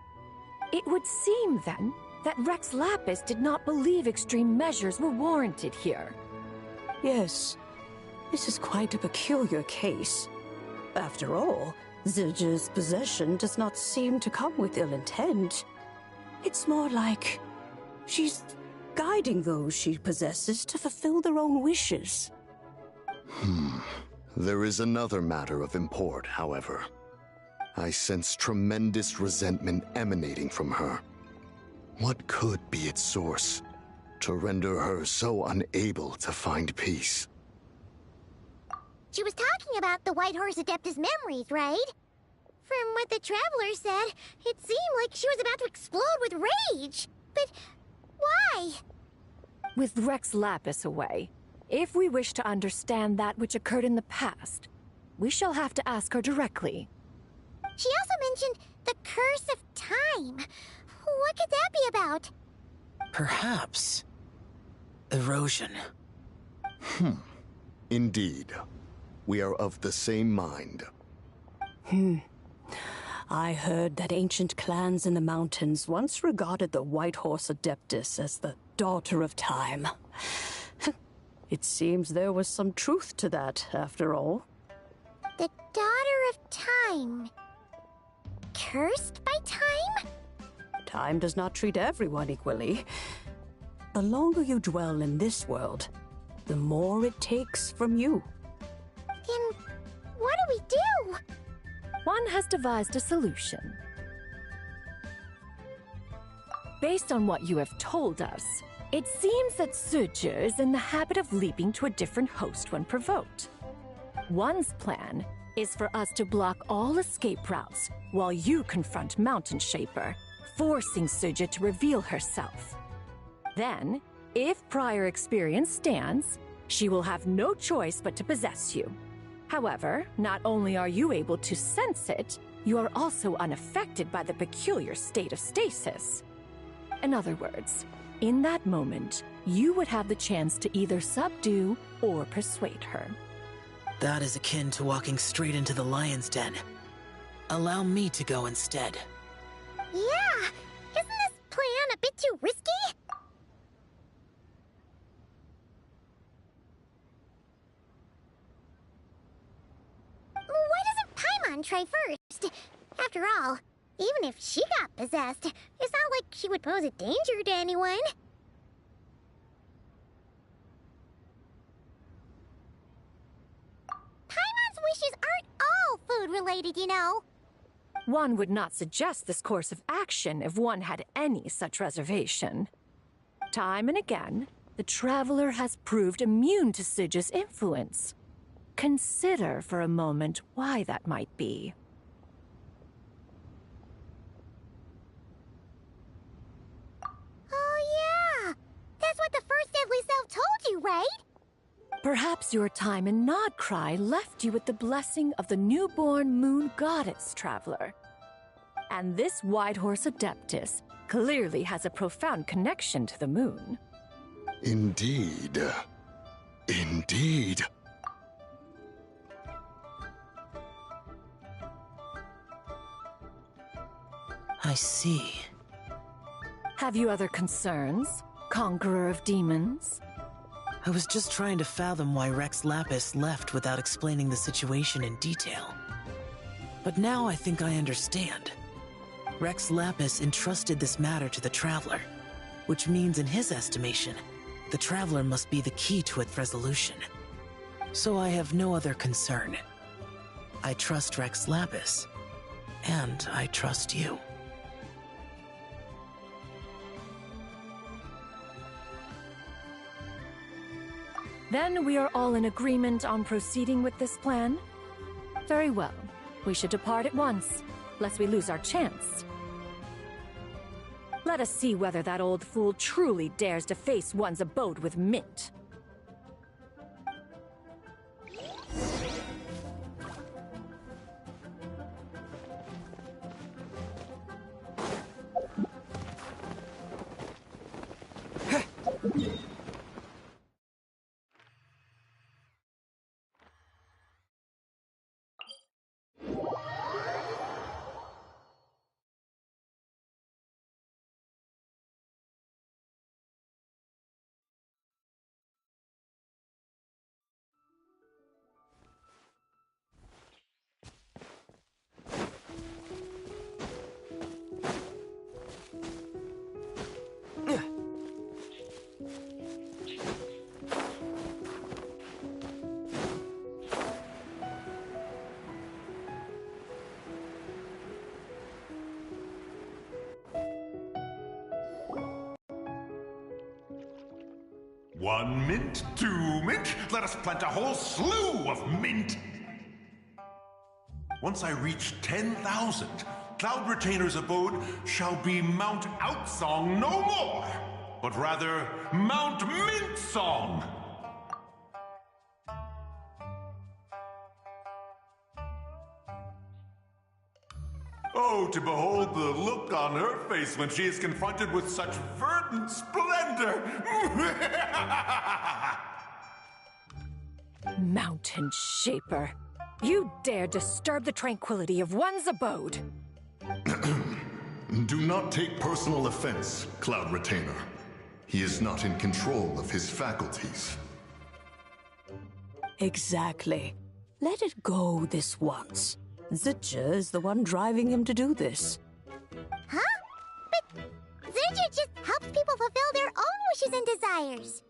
It would seem, then, that Rex Lapis did not believe extreme measures were warranted here. Yes, this is quite a peculiar case. After all, Zibai's possession does not seem to come with ill intent. It's more like she's guiding those she possesses to fulfill their own wishes. There is another matter of import, however. I sense tremendous resentment emanating from her. What could be its source to render her so unable to find peace? She was talking about the White Horse Adeptus memories, right? From what the Traveler said, it seemed like she was about to explode with rage. But why? With Rex Lapis away, if we wish to understand that which occurred in the past, we shall have to ask her directly. She also mentioned the Curse of Time. What could that be about? Perhaps erosion. Indeed. We are of the same mind. I heard that ancient clans in the mountains once regarded the White Horse Adeptus as the daughter of time. It seems there was some truth to that, after all. The Daughter of Time. Cursed by time? Time does not treat everyone equally. The longer you dwell in this world, the more it takes from you. Then what do we do? One has devised a solution. Based on what you have told us, it seems that Zibai is in the habit of leaping to a different host when provoked. One's plan is for us to block all escape routes while you confront Mountain Shaper, forcing Zibai to reveal herself. Then, if prior experience stands, she will have no choice but to possess you. However, not only are you able to sense it, you are also unaffected by the peculiar state of stasis. In other words, in that moment, you would have the chance to either subdue or persuade her. That is akin to walking straight into the lion's den. Allow me to go instead. Yeah! Isn't this plan a bit too risky? Why doesn't Paimon try first? After all, even if she got possessed, it's not like she would pose a danger to anyone. Paimon's wishes aren't all food-related, you know. One would not suggest this course of action if one had any such reservation. Time and again, the Traveler has proved immune to Zibai's influence. Consider for a moment why that might be. Oh yeah! That's what the first deadly self told you, right? Perhaps your time in Nodcry left you with the blessing of the newborn moon goddess, Traveler. And this White Horse Adeptus clearly has a profound connection to the moon. Indeed. Indeed. I see. Have you other concerns, Conqueror of Demons? I was just trying to fathom why Rex Lapis left without explaining the situation in detail. But now I think I understand. Rex Lapis entrusted this matter to the Traveler, which means in his estimation, the Traveler must be the key to its resolution. So I have no other concern. I trust Rex Lapis, and I trust you. Then we are all in agreement on proceeding with this plan? Very well. We should depart at once, lest we lose our chance. Let us see whether that old fool truly dares to face one's abode with Mint. One mint, two mint, let us plant a whole slew of mint. Once I reach 10,000, Cloud Retainer's abode shall be Mount Outsong no more, but rather Mount Mint Song. Oh, to behold the look on her face when she is confronted with such verdant splendor! Mountain Shaper, you dare disturb the tranquility of one's abode. Do not take personal offense, Cloud Retainer. He is not in control of his faculties. Exactly. Let it go this once. Zidja is the one driving him to do this. Huh? But Zidja just helps people fulfill their own wishes and desires.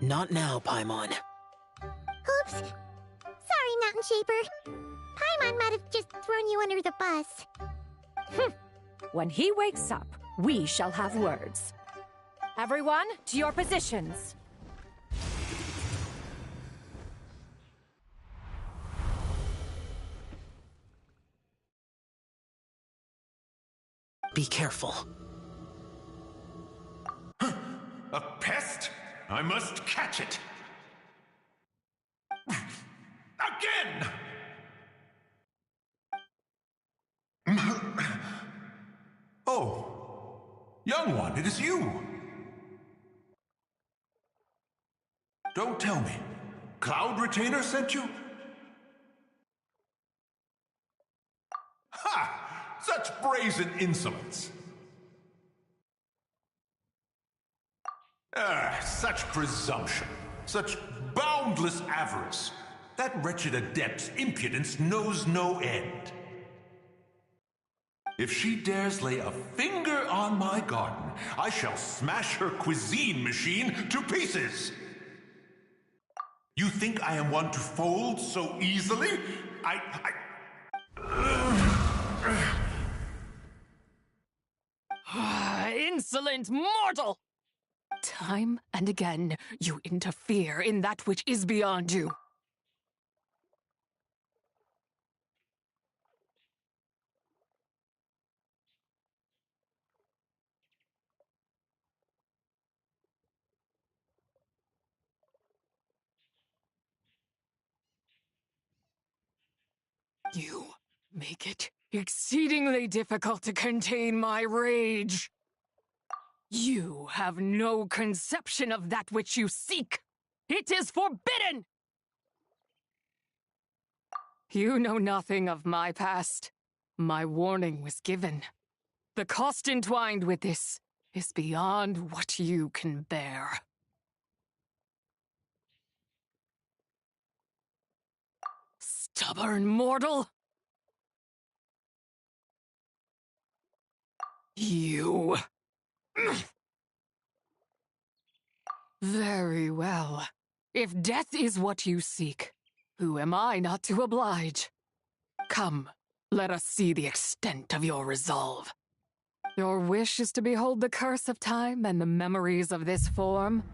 Not now, Paimon. Oops. Sorry, Mountain Shaper. Paimon might have just thrown you under the bus. When he wakes up, we shall have words. Everyone, to your positions. Be careful. A pest? I must catch it. Again! Oh, young one, it is you. Don't tell me. Cloud Retainer sent you? Ha! Such brazen insolence! Such presumption, such boundless avarice. That wretched adept's impudence knows no end. If she dares lay a finger on my garden, I shall smash her cuisine machine to pieces. You think I am one to fold so easily? Insolent mortal! Time and again, you interfere in that which is beyond you. You make it exceedingly difficult to contain my rage. You have no conception of that which you seek. It is forbidden! You know nothing of my past. My warning was given. The cost entwined with this is beyond what you can bear. Stubborn mortal! You... Very well. If death is what you seek, who am I not to oblige? Come, let us see the extent of your resolve. Your wish is to behold the curse of time and the memories of this form?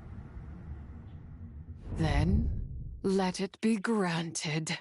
Then, let it be granted.